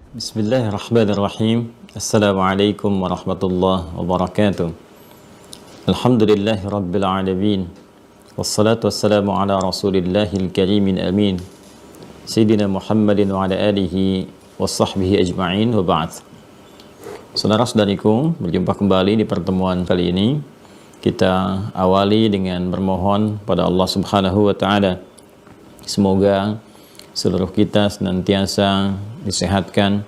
Bismillahirrahmanirrahim. Assalamualaikum warahmatullahi wabarakatuh. Alhamdulillahi rabbil alamin. Wassalatu wassalamu ala rasulillahil karimin amin. Sayyidina Muhammadin wa ala alihi wa sahbihi ajma'in wa ba'd. Saudara-saudariku, berjumpa kembali di pertemuan kali ini. Kita awali dengan bermohon pada Allah Subhanahu wa taala. Semoga seluruh kita senantiasa disehatkan,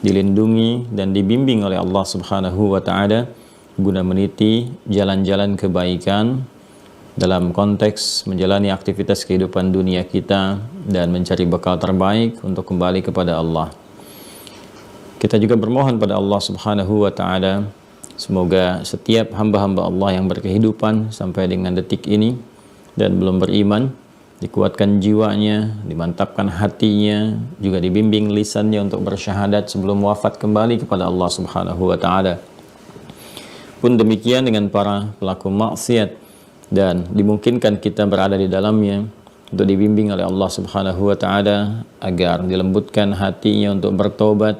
dilindungi dan dibimbing oleh Allah Subhanahu wa taala guna meniti jalan-jalan kebaikan dalam konteks menjalani aktivitas kehidupan dunia kita dan mencari bekal terbaik untuk kembali kepada Allah. Kita juga bermohon pada Allah Subhanahu wa taala semoga setiap hamba-hamba Allah yang berkehidupan sampai dengan detik ini dan belum beriman, dikuatkan jiwanya, dimantapkan hatinya, juga dibimbing lisannya untuk bersyahadat sebelum wafat kembali kepada Allah Subhanahu wa taala. Pun demikian dengan para pelaku maksiat dan dimungkinkan kita berada di dalamnya untuk dibimbing oleh Allah Subhanahu wa taala agar dilembutkan hatinya untuk bertobat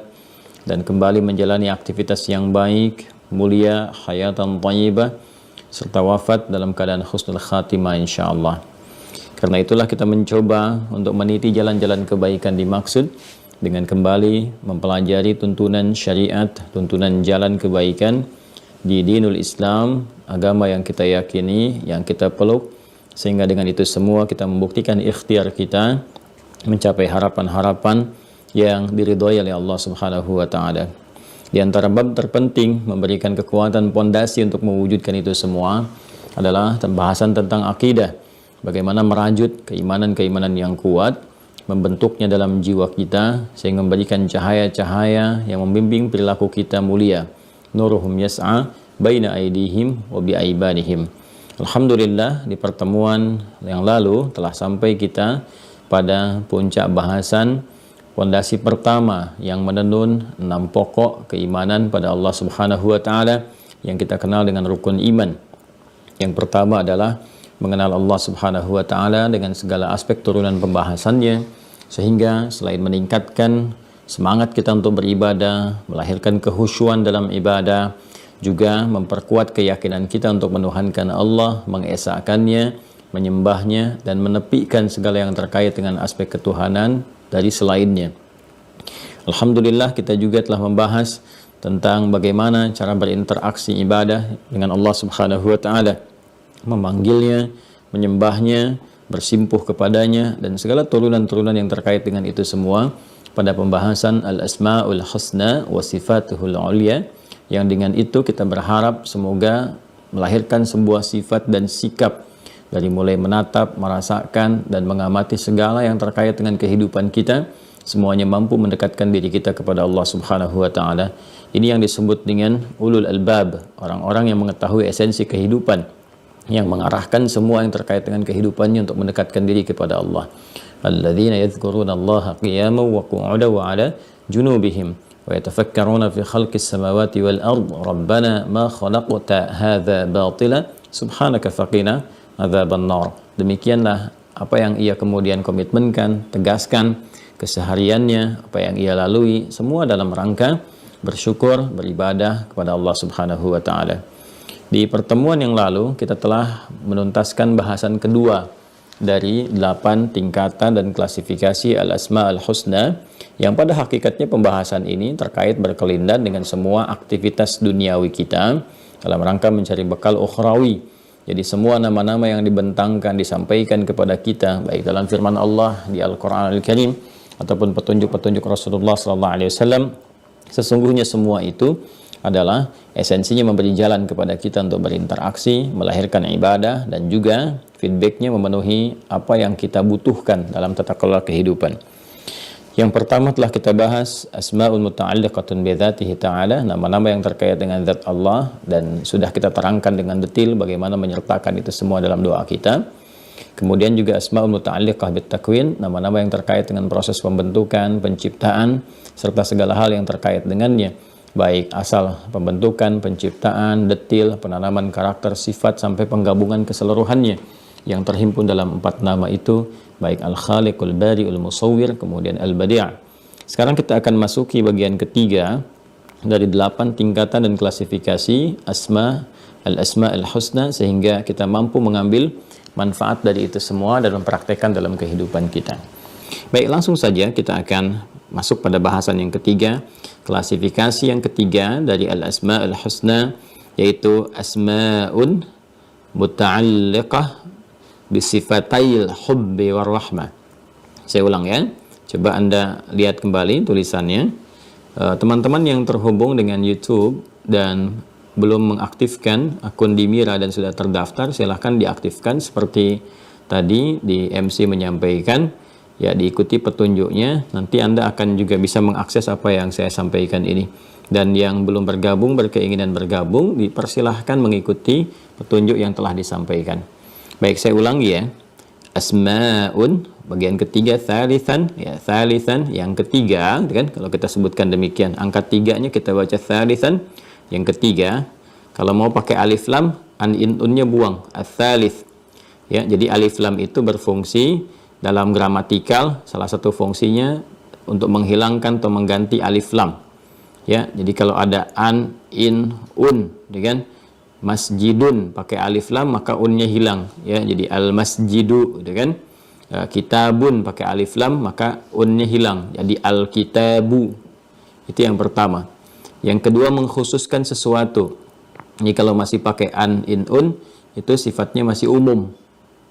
dan kembali menjalani aktivitas yang baik, mulia, hayatan thayyibah serta wafat dalam keadaan husnul khatimah insyaallah. Karena itulah kita mencoba untuk meniti jalan-jalan kebaikan dimaksud dengan kembali mempelajari tuntunan syariat, tuntunan jalan kebaikan di dinul Islam, agama yang kita yakini, yang kita peluk, sehingga dengan itu semua kita membuktikan ikhtiar kita mencapai harapan-harapan yang diridhoi oleh Allah Subhanahu wa taala. Di antara bab terpenting memberikan kekuatan pondasi untuk mewujudkan itu semua adalah pembahasan tentang akidah. Bagaimana merajut keimanan-keimanan yang kuat, membentuknya dalam jiwa kita, sehingga memberikan cahaya-cahaya yang membimbing perilaku kita mulia. Nuruhum yas'a baina aydihim wa bi'aibanihim. Alhamdulillah, di pertemuan yang lalu telah sampai kita pada puncak bahasan fondasi pertama yang menenun 6 pokok keimanan pada Allah Subhanahu wa taala yang kita kenal dengan rukun iman. Yang pertama adalah mengenal Allah Subhanahu wa taala dengan segala aspek turunan pembahasannya, sehingga selain meningkatkan semangat kita untuk beribadah, melahirkan kehusyuan dalam ibadah, juga memperkuat keyakinan kita untuk menuhankan Allah, mengesakannya, menyembahnya, dan menepikan segala yang terkait dengan aspek ketuhanan dari selainnya. Alhamdulillah, kita juga telah membahas tentang bagaimana cara berinteraksi ibadah dengan Allah Subhanahu wa taala, memanggilnya, menyembahnya, bersimpuh kepadanya, dan segala turunan-turunan yang terkait dengan itu semua pada pembahasan Al-Asma'ul Husna wa Sifatuhul Ulia, yang dengan itu kita berharap semoga melahirkan sebuah sifat dan sikap dari mulai menatap, merasakan, dan mengamati segala yang terkait dengan kehidupan kita, semuanya mampu mendekatkan diri kita kepada Allah Subhanahu wa taala. Ini yang disebut dengan ulul albab, orang-orang yang mengetahui esensi kehidupan, yang mengarahkan semua yang terkait dengan kehidupannya untuk mendekatkan diri kepada Allah. Alladzina yadhkuruna Allaha qiyaman wa qu'udan wa 'ala junubihim wa yatafakkaruna fi khalqis samawati wal ard. Rabbana ma khalaqta hadza batila subhanaka faqina adzaban nar. Demikianlah apa yang ia kemudian komitmenkan, tegaskan kesehariannya, apa yang ia lalui, semua dalam rangka bersyukur, beribadah kepada Allah Subhanahu wa taala. Di pertemuan yang lalu kita telah menuntaskan bahasan kedua dari 8 tingkatan dan klasifikasi Al-Asma Al-Husna, yang pada hakikatnya pembahasan ini terkait berkelindan dengan semua aktivitas duniawi kita dalam rangka mencari bekal ukhrawi. Jadi semua nama-nama yang dibentangkan, disampaikan kepada kita baik dalam firman Allah di Al-Quran Al-Karim ataupun petunjuk-petunjuk Rasulullah SAW, sesungguhnya semua itu adalah esensinya memberi jalan kepada kita untuk berinteraksi, melahirkan ibadah, dan juga feedbacknya memenuhi apa yang kita butuhkan dalam tata kelola kehidupan. Yang pertama telah kita bahas asma'ul muta'alliqatun bi dzatihi ta'ala, nama-nama yang terkait dengan zat Allah, dan sudah kita terangkan dengan detail bagaimana menyertakan itu semua dalam doa kita. Kemudian juga asma'ul muta'alliqah bit takwin, nama-nama yang terkait dengan proses pembentukan, penciptaan, serta segala hal yang terkait dengannya, baik asal pembentukan, penciptaan, detil, penanaman karakter, sifat, sampai penggabungan keseluruhannya yang terhimpun dalam 4 nama itu, baik Al-Khaliqul Bari'ul Musawwir, kemudian Al-Badi'. Sekarang kita akan masuki bagian ketiga dari 8 tingkatan dan klasifikasi al-asma al-husna, sehingga kita mampu mengambil manfaat dari itu semua dan mempraktekkan dalam kehidupan kita. Baik, langsung saja kita akan masuk pada bahasan yang ketiga, klasifikasi yang ketiga dari al-asma al-husna, yaitu asma'un muta'alliqah bisifatayil hubbi warrahmah. Saya ulang ya, coba Anda lihat kembali tulisannya. Teman-teman yang terhubung dengan YouTube dan belum mengaktifkan akun di Mira dan sudah terdaftar, silahkan diaktifkan seperti tadi di MC menyampaikan. Ya, diikuti petunjuknya, nanti Anda akan juga bisa mengakses apa yang saya sampaikan ini. Dan yang belum bergabung, berkeinginan bergabung, dipersilahkan mengikuti petunjuk yang telah disampaikan. Baik, saya ulangi ya. Asma'un, bagian ketiga, thalithan, ya, thalithan, yang ketiga, kan? Kalau kita sebutkan demikian, angka tiganya kita baca thalithan, yang ketiga. Kalau mau pakai alif lam, unnya buang, ats-tsalits. Ya, jadi alif lam itu berfungsi dalam gramatikal, salah satu fungsinya untuk menghilangkan atau mengganti alif lam. Ya, jadi kalau ada an, in, un, kan? Masjidun pakai alif lam maka unnya hilang. Ya, jadi al masjidu, kan? Kitabun pakai alif lam maka unnya hilang. Jadi al kitabu. Itu yang pertama. Yang kedua, mengkhususkan sesuatu. Jadi kalau masih pakai an, in, un, itu sifatnya masih umum.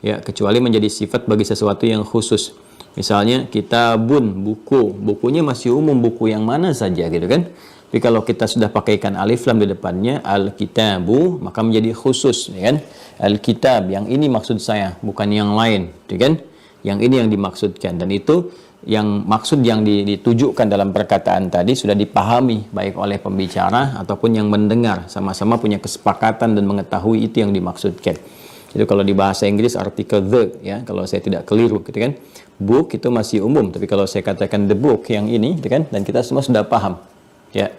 Ya, kecuali menjadi sifat bagi sesuatu yang khusus. Misalnya kitabun, buku, bukunya masih umum, buku yang mana saja gitu kan. Tapi kalau kita sudah pakaikan alif lam di depannya, al-kitabu, maka menjadi khusus, ya kan? Al-kitab, yang ini maksud saya, bukan yang lain, gitu kan? Yang ini yang dimaksudkan, dan itu yang maksud yang ditujukan dalam perkataan tadi sudah dipahami baik oleh pembicara ataupun yang mendengar, sama-sama punya kesepakatan dan mengetahui itu yang dimaksudkan. Itu kalau di bahasa Inggris artikel the, ya, kalau saya tidak keliru gitu kan. Book itu masih umum, tapi kalau saya katakan the book yang ini gitu kan, dan kita semua sudah paham. Ya.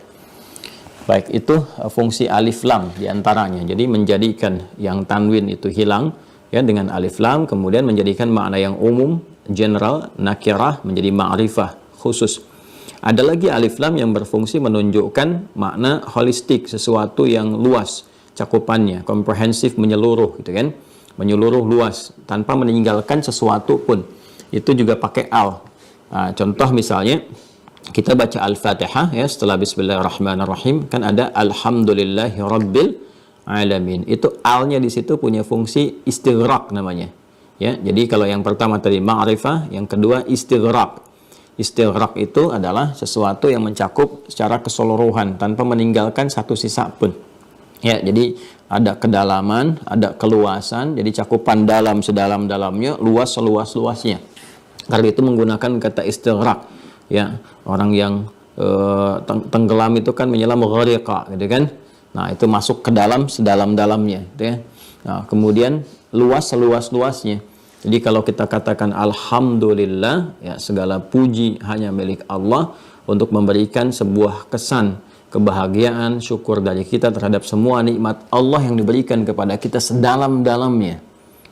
Baik, itu fungsi alif lam diantaranya. Jadi menjadikan yang tanwin itu hilang ya dengan alif lam, kemudian menjadikan makna yang umum, general, nakirah menjadi ma'rifah, khusus. Ada lagi alif lam yang berfungsi menunjukkan makna holistik, sesuatu yang luas cakupannya, komprehensif, menyeluruh gitu kan, menyeluruh luas tanpa meninggalkan sesuatu pun. Itu juga pakai al. Nah, contoh misalnya kita baca Al-Fatihah ya, setelah Bismillahirrahmanirrahim kan ada Alhamdulillahirabbil alamin. Itu alnya di situ punya fungsi istighraq namanya. Ya, jadi kalau yang pertama tadi ma'rifah, yang kedua istighraq. Istighraq itu adalah sesuatu yang mencakup secara keseluruhan tanpa meninggalkan satu sisa pun. Ya, jadi ada kedalaman, ada keluasan, jadi cakupan dalam sedalam-dalamnya, luas seluas-luasnya. Karena itu menggunakan kata istighraq. Ya, orang yang tenggelam itu kan menyelam ghariqa gitu kan. Nah, itu masuk ke dalam sedalam-dalamnya gitu ya. Nah, kemudian luas seluas-luasnya. Jadi kalau kita katakan alhamdulillah, ya segala puji hanya milik Allah untuk memberikan sebuah kesan kebahagiaan, syukur dari kita terhadap semua nikmat Allah yang diberikan kepada kita sedalam-dalamnya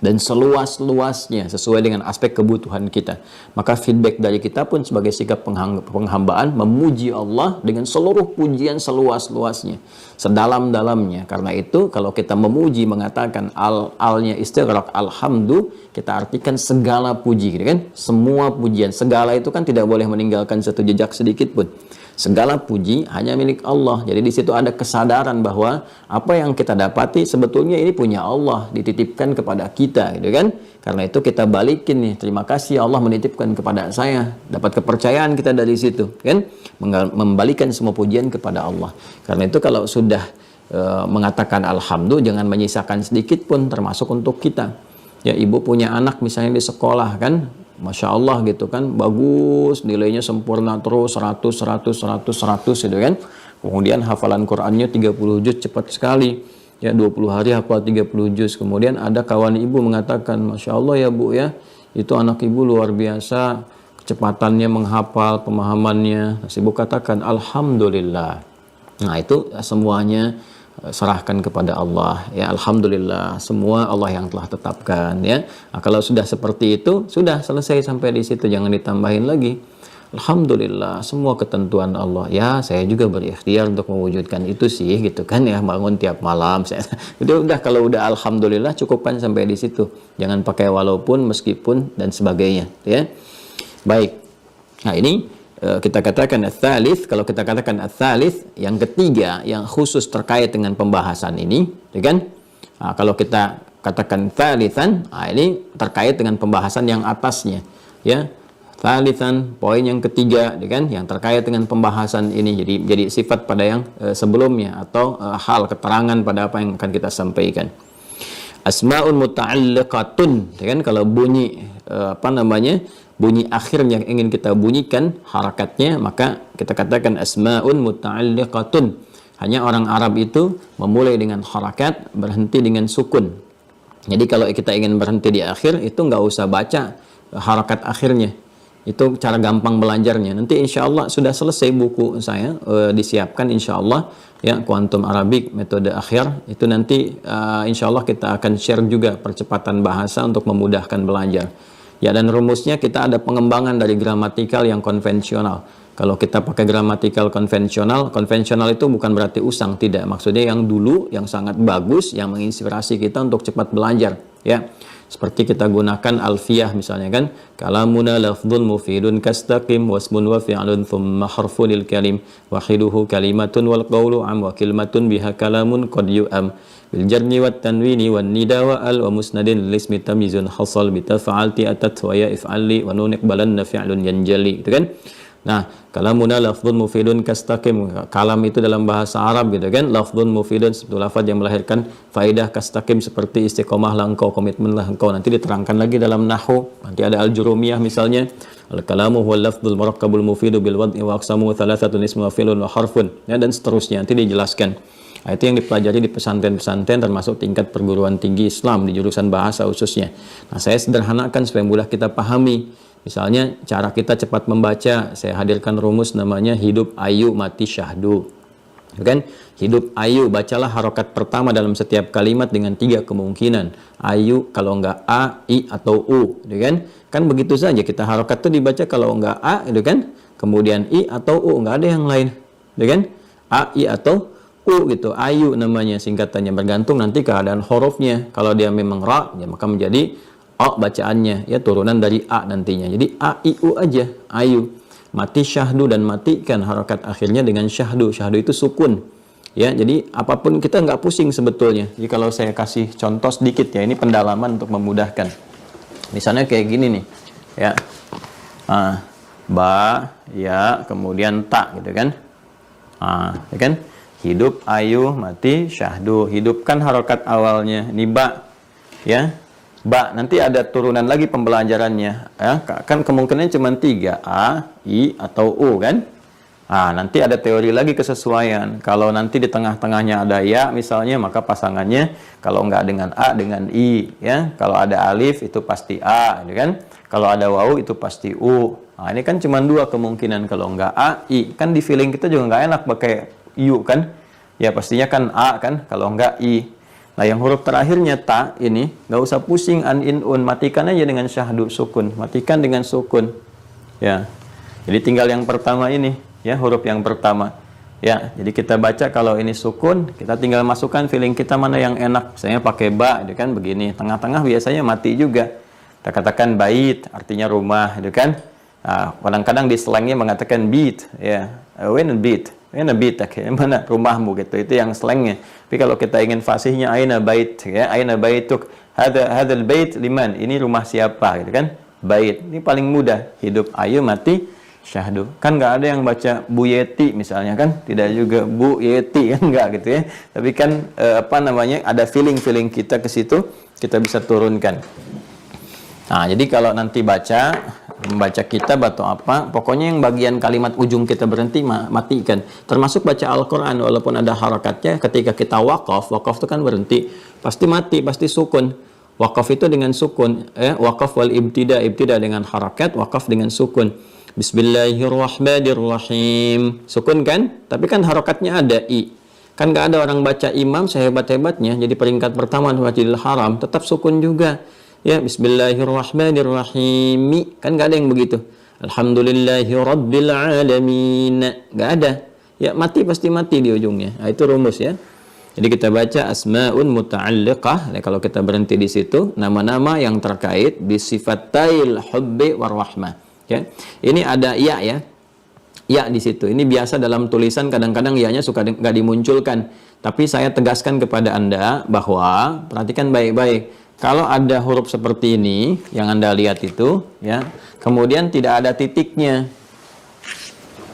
dan seluas-luasnya sesuai dengan aspek kebutuhan kita. Maka feedback dari kita pun sebagai sikap penghambaan memuji Allah dengan seluruh pujian seluas-luasnya, sedalam-dalamnya. Karena itu kalau kita memuji mengatakan alnya istighraq alhamdu, kita artikan segala puji gitu kan. Semua pujian, segala itu kan tidak boleh meninggalkan satu jejak sedikit pun. Segala puji hanya milik Allah. Jadi di situ ada kesadaran bahwa apa yang kita dapati sebetulnya ini punya Allah, dititipkan kepada kita, gitu kan? Karena itu kita balikin nih, terima kasih Allah menitipkan kepada saya. Dapat kepercayaan kita dari situ, kan? Membalikan semua pujian kepada Allah. Karena itu kalau sudah mengatakan alhamdulillah, jangan menyisakan sedikit pun, termasuk untuk kita. Ya, ibu punya anak misalnya di sekolah kan, Masya Allah gitu kan, bagus, nilainya sempurna terus, 100 gitu kan. Kemudian hafalan Qur'annya 30 juz cepat sekali. Ya, 20 hari hafal 30 juz. Kemudian ada kawan ibu mengatakan, Masya Allah ya Bu ya, itu anak ibu luar biasa, kecepatannya menghafal, pemahamannya. Terus ibu katakan, Alhamdulillah. Nah, itu semuanya serahkan kepada Allah ya, alhamdulillah, semua Allah yang telah tetapkan ya. Nah, kalau sudah seperti itu sudah selesai sampai di situ, jangan ditambahin lagi. Alhamdulillah, semua ketentuan Allah. Ya, saya juga berikhtiar untuk mewujudkan itu sih, gitu kan ya, bangun tiap malam. Saya, udah kalau udah alhamdulillah cukupkan sampai di situ. Jangan pakai walaupun, meskipun dan sebagainya, ya. Baik. Nah, ini kita katakan ats-tsalits, kalau kita katakan ats-tsalits, yang ketiga yang khusus terkait dengan pembahasan ini, ya kan? Nah, kalau kita katakan tsalitsan, nah ini terkait dengan pembahasan yang atasnya, ya. Tsalitsan, poin yang ketiga, ya kan, yang terkait dengan pembahasan ini. Jadi sifat pada yang sebelumnya, atau hal keterangan pada apa yang akan kita sampaikan. Asmaun muta'alliqatun, ya kan, kalau bunyi bunyi akhir yang ingin kita bunyikan harakatnya, maka kita katakan asmaun muta'alliqatun. Hanya orang Arab itu memulai dengan harakat, berhenti dengan sukun. Jadi kalau kita ingin berhenti di akhir, itu nggak usah baca harakat akhirnya. Itu cara gampang belajarnya. Nanti insya Allah sudah selesai buku saya, disiapkan insya Allah, ya, Quantum Arabic metode akhir. Itu nanti insya Allah kita akan share juga percepatan bahasa untuk memudahkan belajar. Ya, dan rumusnya kita ada pengembangan dari gramatikal yang konvensional. Kalau kita pakai gramatikal konvensional itu bukan berarti usang, tidak. Maksudnya yang dulu, yang sangat bagus, yang menginspirasi kita untuk cepat belajar, ya. Seperti kita gunakan alfiyah misalnya kan, kalamuna lafdhun mufidun kastaqim wasmun wa fi'lun thumma harfunil kalim wahiduhu kalimatun wal qawlu am wa kalimatun biha kalamun qad yu'am bil jarni wat tanwini wan nida wa al wa musnadin lil ismi tamyizun hasal bi taf'alti atat wa ya if'ali wa nun iqbalanna fi'lun yanjali, itu kan. Nah, kalamuna lafdhun mufidun kastaqim, kalam itu dalam bahasa Arab, gitu kan. Lafdhun mufidun itu lafaz yang melahirkan faedah, kastaqim seperti istiqomahlah engkau, komitmenlah engkau. Nanti diterangkan lagi dalam nahwu, nanti ada al-jurumiyah misalnya, al-kalamu huwal lafdhul murakkabul mufidu bil wad'i wa aqsamu thalathatun ismu wa fi'lun wa harfun, ya, dan seterusnya nanti dijelaskan. Nah, itu yang dipelajari di pesantren-pesantren termasuk tingkat perguruan tinggi Islam di jurusan bahasa khususnya. Nah, saya sederhanakan supaya mudah kita pahami. Misalnya cara kita cepat membaca, saya hadirkan rumus namanya hidup ayu mati syahdu, kan? Hidup ayu, bacalah harokat pertama dalam setiap kalimat dengan 3 kemungkinan. Ayu kalau enggak a, i atau u, kan? Kan begitu saja, kita harokat itu dibaca kalau enggak a, kan? Kemudian i atau u, enggak ada yang lain, kan? A, i atau u gitu. Ayu namanya singkatannya, bergantung nanti keadaan hurufnya. Kalau dia memang ra, ya maka menjadi O bacaannya, ya, turunan dari A nantinya. Jadi A, I, U aja, ayu. Mati syahdu, dan matikan harokat akhirnya dengan syahdu. Syahdu itu sukun. Ya, jadi apapun kita nggak pusing sebetulnya. Jadi kalau saya kasih contoh sedikit, ya, ini pendalaman untuk memudahkan. Misalnya kayak gini nih, ya. Ba, ya, kemudian ta, gitu kan. Ya kan? Hidup, ayu, mati, syahdu. Hidupkan harokat awalnya. Ini ba, ya. Ba, nanti ada turunan lagi pembelajarannya, ya. Kan kemungkinannya cuma 3, A, I, atau U, kan. Nanti ada teori lagi kesesuaian. Kalau nanti di tengah-tengahnya ada ya misalnya, maka pasangannya kalau nggak dengan A, dengan I, ya. Kalau ada alif itu pasti A, gitu kan. Kalau ada wawu itu pasti U. Ini kan cuma 2 kemungkinan. Kalau nggak A, I, kan di feeling kita juga nggak enak pakai U, kan. Ya pastinya kan A, kan, kalau nggak I. Nah, yang huruf terakhirnya ta ini, nggak usah pusing an, in, un, matikan aja dengan syahdu sukun, matikan dengan sukun, ya. Jadi tinggal yang pertama ini, ya, huruf yang pertama, ya. Jadi kita baca kalau ini sukun, kita tinggal masukkan feeling kita mana yang enak. Misalnya pakai ba, itu kan begini, tengah-tengah biasanya mati juga. Kita katakan bait, artinya rumah, itu kan. Kadang-kadang di slangnya mengatakan beat, ya, when a beat. Aina baitak, mana rumahmu, gitu. Itu yang slangnya. Tapi kalau kita ingin fasihnya aina bait, ya, aina baituk, hadzal bait liman, ini rumah siapa, gitu kan. Bait. Ini paling mudah. Hidup ayu mati syahdu. Kan nggak ada yang baca Bu Yeti misalnya, kan. Tidak juga Bu Yeti, kan, nggak, gitu ya. Tapi kan ada feeling kita ke situ, kita bisa turunkan. Nah, jadi kalau nanti membaca kitab atau apa, pokoknya yang bagian kalimat ujung kita berhenti, matikan. Termasuk baca Al-Quran, walaupun ada harakatnya, ketika kita wakaf itu kan berhenti, pasti mati, pasti sukun. Wakaf itu dengan sukun, wakaf wal ibtida dengan harakat, wakaf dengan sukun. Bismillahirrahmanirrahim, sukun kan, tapi kan harakatnya ada i. Kan gak ada orang baca imam sehebat-hebatnya jadi peringkat pertama di Masjidil Haram, tetap sukun juga. Ya, bismillahirrahmanirrahim. Kan nggak ada yang begitu. Alhamdulillahi rabbil alamin. Enggak ada. Ya mati, pasti mati di ujungnya. Nah, itu rumus ya. Jadi kita baca asmaun muta'alliqah. Nah, kalau kita berhenti di situ, nama-nama yang terkait bisifatail hubbi warahmah. Ya. Ini ada ya ya. Ya di situ. Ini biasa dalam tulisan kadang-kadang ya-nya suka nggak dimunculkan. Tapi saya tegaskan kepada Anda bahwa perhatikan baik-baik. Kalau ada huruf seperti ini yang Anda lihat itu, ya, kemudian tidak ada titiknya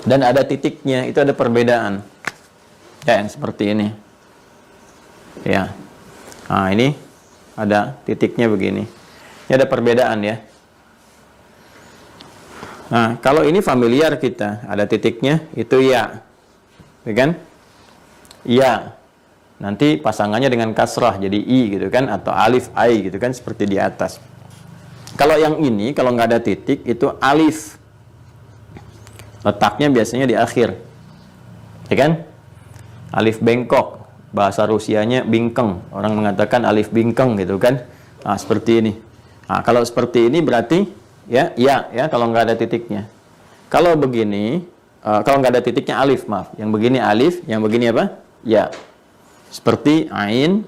dan ada titiknya, itu ada perbedaan. Ya, yang seperti ini. Ya. Nah, ini ada titiknya begini. Ini ada perbedaan ya. Nah, kalau ini familiar kita, ada titiknya, itu ya. Ya kan? Ya. Nanti pasangannya dengan kasrah, jadi i gitu kan, atau alif, ai gitu kan, seperti di atas. Kalau yang ini, kalau nggak ada titik, itu alif. Letaknya biasanya di akhir. Ya kan? Alif bengkok. Bahasa Rusianya bingkeng. Orang mengatakan alif bingkeng gitu kan. Nah, seperti ini. Nah, kalau seperti ini berarti ya kalau nggak ada titiknya. Kalau begini, kalau nggak ada titiknya alif, maaf. Yang begini alif, yang begini apa? Ya. Seperti ain,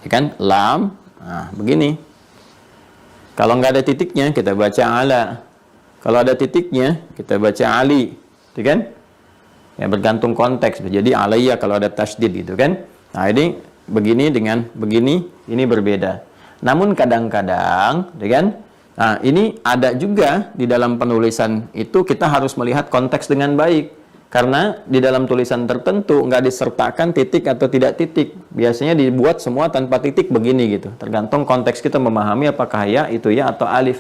ya kan? Lam. Nah, begini. Kalau nggak ada titiknya, kita baca ala. Kalau ada titiknya, kita baca ali, ya kan? Ya, bergantung konteks. Jadi alaiya kalau ada tasydid gitu kan. Nah, ini begini dengan begini, ini berbeda. Namun kadang-kadang, ya kan? Nah, ini ada juga di dalam penulisan itu kita harus melihat konteks dengan baik. Karena di dalam tulisan tertentu nggak disertakan titik atau tidak titik. Biasanya dibuat semua tanpa titik begini gitu. Tergantung konteks kita memahami apakah ya itu ya atau alif.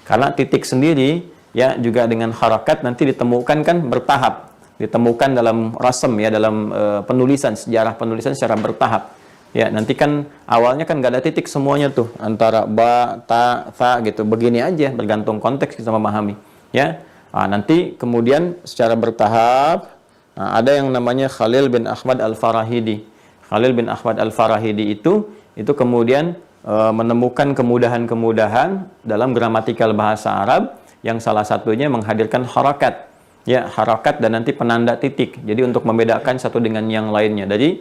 Karena titik sendiri ya juga dengan harakat nanti ditemukan kan bertahap. Ditemukan dalam rasem ya, dalam penulisan, sejarah penulisan secara bertahap. Ya, nanti kan awalnya kan nggak ada titik semuanya tuh, antara ba, ta, tha gitu. Begini aja, bergantung konteks kita memahami. Ya, nah, nanti kemudian secara bertahap, nah, ada yang namanya Khalil bin Ahmad Al-Farahidi. Khalil bin Ahmad Al-Farahidi itu kemudian menemukan kemudahan-kemudahan dalam gramatikal bahasa Arab yang salah satunya menghadirkan harakat. Ya, harakat dan nanti penanda titik. Jadi untuk membedakan satu dengan yang lainnya. Jadi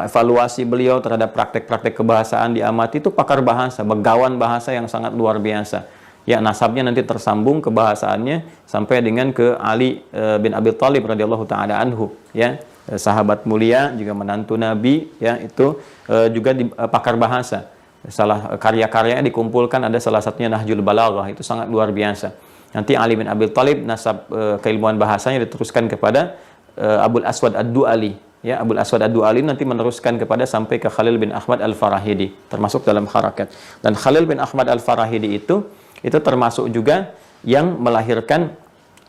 evaluasi beliau terhadap praktek-praktek kebahasaan diamati itu pakar bahasa, begawan bahasa yang sangat luar biasa. Ya, nasabnya nanti tersambung kebahasaannya sampai dengan ke Ali bin Abi Thalib radhiyallahu taala anhu, ya. Sahabat mulia juga menantu Nabi, ya, itu juga pakar bahasa. Salah karya-karyanya dikumpulkan, ada salah satunya Nahjul Balaghah, itu sangat luar biasa. Nanti Ali bin Abi Thalib nasab keilmuan bahasanya diteruskan kepada Abul Aswad Ad-Du'ali. Ya, Abul Aswad Ad-Du'ali nanti meneruskan kepada sampai ke Khalil bin Ahmad Al-Farahidi, termasuk dalam harakat. Dan Khalil bin Ahmad Al-Farahidi itu termasuk juga yang melahirkan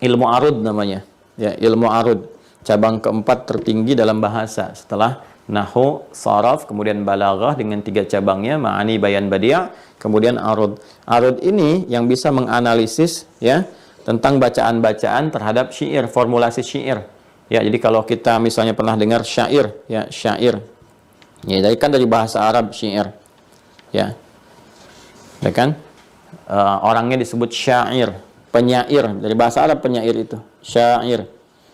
ilmu arud namanya. Ya, ilmu arud, cabang keempat tertinggi dalam bahasa setelah Nahwu, Sharaf, kemudian Balaghah dengan 3 cabangnya, Ma'ani, Bayan, Badi', kemudian Arud. Arud ini yang bisa menganalisis ya tentang bacaan-bacaan terhadap syair, formulasi syair. Ya, jadi kalau kita misalnya pernah dengar syair, ya, syair. Ya, jadi kan dari bahasa Arab syair. Ya. Ya kan? Orangnya disebut syair, penyair, dari bahasa Arab penyair itu, syair.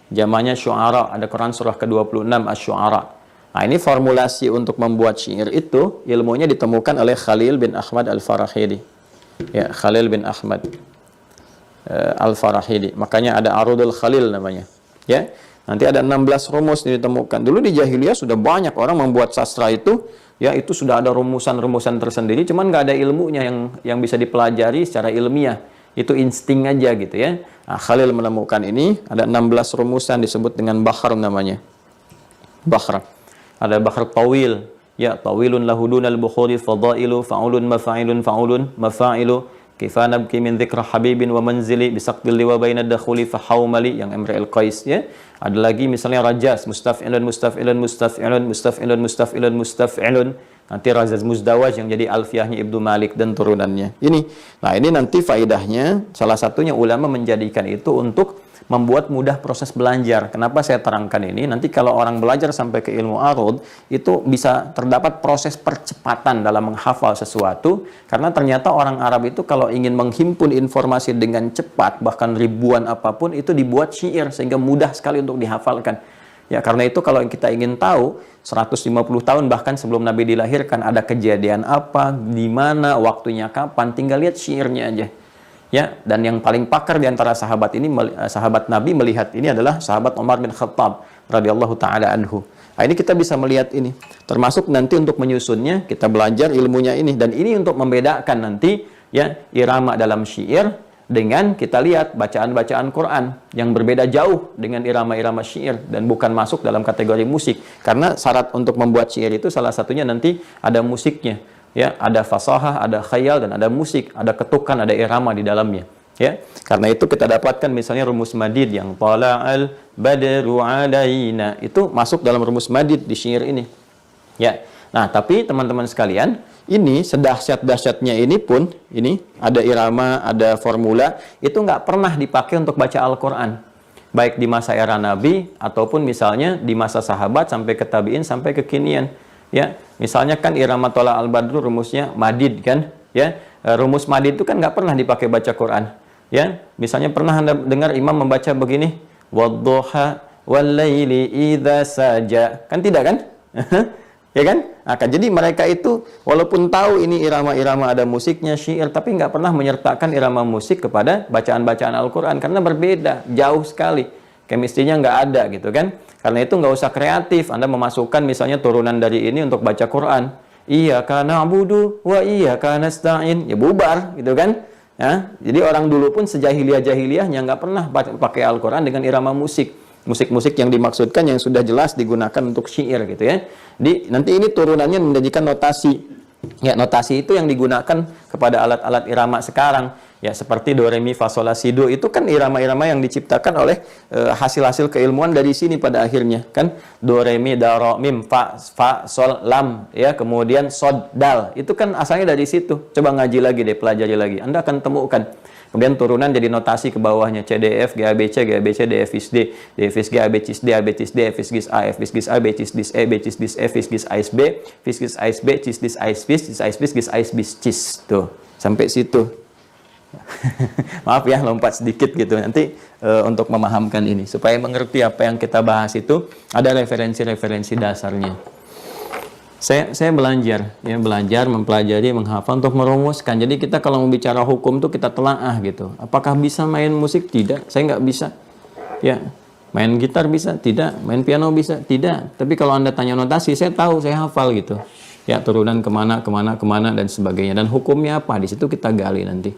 Jamannya syu'ara, ada Quran surah ke-26 Asy-Syu'ara. Nah, ini formulasi untuk membuat syair itu ilmunya ditemukan oleh Khalil bin Ahmad Al-Farahidi. Ya, Khalil bin Ahmad Al-Farahidi. Makanya ada Arudul Khalil namanya. Ya. Nanti ada 16 rumus ditemukan. Dulu di jahiliyah sudah banyak orang membuat sastra itu, ya, itu sudah ada rumusan-rumusan tersendiri, cuman nggak ada ilmunya yang bisa dipelajari secara ilmiah. Itu insting aja gitu ya. Nah, Khalil menemukan ini, ada 16 rumusan disebut dengan Bahr namanya. Bahr. Ada Bahr Tawil, ya, tawilun lahudunal bukhuri fadailu fa'ulun mafa'ilun fa'ulun mafa'ilu kifana bki min dzikra habibin wa manzili bisaqdil liwa bainad dakhuli fahaumali yang Imri al-Qais, ya. Ada lagi misalnya Rajas, mustaf'ilun mustaf'ilun mustaf'ilun mustaf'ilun mustaf'ilun mustaf'ilun Nanti Razaz Muzdawaj yang jadi alfiyahnya Ibnu Malik dan turunannya. Nah ini nanti faedahnya, salah satunya ulama menjadikan itu untuk membuat mudah proses belajar. Kenapa saya terangkan ini? Nanti kalau orang belajar sampai ke ilmu arud, itu bisa terdapat proses percepatan dalam menghafal sesuatu, karena ternyata orang Arab itu kalau ingin menghimpun informasi dengan cepat, bahkan ribuan apapun, itu dibuat syair, sehingga mudah sekali untuk dihafalkan. Ya, karena itu kalau kita ingin tahu 150 tahun bahkan sebelum Nabi dilahirkan ada kejadian apa, di mana, waktunya kapan, tinggal lihat syairnya aja. Ya, dan yang paling pakar di antara sahabat ini, sahabat Nabi melihat ini adalah sahabat Umar bin Khattab radhiyallahu taala anhu. Nah, ini kita bisa melihat ini. Termasuk nanti untuk menyusunnya kita belajar ilmunya ini, dan ini untuk membedakan nanti ya irama dalam syair dengan kita lihat bacaan-bacaan Quran yang berbeda jauh dengan irama-irama syair dan bukan masuk dalam kategori musik. Karena syarat untuk membuat syair itu salah satunya nanti ada musiknya. Ya, ada fasahah, ada khayal, dan ada musik, ada ketukan, ada irama di dalamnya. Ya, karena itu kita dapatkan misalnya rumus madid yang tala'al badru alaina, itu masuk dalam rumus madid di syair ini. Ya, nah tapi teman-teman sekalian, ini sedahsyat-dahsyatnya ini pun, ini ada irama, ada formula, itu nggak pernah dipakai untuk baca Al-Quran. Baik di masa era Nabi, ataupun misalnya di masa sahabat, sampai ke tabi'in, sampai kekinian. Ya, misalnya kan irama tola al-badru rumusnya madid kan, ya rumus madid itu kan nggak pernah dipakai baca Quran. Ya, misalnya pernah Anda dengar imam membaca begini, wadduha wal-laili idza saja, kan tidak kan? Ya kan? Jadi mereka itu walaupun tahu ini irama-irama ada musiknya syair, tapi nggak pernah menyertakan irama musik kepada bacaan-bacaan Al-Quran karena berbeda, jauh sekali, chemistry-nya nggak ada gitu kan. Karena itu nggak usah kreatif Anda memasukkan misalnya turunan dari ini untuk baca Quran, iyyaka na'budu wa iyyaka nasta'in, ya bubar gitu kan. Ya, jadi orang dulu pun sejahiliyah-jahiliyahnya nggak pernah pakai Al-Quran dengan irama musik. Musik-musik yang dimaksudkan yang sudah jelas digunakan untuk syair gitu ya. Nanti ini turunannya menjadikan notasi. Ya, notasi itu yang digunakan kepada alat-alat irama sekarang. Ya, seperti do re mi fa sol la si do, itu kan irama-irama yang diciptakan oleh hasil-hasil keilmuan dari sini pada akhirnya kan. Do re mi da ro mim fa sol lam, ya, kemudian sod dal. Itu kan asalnya dari situ. Coba ngaji lagi deh, pelajari lagi. Anda akan temukan. Kemudian turunan jadi notasi ke bawahnya, C, D, F, G, A, B, C, G, A, B, C, D, F, is D, D, F, is G, A, B, cis D, A, B, cis D, F, is Gis A, F, is Gis A, B, cis dis E, B, cis dis F, is Gis A, is B, is Gis A, is B, cis dis A, is bis, cis A, is bis, Gis A, is bis, cis. Tuh, sampai situ. Maaf ya, lompat sedikit gitu. Nanti untuk memahamkan ini, supaya mengerti apa yang kita bahas itu, ada referensi-referensi dasarnya. Saya belajar, mempelajari, menghafal untuk merumuskan. Jadi kita kalau mau bicara hukum tuh kita telaah gitu. Apakah bisa main musik? Tidak, saya nggak bisa. Ya, main gitar bisa? Tidak. Main piano bisa? Tidak. Tapi kalau Anda tanya notasi, saya tahu, saya hafal gitu. Ya, turunan kemana dan sebagainya. Dan hukumnya apa? Di situ kita gali nanti.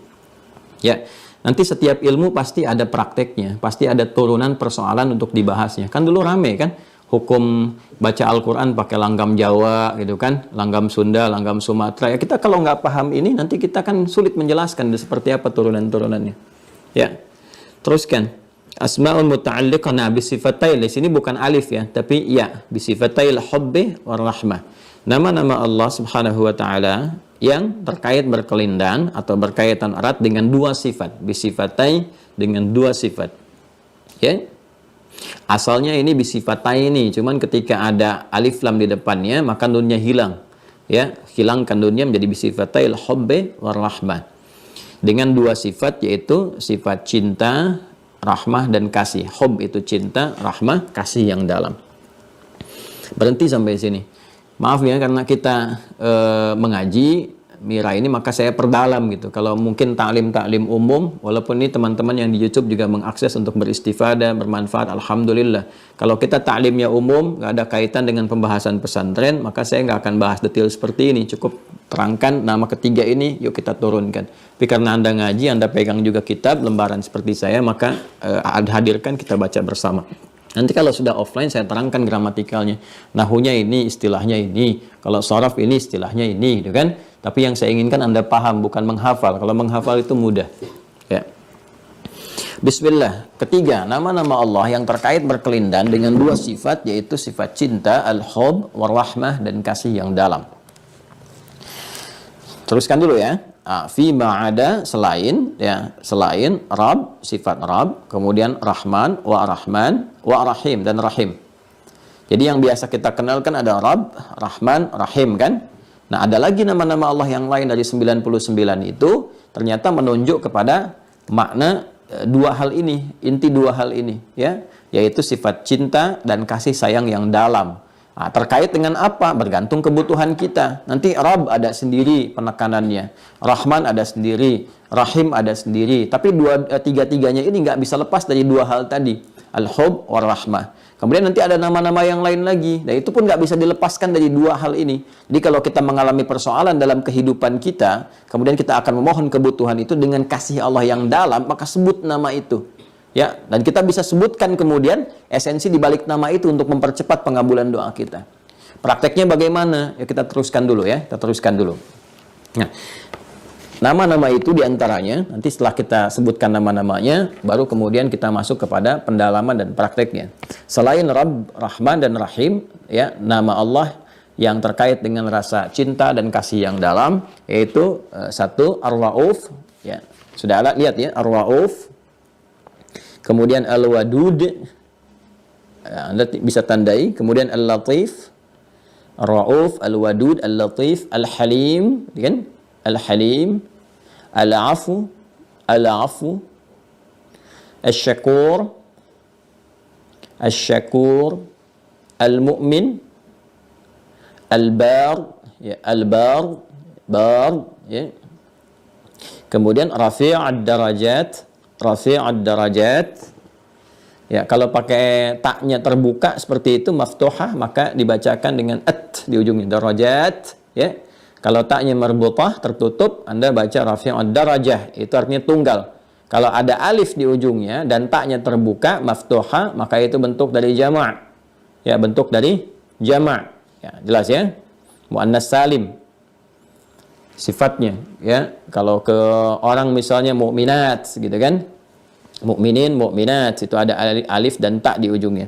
Ya, nanti setiap ilmu pasti ada prakteknya, pasti ada turunan persoalan untuk dibahasnya. Kan dulu rame kan? Hukum baca Al-Quran pakai langgam Jawa gitu kan, langgam Sunda, langgam Sumatera. Ya, kita kalau nggak paham ini nanti kita kan sulit menjelaskan seperti apa turunan-turunannya. Ya, teruskan. Asma'ul muta'alliqana bisifatail. Di sini bukan alif ya, tapi ya, bisifatail hubbi war rahmah. Nama-nama Allah Subhanahu wa taala yang terkait berkelindan atau berkaitan erat dengan dua sifat, bisifatai, dengan dua sifat. Ya. Asalnya ini bisifatai ini, cuman ketika ada alif lam di depannya maka nunnya hilang. Ya, hilangkan nunnya menjadi bisifatail hubbi war rahmah. Dengan dua sifat, yaitu sifat cinta, rahmah dan kasih. Hub itu cinta, rahmah kasih yang dalam. Berhenti sampai sini. Maaf ya, karena kita mengaji Mira ini, maka saya perdalam gitu. Kalau mungkin taklim umum, walaupun ini teman-teman yang di YouTube juga mengakses untuk beristifadah, bermanfaat, alhamdulillah. Kalau kita taklimnya umum, nggak ada kaitan dengan pembahasan pesantren, maka saya nggak akan bahas detail seperti ini. Cukup terangkan nama ketiga ini, yuk kita turunkan. Tapi karena Anda ngaji, Anda pegang juga kitab, lembaran seperti saya, maka hadirkan, kita baca bersama. Nanti kalau sudah offline saya terangkan gramatikalnya. Nahunya ini, istilahnya ini. Kalau sharaf ini, istilahnya ini, gitu kan? Tapi yang saya inginkan Anda paham, bukan menghafal. Kalau menghafal itu mudah. Ya. Bismillah. Ketiga, nama-nama Allah yang terkait berkelindan dengan dua sifat, yaitu sifat cinta, al-hub, war-rahmah, dan kasih yang dalam. Teruskan dulu ya. Fi ma'ada, selain ya, selain Rabb, sifat Rabb, kemudian Rahman wa Rahim dan Rahim. Jadi yang biasa kita kenal kan ada Rabb, Rahman, Rahim kan? Nah, ada lagi nama-nama Allah yang lain dari 99 itu ternyata menunjuk kepada makna dua hal ini, inti dua hal ini ya, yaitu sifat cinta dan kasih sayang yang dalam. Nah, terkait dengan apa? Bergantung kebutuhan kita. Nanti Rabb ada sendiri penekanannya, Rahman ada sendiri, Rahim ada sendiri. Tapi tiga-tiganya ini nggak bisa lepas dari dua hal tadi, Al-Hub wa Rahmah. Kemudian nanti ada nama-nama yang lain lagi, dan itu pun nggak bisa dilepaskan dari dua hal ini. Jadi kalau kita mengalami persoalan dalam kehidupan kita, kemudian kita akan memohon kebutuhan itu dengan kasih Allah yang dalam, maka sebut nama itu. Ya, dan kita bisa sebutkan kemudian esensi di balik nama itu untuk mempercepat pengabulan doa kita. Prakteknya bagaimana? Ya kita teruskan dulu ya, kita teruskan dulu. Nah, nama-nama itu diantaranya, nanti setelah kita sebutkan nama-namanya, baru kemudian kita masuk kepada pendalaman dan prakteknya. Selain Rabb, Rahman, dan Rahim, ya, nama Allah yang terkait dengan rasa cinta dan kasih yang dalam, yaitu satu, Ar-Ra'uf, ya, sudah lihat ya, Ar-Ra'uf. Kemudian Al-Wadud, Anda bisa tandai. Kemudian Al-Latif, Ar-Ra'uf, Al-Wadud, Al-Latif, Al-Halim, kan? Al-Halim, Al-Afu, Al-Afu, Al-Syakur, Al-Syakur, Al-Mu'min, Al-Bar, ya, Al-Bar, Bar, ya. Kemudian Rafi'ad Darajat, Rafi'ad Darajat. Ya, kalau pakai taknya terbuka seperti itu maftuhah, maka dibacakan dengan at di ujungnya, darajat, ya. Kalau taknya marbutah tertutup, Anda baca Rafi'ad Darajah, itu artinya tunggal. Kalau ada alif di ujungnya dan taknya terbuka maftuhah, maka itu bentuk dari jama'. Ya, bentuk dari jama'. Ya, jelas ya? Muannas salim sifatnya, ya. Kalau ke orang misalnya mukminat gitu kan, mukminin, mukminat, itu ada alif dan ta di ujungnya.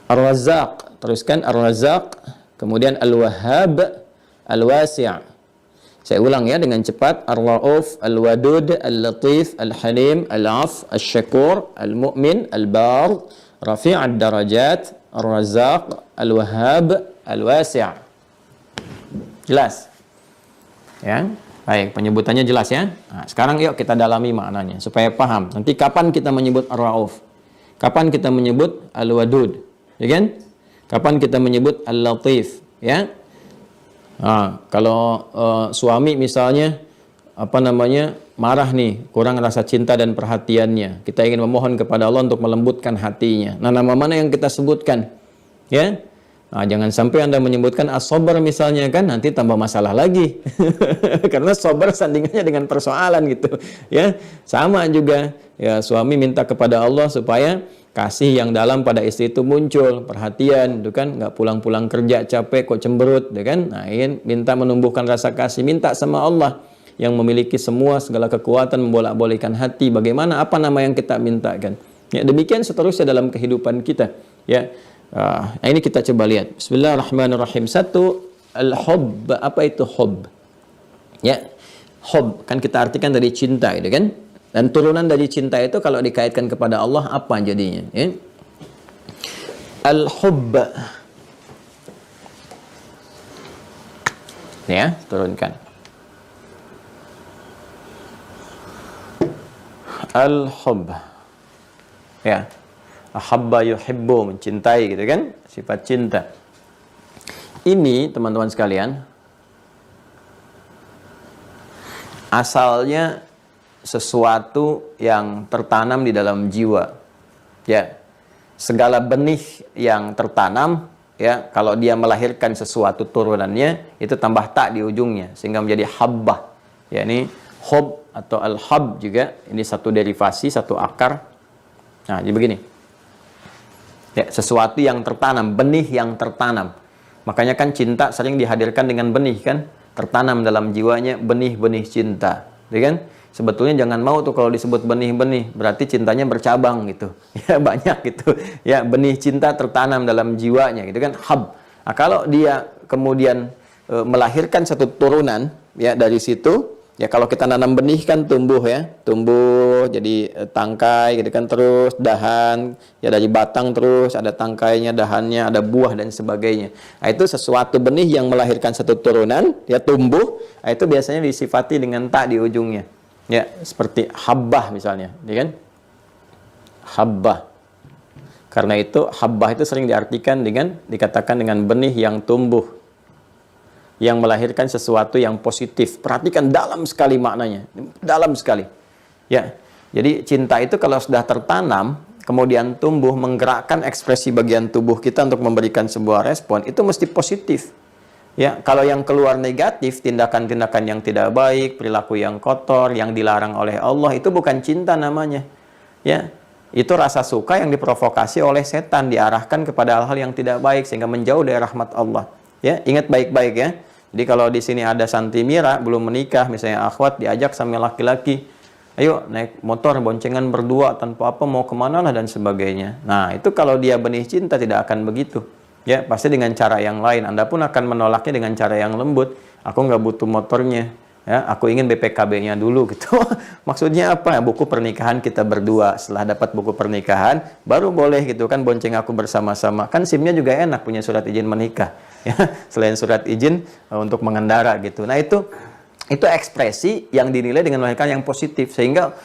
Ar-Razzaq, teruskan Ar-Razzaq, kemudian Al-Wahhab, Al-Wasi'. Saya ulang ya dengan cepat. Ar-Ra'uf, Al-Wadud, Al-Latif, Al-Halim, Al-Af, Al-Syakur, Al-Mu'min, Al-Bar, Rafi'ad Darajat, Ar-Razzaq, Al-Wahhab, Al-Wasi'. Jelas? Ya, baik, penyebutannya jelas ya. Nah, sekarang yuk kita dalami maknanya supaya paham. Nanti kapan kita menyebut Ar-Ra'uf? Kapan kita menyebut Al-Wadud? Ya kan? Kapan kita menyebut Al-Latif? Ya. Nah, kalau suami misalnya marah nih, kurang rasa cinta dan perhatiannya, kita ingin memohon kepada Allah untuk melembutkan hatinya. Nah, nama mana yang kita sebutkan? Ya. Nah, jangan sampai Anda menyebutkan as-sabr misalnya kan, nanti tambah masalah lagi. Karena sabar sandingannya dengan persoalan gitu. Ya, sama juga ya, suami minta kepada Allah supaya kasih yang dalam pada istri itu muncul, perhatian, itu kan, nggak pulang-pulang kerja capek kok cemberut, itu kan. Nah, ingin minta menumbuhkan rasa kasih, minta sama Allah yang memiliki semua segala kekuatan membolak-balikan hati. Bagaimana, apa nama yang kita mintakan? Ya, demikian seterusnya dalam kehidupan kita. Ya. Nah, ini kita coba lihat. Bismillahirrahmanirrahim. Satu, al-hubb. Apa itu hubb? Ya, hubb kan kita artikan dari cinta, gitu kan? Dan turunan dari cinta itu kalau dikaitkan kepada Allah apa jadinya? Ya? Al-hubb. Ya, turunkan. Al-hubb. Ya. Ahabba yuhibbu, mencintai, gitu kan, sifat cinta. Ini teman-teman sekalian asalnya sesuatu yang tertanam di dalam jiwa. Ya, segala benih yang tertanam, ya, kalau dia melahirkan sesuatu turunannya itu tambah tak di ujungnya sehingga menjadi habbah. Ya, ini hub atau al-hab juga, ini satu derivasi, satu akar. Nah, jadi begini. Ya, sesuatu yang tertanam, benih yang tertanam. Makanya kan cinta sering dihadirkan dengan benih kan, tertanam dalam jiwanya benih-benih cinta, ya kan? Sebetulnya jangan mau tuh kalau disebut benih-benih, berarti cintanya bercabang gitu. Ya, banyak gitu. Ya, benih cinta tertanam dalam jiwanya gitu kan, hab. Nah, kalau dia kemudian melahirkan satu turunan, ya dari situ. Ya kalau kita nanam benih kan tumbuh ya, tumbuh jadi tangkai gitu kan, terus dahan, ya dari batang terus ada tangkainya, dahannya, ada buah dan sebagainya. Nah, itu sesuatu benih yang melahirkan satu turunan, ya tumbuh. Nah, itu biasanya disifati dengan ta di ujungnya. Ya, seperti habbah misalnya, ya kan? Habbah. Karena itu habbah itu sering diartikan dengan dikatakan dengan benih yang tumbuh, yang melahirkan sesuatu yang positif. Perhatikan dalam sekali maknanya, dalam sekali. Ya, jadi cinta itu kalau sudah tertanam, kemudian tumbuh menggerakkan ekspresi bagian tubuh kita untuk memberikan sebuah respon, itu mesti positif. Ya, kalau yang keluar negatif, tindakan-tindakan yang tidak baik, perilaku yang kotor, yang dilarang oleh Allah, itu bukan cinta namanya. Ya, itu rasa suka yang diprovokasi oleh setan, diarahkan kepada hal-hal yang tidak baik sehingga menjauh dari rahmat Allah. Ya, ingat baik-baik ya. Jadi kalau di sini ada Santi Mira belum menikah, misalnya akhwat diajak sama laki-laki, ayo naik motor boncengan berdua tanpa apa, mau kemana lah dan sebagainya. Nah itu kalau dia benih cinta tidak akan begitu. Ya pasti dengan cara yang lain. Anda pun akan menolaknya dengan cara yang lembut. Aku nggak butuh motornya. Ya, aku ingin BPKB-nya dulu gitu. Maksudnya apa? Buku pernikahan kita berdua. Setelah dapat buku pernikahan, baru boleh gitu kan bonceng aku bersama-sama. Kan SIM-nya juga enak, punya surat izin menikah. Ya, selain surat izin untuk mengendara gitu. Nah itu ekspresi yang dinilai dengan melahirkan yang positif, sehingga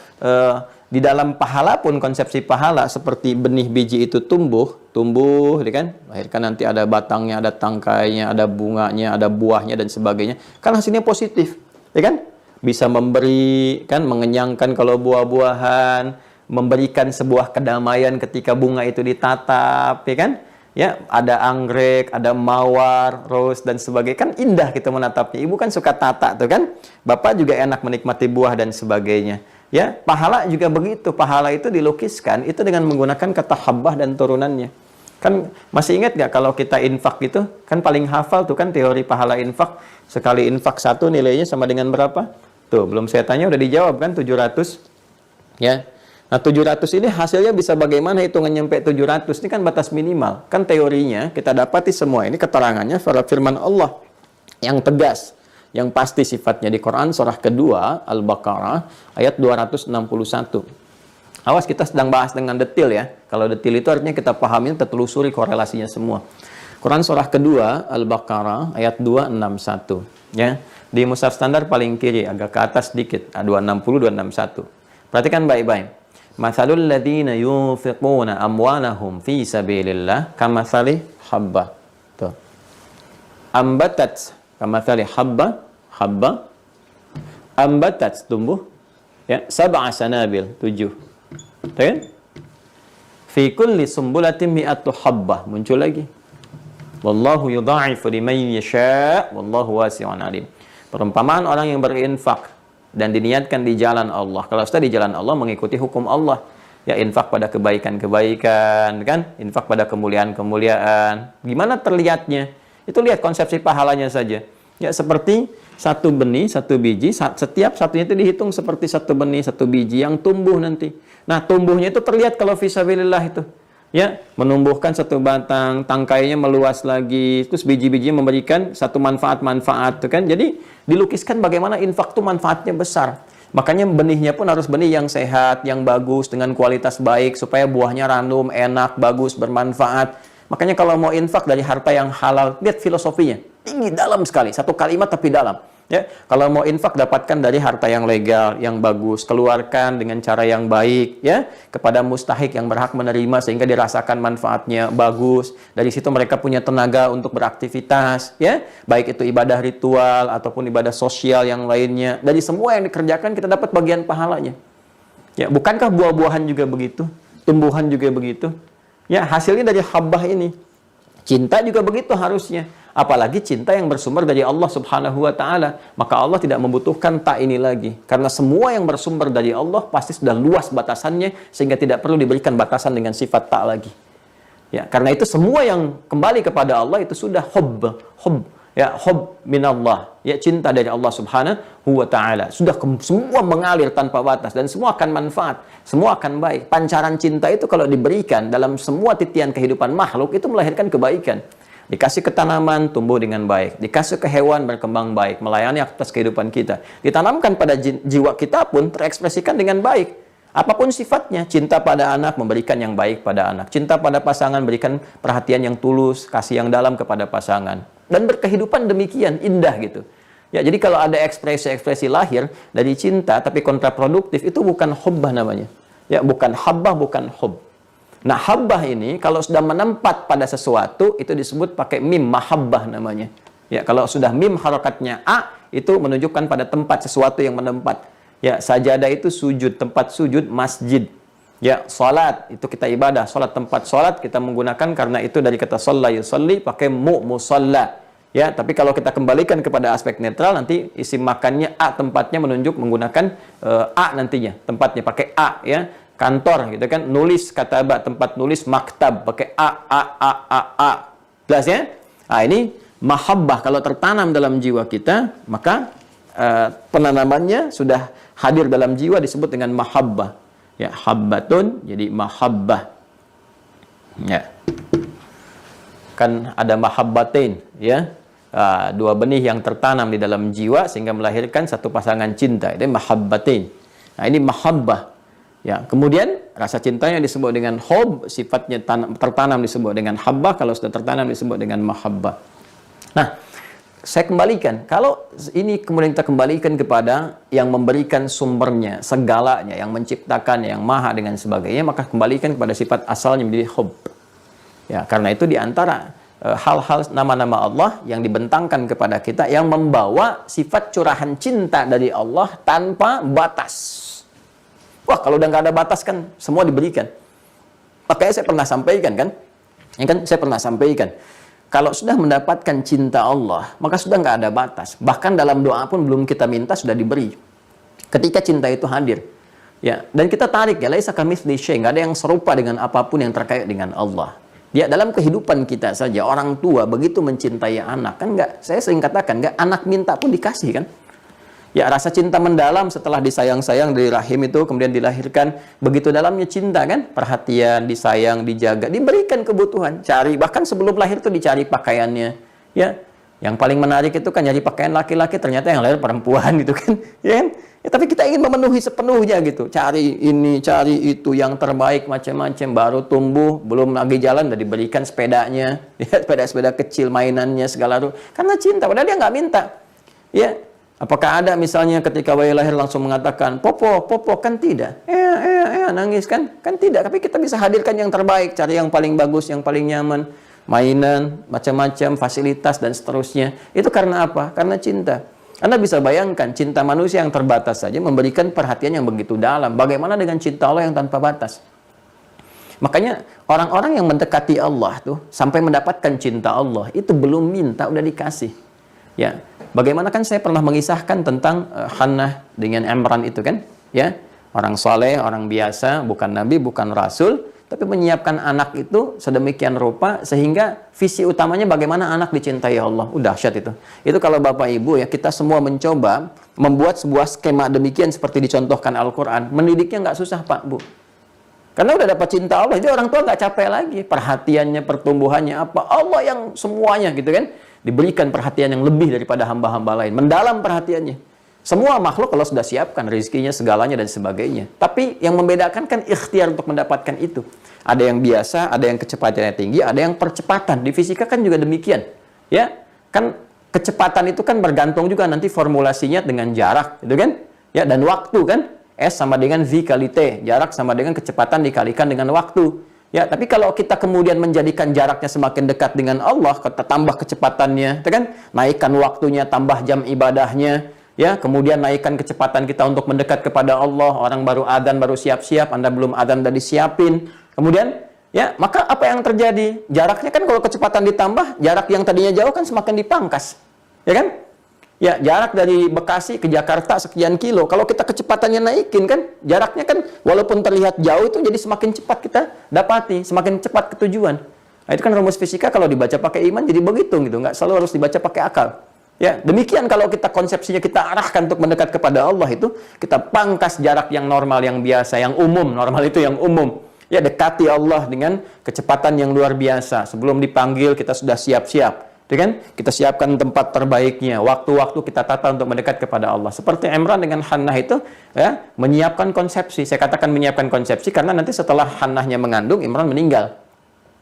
di dalam pahala pun konsepsi pahala seperti benih biji itu tumbuh, ya kan? Lahirkan nanti ada batangnya, ada tangkainya, ada bunganya, ada buahnya dan sebagainya. Kan hasilnya positif, ya kan? Bisa memberi, kan mengenyangkan kalau buah-buahan, memberikan sebuah kedamaian ketika bunga itu ditatap, ya kan? Ya, ada anggrek, ada mawar, rose dan sebagainya. Kan indah kita menatapnya. Ibu kan suka tata tuh kan. Bapak juga enak menikmati buah dan sebagainya. Ya, pahala juga begitu. Pahala itu dilukiskan itu dengan menggunakan kata habbah dan turunannya. Kan masih ingat nggak kalau kita infak gitu? Kan paling hafal tuh kan teori pahala infak. Sekali infak satu nilainya sama dengan berapa? Tuh, belum saya tanya udah dijawab kan 700. Ya. Nah 700 ini hasilnya bisa bagaimana hitungan nyampe 700? Ini kan batas minimal. Kan teorinya kita dapati semua ini keterangannya pada firman Allah yang tegas, yang pasti sifatnya di Quran surah kedua Al-Baqarah ayat 261. Awas kita sedang bahas dengan detail ya. Kalau detail itu artinya kita pahami, kita telusuri korelasinya semua. Quran surah kedua Al-Baqarah ayat 261 ya. Di mushaf standar paling kiri agak ke atas sedikit, 260 261. Perhatikan baik-baik. Mathalul ladzina yunfiquna amwalahum fi sabilillah kamathali habbah. Tuh. Ambatat kamathali habba ambatat tumbuh ya sab'a sanabil 7. Tuh kan? Fi kulli sumbulatin mi'atu habbah muncul lagi. Wallahu yudha'ifu liman yasha' wallahu wasi'un 'alim. Perumpamaan orang yang berinfak dan diniatkan di jalan Allah. Kalau sudah di jalan Allah mengikuti hukum Allah. Ya infak pada kebaikan-kebaikan, kan? Infak pada kemuliaan-kemuliaan. Gimana terlihatnya? Itu lihat konsepsi pahalanya saja. Ya seperti satu benih, satu biji, setiap satunya itu dihitung seperti satu benih, satu biji yang tumbuh nanti. Nah, tumbuhnya itu terlihat kalau fisabilillah itu. Ya, menumbuhkan satu batang, tangkainya meluas lagi, terus biji-bijinya memberikan satu manfaat-manfaat, tuh kan? Jadi dilukiskan bagaimana infak itu manfaatnya besar. Makanya benihnya pun harus benih yang sehat, yang bagus, dengan kualitas baik, supaya buahnya ranum, enak, bagus, bermanfaat. Makanya kalau mau infak dari harta yang halal, lihat filosofinya, tinggi, dalam sekali, satu kalimat tapi dalam. Ya, kalau mau infak dapatkan dari harta yang legal, yang bagus, keluarkan dengan cara yang baik, ya, kepada mustahik yang berhak menerima sehingga dirasakan manfaatnya bagus. Dari situ mereka punya tenaga untuk beraktivitas, ya, baik itu ibadah ritual ataupun ibadah sosial yang lainnya. Dari semua yang dikerjakan kita dapat bagian pahalanya. Ya, bukankah buah-buahan juga begitu? Tumbuhan juga begitu? Ya, hasilnya dari habbah ini. Cinta juga begitu harusnya. Apalagi cinta yang bersumber dari Allah Subhanahu wa Ta'ala. Maka Allah tidak membutuhkan tak ini lagi. Karena semua yang bersumber dari Allah pasti sudah luas batasannya, sehingga tidak perlu diberikan batasan dengan sifat tak lagi. Ya, karena itu semua yang kembali kepada Allah itu sudah hubb minallah. Ya, cinta dari Allah Subhanahu wa Ta'ala. Sudah semua mengalir tanpa batas dan semua akan manfaat, semua akan baik. Pancaran cinta itu kalau diberikan dalam semua titian kehidupan makhluk itu melahirkan kebaikan. Dikasih ke tanaman, tumbuh dengan baik. Dikasih ke hewan, berkembang baik, melayani atas kehidupan kita. Ditanamkan pada jiwa kita pun terekspresikan dengan baik. Apapun sifatnya, cinta pada anak, memberikan yang baik pada anak. Cinta pada pasangan, berikan perhatian yang tulus, kasih yang dalam kepada pasangan. Dan berkehidupan demikian, indah gitu. Ya, jadi kalau ada ekspresi-ekspresi lahir dari cinta, tapi kontraproduktif, itu bukan hubbah namanya. Ya, bukan habbah, bukan hubb. Nah, habbah ini kalau sudah menempat pada sesuatu itu disebut pakai mim, mahabbah namanya. Ya, kalau sudah mim harokatnya a itu menunjukkan pada tempat sesuatu yang menempat. Ya, sajadah itu sujud, tempat sujud, masjid. Ya, salat itu kita ibadah, salat tempat salat kita menggunakan karena itu dari kata shalla yusalli pakai musalla. Ya, tapi kalau kita kembalikan kepada aspek netral nanti isim makannya a tempatnya menunjuk menggunakan a nantinya, tempatnya pakai a ya. Kantor gitu kan, nulis kataba, tempat nulis maktab pakai a. Jelas ya? Nah, ini mahabbah kalau tertanam dalam jiwa kita, maka penanamannya sudah hadir dalam jiwa disebut dengan mahabbah. Ya, habbatun jadi mahabbah. Ya. Kan ada mahabbatain ya. Dua benih yang tertanam di dalam jiwa sehingga melahirkan satu pasangan cinta. Itu mahabbatain. Nah, ini mahabbah. Ya, kemudian rasa cintanya disebut dengan hub, sifatnya tertanam disebut dengan habbah, kalau sudah tertanam disebut dengan mahabbah. Nah, saya kembalikan, kalau ini kemudian kita kembalikan kepada yang memberikan sumbernya, segalanya, yang menciptakan, yang maha dengan sebagainya, maka kembalikan kepada sifat asalnya menjadi hub. Ya, karena itu diantara hal-hal nama-nama Allah yang dibentangkan kepada kita yang membawa sifat curahan cinta dari Allah tanpa batas. Wah, kalau udah nggak ada batas kan semua diberikan. Makanya saya pernah sampaikan kan, ya kan saya pernah sampaikan, kalau sudah mendapatkan cinta Allah, maka sudah nggak ada batas. Bahkan dalam doa pun belum kita minta sudah diberi. Ketika cinta itu hadir, ya, dan kita tarik ya, laisa kamitslihi syai', nggak ada yang serupa dengan apapun yang terkait dengan Allah. Ya, dalam kehidupan kita saja orang tua begitu mencintai anak kan nggak, saya sering katakan nggak anak minta pun dikasih kan. Ya, rasa cinta mendalam setelah disayang-sayang dari rahim itu kemudian dilahirkan, begitu dalamnya cinta kan, perhatian, disayang, dijaga, diberikan kebutuhan, cari, bahkan sebelum lahir itu dicari pakaiannya. Ya, yang paling menarik itu kan nyari pakaian laki-laki, ternyata yang lahir perempuan gitu kan. Ya kan? Ya, tapi kita ingin memenuhi sepenuhnya gitu, cari ini, cari itu, yang terbaik macam-macam, baru tumbuh, belum lagi jalan udah diberikan sepedanya, ya, sepeda-sepeda kecil, mainannya segala rupa, karena cinta, padahal dia nggak minta. Ya. Apakah ada misalnya ketika bayi lahir langsung mengatakan, popo, popo, kan tidak. Nangis kan? Kan tidak. Tapi kita bisa hadirkan yang terbaik, cari yang paling bagus, yang paling nyaman, mainan, macam-macam, fasilitas, dan seterusnya. Itu karena apa? Karena cinta. Anda bisa bayangkan, cinta manusia yang terbatas saja memberikan perhatian yang begitu dalam. Bagaimana dengan cinta Allah yang tanpa batas? Makanya orang-orang yang mendekati Allah tuh, sampai mendapatkan cinta Allah, itu belum minta, udah dikasih. Ya. Bagaimana kan saya pernah mengisahkan tentang Hannah dengan Imran itu kan, ya, orang soleh, orang biasa, bukan nabi, bukan rasul, tapi menyiapkan anak itu sedemikian rupa sehingga visi utamanya bagaimana anak dicintai Allah. Udah dahsyat itu. Itu kalau Bapak Ibu ya, kita semua mencoba membuat sebuah skema demikian seperti dicontohkan Al-Quran, mendidiknya nggak susah Pak Bu. Karena udah dapat cinta Allah, jadi orang tua nggak capek lagi, perhatiannya, pertumbuhannya apa, Allah yang semuanya gitu kan. Diberikan perhatian yang lebih daripada hamba-hamba lain, mendalam perhatiannya. Semua makhluk kalau sudah siapkan rezekinya, segalanya dan sebagainya. Tapi yang membedakan kan ikhtiar untuk mendapatkan itu. Ada yang biasa, ada yang kecepatannya tinggi, ada yang percepatan. Di fisika kan juga demikian. Ya, kan kecepatan itu kan bergantung juga nanti formulasinya dengan jarak, gitu kan? Ya, dan waktu kan. S sama dengan V kali T, jarak sama dengan kecepatan dikalikan dengan waktu. Ya, tapi kalau kita kemudian menjadikan jaraknya semakin dekat dengan Allah, kita tambah kecepatannya, itu kan? Naikkan waktunya, tambah jam ibadahnya, ya, kemudian naikkan kecepatan kita untuk mendekat kepada Allah. Orang baru adzan, baru siap-siap, Anda belum adzan udah disiapin. Kemudian, ya, maka apa yang terjadi? Jaraknya kan kalau kecepatan ditambah, jarak yang tadinya jauh kan semakin dipangkas. Ya kan? Ya, jarak dari Bekasi ke Jakarta sekian kilo. Kalau kita kecepatannya naikin kan, jaraknya kan walaupun terlihat jauh itu jadi semakin cepat kita dapati, semakin cepat ke tujuan. Nah, itu kan rumus fisika kalau dibaca pakai iman jadi begitu gitu, nggak selalu harus dibaca pakai akal. Ya, demikian kalau kita konsepsinya kita arahkan untuk mendekat kepada Allah itu, kita pangkas jarak yang normal, yang biasa, yang umum, normal itu yang umum. Ya, dekati Allah dengan kecepatan yang luar biasa. Sebelum dipanggil kita sudah siap-siap. Kan? Kita siapkan tempat terbaiknya, waktu-waktu kita tata untuk mendekat kepada Allah. Seperti Imran dengan Hannah itu, ya, menyiapkan konsepsi. Saya katakan menyiapkan konsepsi karena nanti setelah Hannahnya mengandung, Imran meninggal.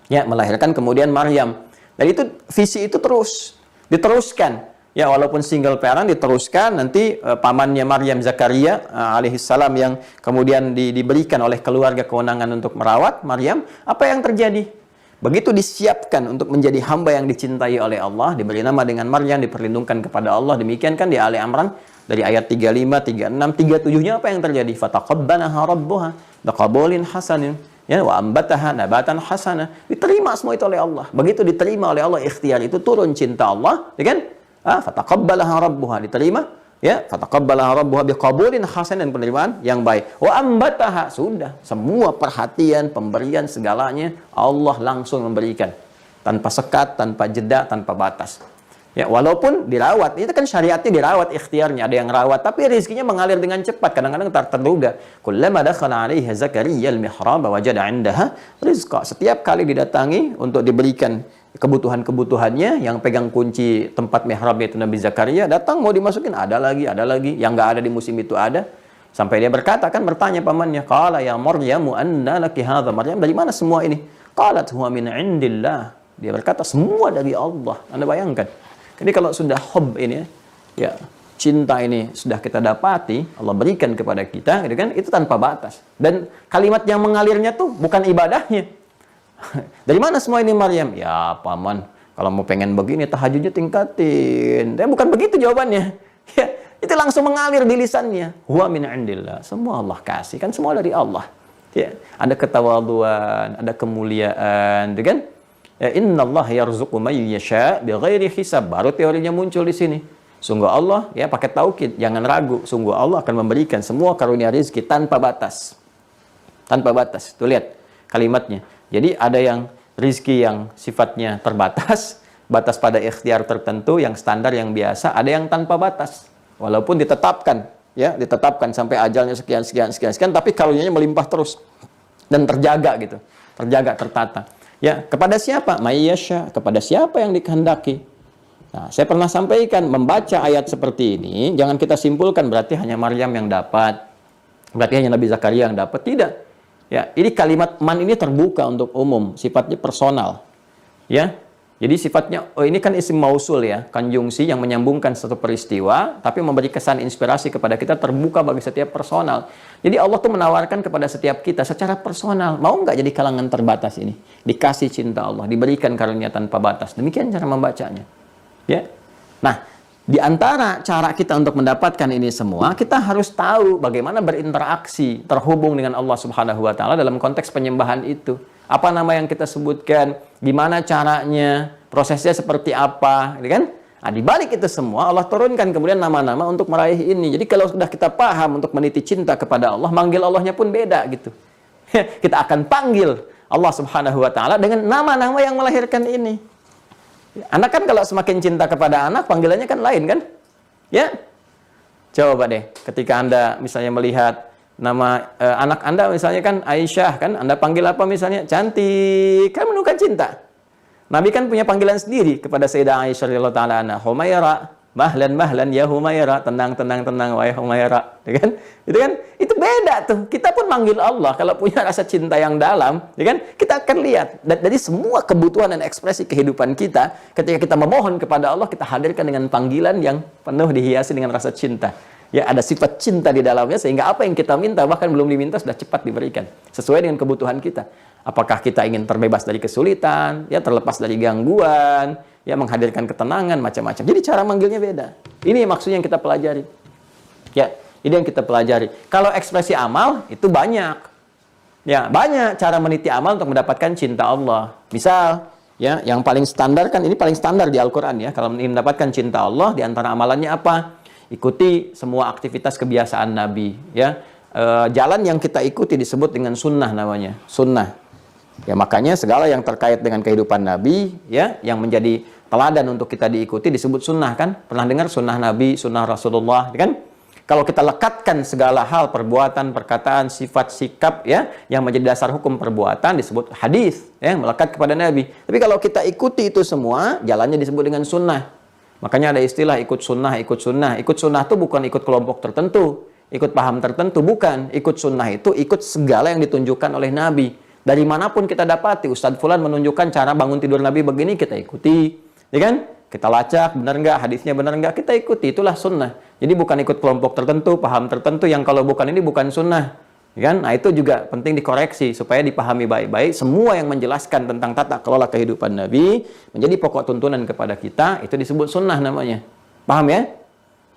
Ya, melahirkan kemudian Maryam. Dan itu visi itu terus diteruskan. Ya, walaupun single parent diteruskan, nanti pamannya Maryam, Zakaria alaihissalam, yang kemudian diberikan oleh keluarga kewenangan untuk merawat Maryam. Apa yang terjadi? Begitu disiapkan untuk menjadi hamba yang dicintai oleh Allah, diberi nama dengan Maryam, diperlindungkan kepada Allah. Demikian kan di Ali Imran dari ayat 35, 36, 37-nya apa yang terjadi? Fataqabbalaha rabbuha biqabulin hasanin, ya, wa ambataha nabatan hasana. Diterima semua itu oleh Allah. Begitu diterima oleh Allah, ikhtiar itu turun cinta Allah, ya kan? Fataqabbalaha rabbuha, diterima, ya, fataqabbalaha rabbuha biqabulin hasan, dan penerimaan yang baik. Wa ambataha, sudah semua perhatian, pemberian segalanya Allah langsung memberikan tanpa sekat, tanpa jeda, tanpa batas. Ya, walaupun dirawat, itu kan syariatnya dirawat, ikhtiarnya ada yang rawat, tapi rezekinya mengalir dengan cepat, kadang-kadang terduga. Kullama dakhala 'alaiha Zakaria al-mihrab wajada 'indaha rizqa. Setiap kali didatangi untuk diberikan kebutuhan-kebutuhannya, yang pegang kunci tempat mihrab itu Nabi Zakaria, datang mau dimasukin, ada lagi, yang nggak ada di musim itu ada. Sampai dia berkata, kan bertanya pamannya, qala ya Maryamu anna laki hadza, Maryam, dari mana semua ini? Qalat huwa min indillah. Dia berkata, semua dari Allah. Anda bayangkan. Jadi kalau sudah hub ini, ya, cinta ini sudah kita dapati, Allah berikan kepada kita, gitu kan, itu tanpa batas. Dan kalimat yang mengalirnya tuh bukan ibadahnya. Dari mana semua ini Maryam? Ya paman, kalau mau pengen begini tahajudnya tingkatin. Dan bukan begitu jawabannya. Ya, itu langsung mengalir di lisannya. Huwa min indillah. Semua Allah kasih, kan semua dari Allah. Ya, ada ketawaduan, ada kemuliaan, gitu kan? Ya, innallaha yarzuqu may yasha bighairi hisab. Baru teorinya muncul di sini. Sungguh Allah, ya, pakai taukid, jangan ragu. Sungguh Allah akan memberikan semua karunia rezeki tanpa batas. Tanpa batas. Tuh lihat kalimatnya. Jadi ada yang rezeki yang sifatnya terbatas, batas pada ikhtiar tertentu, yang standar, yang biasa, ada yang tanpa batas. Walaupun ditetapkan, ya, ditetapkan sampai ajalnya sekian, tapi karunianya melimpah terus dan terjaga gitu. Terjaga, tertata. Ya, kepada siapa? Mayyasha, kepada siapa yang dikehendaki. Nah, saya pernah sampaikan, membaca ayat seperti ini, jangan kita simpulkan berarti hanya Maryam yang dapat, berarti hanya Nabi Zakaria yang dapat. Tidak. Ya, ini kalimat man ini terbuka untuk umum, sifatnya personal. Ya, jadi sifatnya, oh ini kan isim mausul ya, konjungsi yang menyambungkan satu peristiwa, tapi memberi kesan inspirasi kepada kita, terbuka bagi setiap personal. Jadi Allah tuh menawarkan kepada setiap kita secara personal, mau nggak jadi kalangan terbatas ini? Dikasih cinta Allah, diberikan karunia tanpa batas. Demikian cara membacanya. Ya, nah, di antara cara kita untuk mendapatkan ini semua, kita harus tahu bagaimana berinteraksi, terhubung dengan Allah Subhanahu wa Ta'ala dalam konteks penyembahan itu. Apa nama yang kita sebutkan, gimana caranya, prosesnya seperti apa, gitu kan? Nah, di balik itu semua Allah turunkan kemudian nama-nama untuk meraih ini. Jadi kalau sudah kita paham untuk meniti cinta kepada Allah, manggil Allahnya pun beda gitu. Kita akan panggil Allah Subhanahu wa Ta'ala dengan nama-nama yang melahirkan ini. Anak kan kalau semakin cinta kepada anak, panggilannya kan lain kan? Ya. Coba deh, ketika Anda misalnya melihat nama anak Anda misalnya kan Aisyah, kan Anda panggil apa misalnya? Cantik, kan menunjukkan cinta. Nabi kan punya panggilan sendiri kepada Sayyidah Aisyah radhiyallahu taala anha, Humaira, mahlan ya Humaira, tenang wahai Humaira, ya kan? Itu beda tuh. Kita pun manggil Allah kalau punya rasa cinta yang dalam, ya kan? Kita akan lihat dari semua kebutuhan dan ekspresi kehidupan kita, ketika kita memohon kepada Allah, kita hadirkan dengan panggilan yang penuh dihiasi dengan rasa cinta. Ya, ada sifat cinta di dalamnya sehingga apa yang kita minta bahkan belum diminta sudah cepat diberikan sesuai dengan kebutuhan kita. Apakah kita ingin terbebas dari kesulitan, ya, terlepas dari gangguan, ya, menghadirkan ketenangan, macam-macam. Jadi cara manggilnya beda. Ini maksudnya yang kita pelajari. Ya, ini yang kita pelajari. Kalau ekspresi amal itu banyak. Ya, banyak cara meniti amal untuk mendapatkan cinta Allah. Misal, ya, yang paling standar kan, ini paling standar di Al-Qur'an ya. Kalau ingin mendapatkan cinta Allah, di antara amalannya apa? Ikuti semua aktivitas kebiasaan Nabi, ya. Jalan yang kita ikuti disebut dengan sunnah namanya, sunnah. Ya, makanya segala yang terkait dengan kehidupan Nabi, ya, yang menjadi teladan untuk kita diikuti disebut sunnah kan? Pernah dengar sunnah Nabi, sunnah Rasulullah, kan? Kalau kita lekatkan segala hal, perbuatan, perkataan, sifat, sikap, ya, yang menjadi dasar hukum perbuatan disebut hadis, ya, melekat kepada Nabi. Tapi kalau kita ikuti itu semua, jalannya disebut dengan sunnah. Makanya ada istilah ikut sunnah, ikut sunnah. Ikut sunnah itu bukan ikut kelompok tertentu, ikut paham tertentu, bukan. Ikut sunnah itu ikut segala yang ditunjukkan oleh Nabi. Dari manapun kita dapati, Ustadz Fulan menunjukkan cara bangun tidur Nabi begini, kita ikuti, ya kan? Kita lacak, benar nggak? Hadisnya benar nggak? Kita ikuti, itulah sunnah. Jadi bukan ikut kelompok tertentu, paham tertentu, yang kalau bukan ini bukan sunnah. Kan? Nah, itu juga penting dikoreksi, supaya dipahami baik-baik. Semua yang menjelaskan tentang tata kelola kehidupan Nabi, menjadi pokok tuntunan kepada kita, itu disebut sunnah namanya. Paham ya?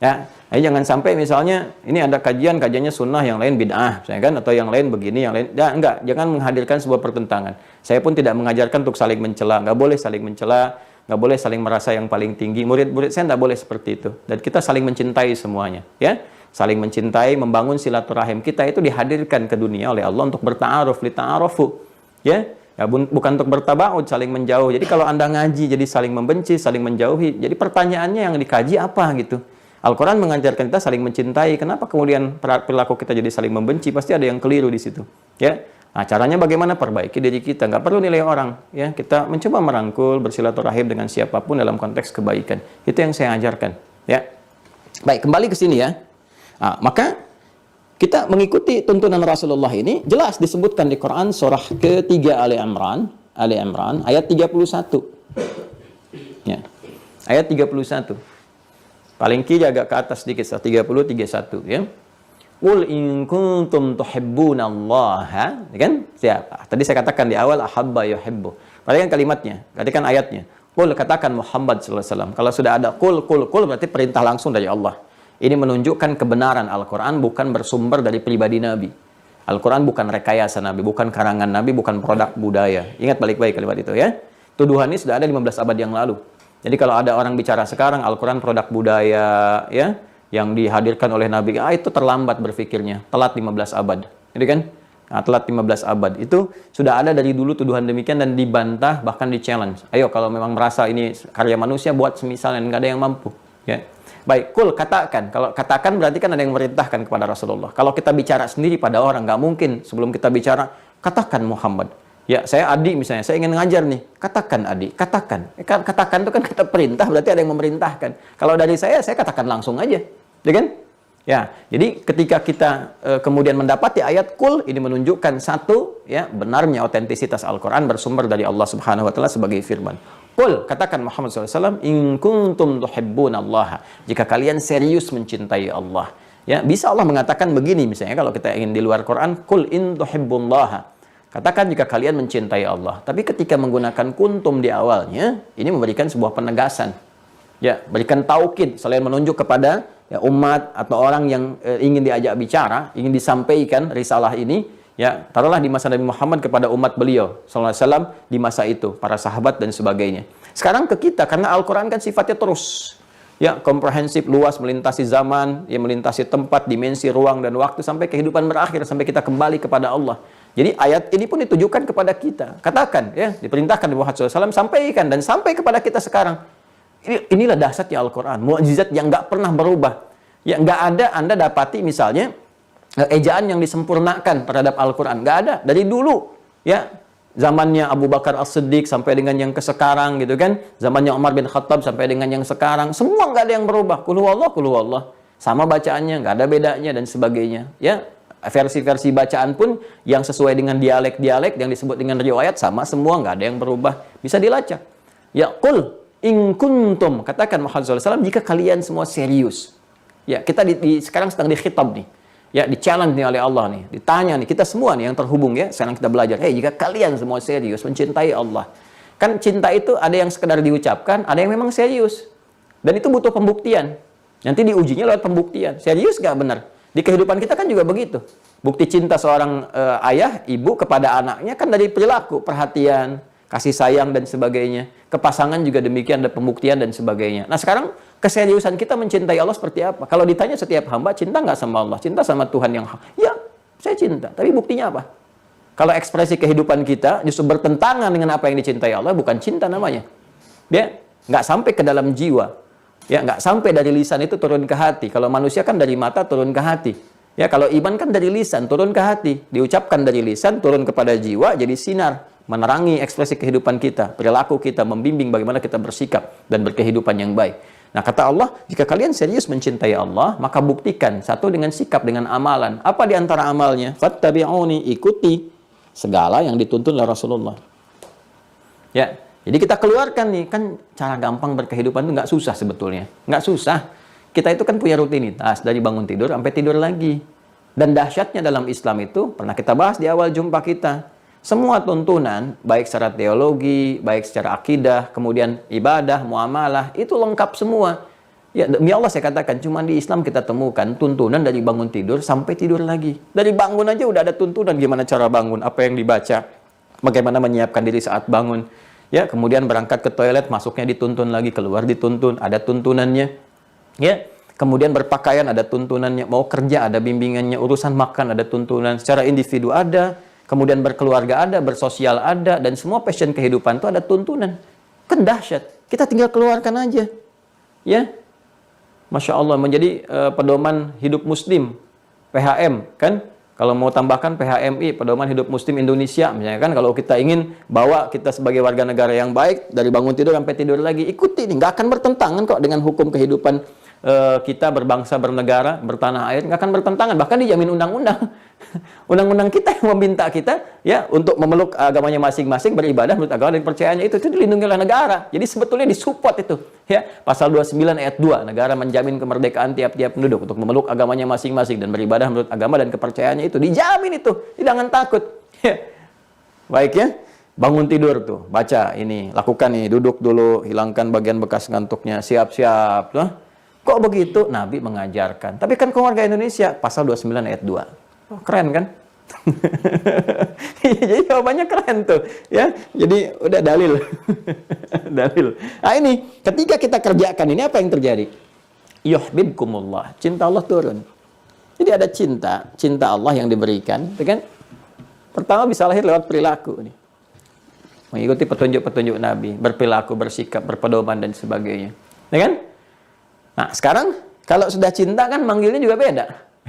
Ya, jadi jangan sampai misalnya, ini ada kajiannya sunnah, yang lain bid'ah, misalnya kan? Atau yang lain begini, yang lain, ya, enggak. Jangan menghadirkan sebuah pertentangan. Saya pun tidak mengajarkan untuk saling mencela, nggak boleh saling mencela, nggak boleh saling merasa yang paling tinggi. Murid-murid saya nggak boleh seperti itu. Dan kita saling mencintai semuanya, ya, saling mencintai, membangun silaturahim kita itu dihadirkan ke dunia oleh Allah untuk berta'aruf, lita'arufu, ya, bukan untuk bertabaud, saling menjauh. Jadi kalau Anda ngaji jadi saling membenci, saling menjauhi. Jadi pertanyaannya yang dikaji apa gitu? Al-Quran mengajarkan kita saling mencintai. Kenapa kemudian perilaku kita jadi saling membenci? Pasti ada yang keliru di situ, ya. Nah, caranya bagaimana? Perbaiki diri kita. Nggak perlu nilai orang, ya. Kita mencoba merangkul, bersilaturahim dengan siapapun dalam konteks kebaikan. Itu yang saya ajarkan, ya. Baik, kembali ke sini ya. Nah, maka kita mengikuti tuntunan Rasulullah ini jelas disebutkan di Quran surah ketiga Ali Imran ayat 31. Ya. Ayat 31. Paling kiri agak ke atas sedikit, 30 31, ya. Qul in kuntum tuhibbunallaha, kan? Siapa? Tadi saya katakan di awal ahabba yuhibbu. Perhatikan kalimatnya, perhatikan ayatnya. Qul, katakan Muhammad sallallahu alaihi wasallam. Kalau sudah ada qul berarti perintah langsung dari Allah. Ini menunjukkan kebenaran Al-Quran bukan bersumber dari pribadi Nabi. Al-Quran bukan rekayasa Nabi, bukan karangan Nabi, bukan produk budaya. Ingat baik-baik kalimat itu, ya. Tuduhan ini sudah ada 15 abad yang lalu. Jadi kalau ada orang bicara sekarang Al-Quran produk budaya, ya, yang dihadirkan oleh Nabi, itu terlambat berpikirnya, telat 15 abad. Jadi kan, nah, telat 15 abad. Itu sudah ada dari dulu tuduhan demikian dan dibantah, bahkan di-challenge. Ayo kalau memang merasa ini karya manusia, buat semisal, nggak ada yang mampu, ya. Baik, kul, katakan. Kalau katakan berarti kan ada yang memerintahkan kepada Rasulullah. Kalau kita bicara sendiri pada orang, nggak mungkin sebelum kita bicara, katakan Muhammad. Ya, saya Adi misalnya, saya ingin ngajar nih. Katakan Adi, katakan. Katakan itu kan kata perintah, berarti ada yang memerintahkan. Kalau dari saya katakan langsung aja. Ya kan? Ya, jadi ketika kita kemudian mendapati ayat kul, ini menunjukkan satu, ya, benarnya otentisitas Al-Quran bersumber dari Allah Subhanahu wa Ta'ala sebagai firman. Qul, katakan Muhammad SAW, in kuntum tuhibbunallaha, jika kalian serius mencintai Allah. Ya, bisa Allah mengatakan begini misalnya kalau kita ingin di luar Quran, qul in tuhibbunallaha, katakan jika kalian mencintai Allah. Tapi ketika menggunakan kuntum di awalnya, ini memberikan sebuah penegasan. Ya, berikan taukid selain menunjuk kepada, ya, umat atau orang yang ingin diajak bicara, ingin disampaikan risalah ini. Ya, taruhlah di masa Nabi Muhammad kepada umat beliau sallallahu alaihi wasallam di masa itu, para sahabat dan sebagainya. Sekarang ke kita, karena Al-Quran kan sifatnya terus, ya, komprehensif, luas, melintasi zaman, ya, melintasi tempat, dimensi, ruang dan waktu sampai kehidupan berakhir, sampai kita kembali kepada Allah. Jadi ayat ini pun ditujukan kepada kita. Katakan, ya, diperintahkan Muhammad SAW, sampaikan dan sampai kepada kita sekarang. Inilah dahsyatnya Al-Quran, mukjizat yang nggak pernah berubah. Ya, nggak ada Anda dapati misalnya ejaan yang disempurnakan terhadap Al-Quran. Nggak ada. Dari dulu, ya, zamannya Abu Bakar As-Siddiq sampai dengan yang ke sekarang, gitu kan. Zamannya Umar bin Khattab sampai dengan yang sekarang. Semua nggak ada yang berubah. Qul huwallah. Sama bacaannya, nggak ada bedanya dan sebagainya. Ya, versi-versi bacaan pun yang sesuai dengan dialek-dialek yang disebut dengan riwayat sama semua, nggak ada yang berubah. Bisa dilacak. Ya, qul in kuntum, katakan Muhammad SAW, jika kalian semua serius. Ya, kita sekarang sedang dikhitab nih. Ya, di-challenge nih oleh Allah nih. Ditanya nih, kita semua nih yang terhubung, ya. Sekarang kita belajar. Jika kalian semua serius mencintai Allah. Kan cinta itu ada yang sekedar diucapkan, ada yang memang serius. Dan itu butuh pembuktian. Nanti diujinya lewat pembuktian. Serius nggak benar? Di kehidupan kita kan juga begitu. Bukti cinta seorang ayah, ibu kepada anaknya kan dari perilaku, perhatian, kasih sayang dan sebagainya. Ke pasangan juga demikian, ada pembuktian dan sebagainya. Nah, sekarang keseriusan kita mencintai Allah seperti apa? Kalau ditanya setiap hamba, cinta nggak sama Allah? Cinta sama Tuhan yang hak? Ya, saya cinta. Tapi buktinya apa? Kalau ekspresi kehidupan kita justru bertentangan dengan apa yang dicintai Allah, bukan cinta namanya. Dia nggak sampai ke dalam jiwa. Ya, nggak sampai dari lisan itu turun ke hati. Kalau manusia kan dari mata turun ke hati. Ya, kalau iman kan dari lisan turun ke hati. Diucapkan dari lisan turun kepada jiwa jadi sinar, menerangi ekspresi kehidupan kita, perilaku kita, membimbing bagaimana kita bersikap dan berkehidupan yang baik. Nah, kata Allah, jika kalian serius mencintai Allah, maka buktikan satu dengan sikap, dengan amalan. Apa di antara amalnya? Fattabi'uni, ikuti segala yang dituntun oleh Rasulullah. Ya, jadi kita keluarkan nih, kan cara gampang berkehidupan itu nggak susah sebetulnya. Nggak susah. Kita itu kan punya rutinitas dari bangun tidur sampai tidur lagi. Dan dahsyatnya dalam Islam itu, pernah kita bahas di awal jumpa kita. Semua tuntunan, baik secara teologi, baik secara akidah, kemudian ibadah, muamalah, itu lengkap semua. Ya, demi Allah saya katakan, cuma di Islam kita temukan tuntunan dari bangun tidur sampai tidur lagi. Dari bangun aja udah ada tuntunan gimana cara bangun, apa yang dibaca, bagaimana menyiapkan diri saat bangun. Ya, kemudian berangkat ke toilet, masuknya dituntun lagi, keluar dituntun, ada tuntunannya. Ya, kemudian berpakaian ada tuntunannya, mau kerja ada bimbingannya, urusan makan ada tuntunan, secara individu ada. Kemudian berkeluarga ada, bersosial ada, dan semua passion kehidupan itu ada tuntunan. Kan dahsyat. Kita tinggal keluarkan aja. Ya. Masya Allah, menjadi pedoman hidup muslim. PHM, kan? Kalau mau tambahkan PHMI, pedoman hidup muslim Indonesia. Misalnya kan, kalau kita ingin bawa kita sebagai warga negara yang baik, dari bangun tidur sampai tidur lagi, ikuti ini. Nggak akan bertentangan kok dengan hukum kehidupan kita berbangsa, bernegara, bertanah air, nggak akan bertentangan, bahkan dijamin undang-undang. Undang-undang kita yang meminta kita ya untuk memeluk agamanya masing-masing, beribadah menurut agama dan percayaannya itu dilindungi oleh negara. Jadi sebetulnya disupport itu. Ya, pasal 29 ayat 2, negara menjamin kemerdekaan tiap-tiap penduduk untuk memeluk agamanya masing-masing dan beribadah menurut agama dan kepercayaannya itu. Dijamin itu. Jangan takut. Ya. Baik ya. Bangun tidur tuh, baca ini, lakukan nih, duduk dulu, hilangkan bagian bekas ngantuknya, siap-siap. Kok begitu? Nabi mengajarkan. Tapi kan keluarga Indonesia, pasal 29 ayat 2. Oh, keren kan? Jadi jawabannya keren tuh. Ya, jadi udah dalil. Dalil. Nah ini, ketika kita kerjakan ini, apa yang terjadi? Yuhibbukumullah. Cinta Allah turun. Jadi ada cinta Allah yang diberikan. Kan? Pertama bisa lahir lewat perilaku. Nih. Mengikuti petunjuk-petunjuk Nabi. Berperilaku, bersikap, berpedoman, dan sebagainya. Ya kan? Nah, sekarang kalau sudah cinta kan manggilnya juga beda.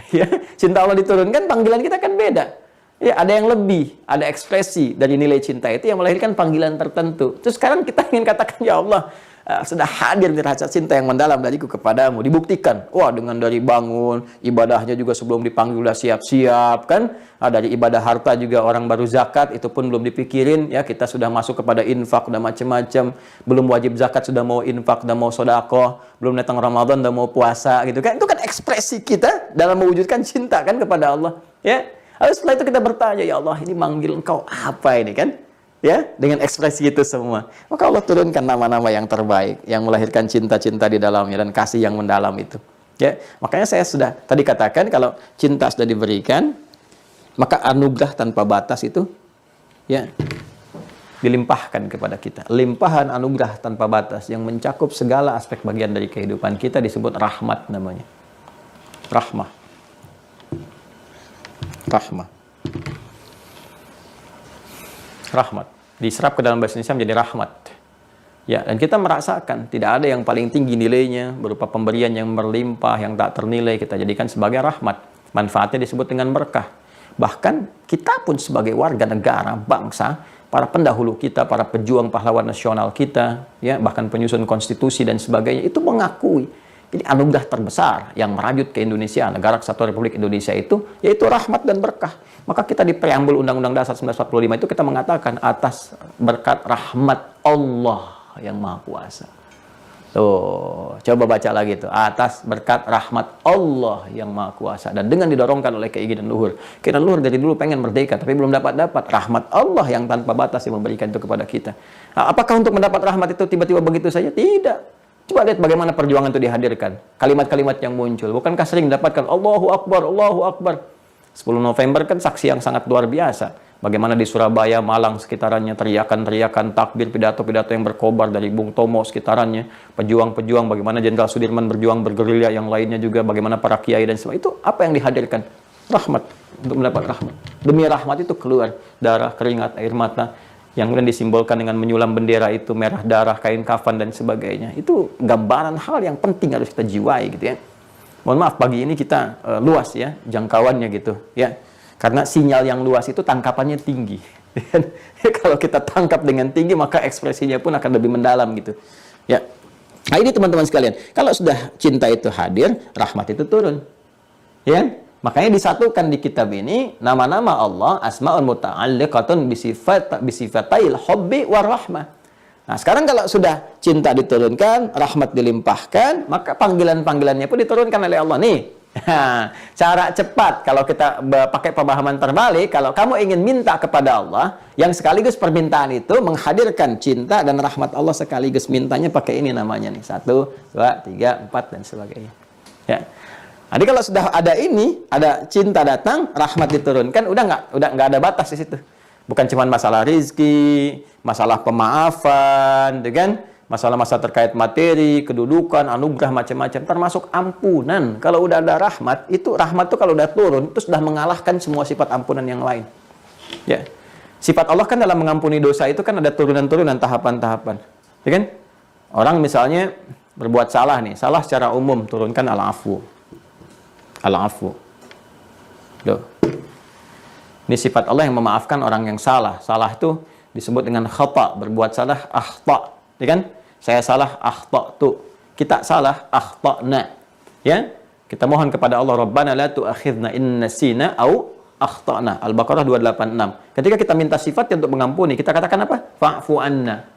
Ya, cinta Allah diturunkan, panggilan kita kan beda. Ya, ada yang lebih, ada ekspresi dari nilai cinta itu yang melahirkan panggilan tertentu. Terus sekarang kita ingin katakan, ya Allah, sudah hadir di rasa cinta yang mendalam dariku kepadamu. Dibuktikan. Wah, dengan dari bangun, ibadahnya juga sebelum dipanggil udah siap-siap kan. Dari ibadah harta juga orang baru zakat, itu pun belum dipikirin. Ya, kita sudah masuk kepada infak, udah macam-macam. Belum wajib zakat, sudah mau infak, sudah mau sedekah. Belum datang Ramadan, udah mau puasa gitu kan. Itu kan ekspresi kita dalam mewujudkan cinta kan kepada Allah. Ya. Lalu setelah itu kita bertanya, ya Allah, ini manggil engkau apa ini kan? Ya, dengan ekspresi itu semua. Maka Allah turunkan nama-nama yang terbaik, yang melahirkan cinta-cinta di dalamnya dan kasih yang mendalam itu. Ya, makanya saya sudah tadi katakan kalau cinta sudah diberikan, maka anugerah tanpa batas itu ya dilimpahkan kepada kita. Limpahan anugerah tanpa batas yang mencakup segala aspek bagian dari kehidupan kita disebut rahmat namanya. Rahmah. Rahmah. Rahmat. Diserap ke dalam bahasa Indonesia menjadi rahmat. Ya, dan kita merasakan tidak ada yang paling tinggi nilainya berupa pemberian yang berlimpah, yang tak ternilai kita jadikan sebagai rahmat. Manfaatnya disebut dengan berkah. Bahkan kita pun sebagai warga negara, bangsa, para pendahulu kita, para pejuang pahlawan nasional kita, ya, bahkan penyusun konstitusi dan sebagainya, itu mengakui. Jadi anugerah terbesar yang merajut ke Indonesia, negara kesatuan Republik Indonesia itu, yaitu rahmat dan berkah. Maka kita di preambul Undang-Undang Dasar 1945 itu kita mengatakan atas berkat rahmat Allah yang Maha Kuasa. Tuh, coba baca lagi tuh. Atas berkat rahmat Allah yang Maha Kuasa. Dan dengan didorongkan oleh keinginan luhur. Keinginan luhur dari dulu pengen merdeka, tapi belum dapat-dapat. Rahmat Allah yang tanpa batas yang memberikan itu kepada kita. Nah, apakah untuk mendapat rahmat itu tiba-tiba begitu saja? Tidak. Coba lihat bagaimana perjuangan itu dihadirkan. Kalimat-kalimat yang muncul. Bukankah sering mendapatkan Allahu Akbar, Allahu Akbar. 10 November kan saksi yang sangat luar biasa. Bagaimana di Surabaya, Malang sekitarannya teriakan-teriakan takbir, pidato-pidato yang berkobar dari Bung Tomo sekitarannya. Pejuang-pejuang, bagaimana Jenderal Sudirman berjuang bergerilya, yang lainnya juga. Bagaimana para kiai dan sebagainya. Itu apa yang dihadirkan? Rahmat. Untuk mendapat rahmat. Demi rahmat itu keluar darah, keringat, air mata. yang kemudian disimbolkan dengan menyulam bendera itu merah darah, kain kafan dan sebagainya. Itu gambaran hal yang penting harus kita jiwai gitu ya. Mohon maaf pagi ini kita luas ya jangkauannya gitu ya. Karena sinyal yang luas itu tangkapannya tinggi. Kalau kita tangkap dengan tinggi maka ekspresinya pun akan lebih mendalam gitu. Ya. Nah ini teman-teman sekalian, kalau sudah cinta itu hadir, rahmat itu turun. Ya, makanya disatukan di kitab ini nama-nama Allah asmaul muta'alliqatun bisifatail hubbi war rahmah. Nah, sekarang kalau sudah cinta diturunkan, rahmat dilimpahkan, maka panggilan-panggilannya pun diturunkan oleh Allah nih. Cara cepat kalau kita pakai pemahaman terbalik, kalau kamu ingin minta kepada Allah, yang sekaligus permintaan itu menghadirkan cinta dan rahmat Allah sekaligus, mintanya pakai ini namanya nih, 1, 2, 3, 4 dan sebagainya. Ya. Jadi kalau sudah ada ini, ada cinta datang, rahmat diturunkan, udah nggak ada batas di situ. Bukan cuma masalah rizki, masalah pemaafan, kan? Masalah-masalah terkait materi, kedudukan, anugerah macam-macam, termasuk ampunan. Kalau udah ada rahmat, itu rahmat tuh kalau udah turun, itu sudah mengalahkan semua sifat ampunan yang lain. Ya, sifat Allah kan dalam mengampuni dosa itu kan ada turunan-turunan, tahapan-tahapan, ya kan? Orang misalnya berbuat salah nih, salah secara umum turunkan al-afu. Al-afu. Loh. Ini sifat Allah yang memaafkan orang yang salah. Salah itu disebut dengan khata, berbuat salah akhta, ya kan? Saya salah akhta'tu. Kita salah akhta'na. Ya? Kita mohon kepada Allah, Rabbana la tu'akhidna in nasina au akhta'na. Al-Baqarah 286. Ketika kita minta sifatnya untuk mengampuni, kita katakan apa? Fa'fu anna.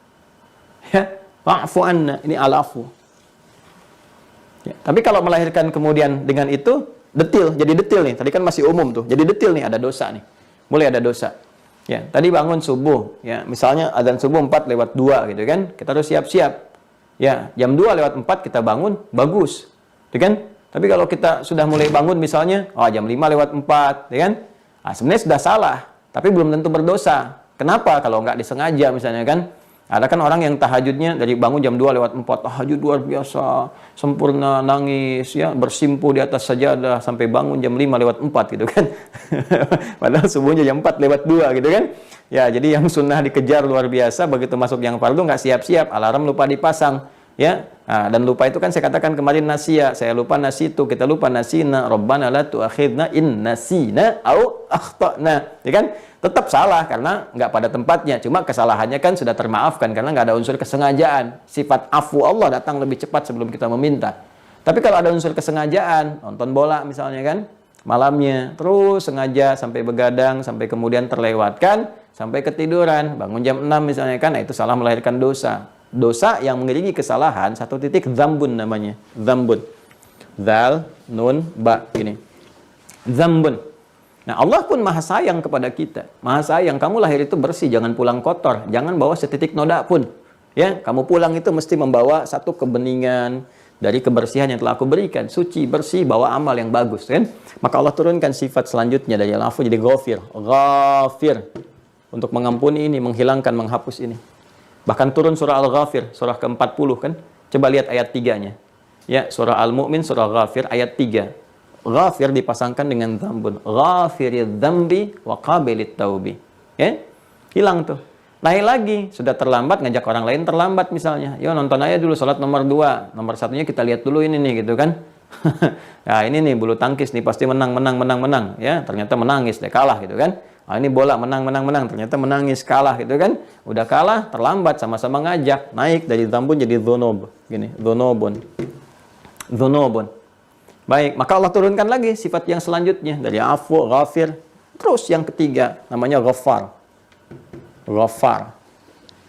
Ya? Fa'fu anna. Ini al-afu. Ya. Tapi kalau melahirkan kemudian dengan itu, detil, jadi detil nih. Tadi kan masih umum tuh. Jadi detil nih, ada dosa nih. Mulai ada dosa. Ya, tadi bangun subuh, ya, misalnya adzan subuh 4:02 gitu kan. Kita harus siap-siap. Ya, jam 2:04 kita bangun, bagus. Gitu kan? Tapi kalau kita sudah mulai bangun misalnya, jam 5:04, ya kan? Nah, sebenarnya sudah salah, tapi belum tentu berdosa. Kenapa? Kalau nggak disengaja misalnya kan. Ada kan orang yang tahajudnya dari bangun jam 2:04, tahajud luar biasa, sempurna, nangis, ya, bersimpuh di atas sajadah sampai bangun jam 5:04 gitu kan. Padahal subuhnya jam 4:02 gitu kan. Ya, jadi yang sunnah dikejar luar biasa, begitu masuk yang fardu nggak siap-siap, alarm lupa dipasang, ya. Nah, dan lupa itu kan saya katakan kemarin nasia, saya lupa nasitu, kita lupa nasina, Rabbana la tu'akhidna in nasina au akhtana, ya kan? Tetap salah karena nggak pada tempatnya. Cuma kesalahannya kan sudah termaafkan karena nggak ada unsur kesengajaan. Sifat afu Allah datang lebih cepat sebelum kita meminta. Tapi kalau ada unsur kesengajaan, nonton bola misalnya kan, malamnya terus sengaja sampai begadang, sampai kemudian terlewatkan, sampai ketiduran, bangun jam 6 misalnya kan, nah itu salah melahirkan dosa. Dosa yang mengiringi kesalahan, satu titik zambun namanya. Zambun. Zal, nun, ba, gini. Zambun. Nah, Allah pun maha sayang kepada kita. Maha sayang, kamu lahir itu bersih, jangan pulang kotor. Jangan bawa setitik noda pun. Ya, kamu pulang itu mesti membawa satu kebeningan dari kebersihan yang telah aku berikan. Suci, bersih, bawa amal yang bagus. Kan? Maka Allah turunkan sifat selanjutnya dari al-afu jadi ghafir. Ghafir. Untuk mengampuni ini, menghilangkan, menghapus ini. Bahkan turun surah Al-Ghafir, surah ke-40 kan. Coba lihat ayat 3-nya. Ya, surah Al-Mu'min, surah Ghafir, ayat 3. Ghafir dipasangkan dengan dzambun. Ghafiridz dzambi wa qabilit taubi. Ya? Hilang tuh. Naik lagi, sudah terlambat ngajak orang lain terlambat misalnya. Yo nonton aja dulu salat nomor 2. Nomor 1-nya kita lihat dulu ini nih gitu kan. Nah, ini nih bulu tangkis nih pasti menang ya. Ternyata menangis deh, kalah gitu kan. Ah, ini bola menang, ternyata menangis, kalah gitu kan. Udah kalah, terlambat, sama-sama ngajak, naik dari dzambun jadi dzunub. Gini, dzunubun. Baik, maka Allah turunkan lagi sifat yang selanjutnya dari afu, ghafir. Terus yang ketiga namanya ghaffar. Ghaffar.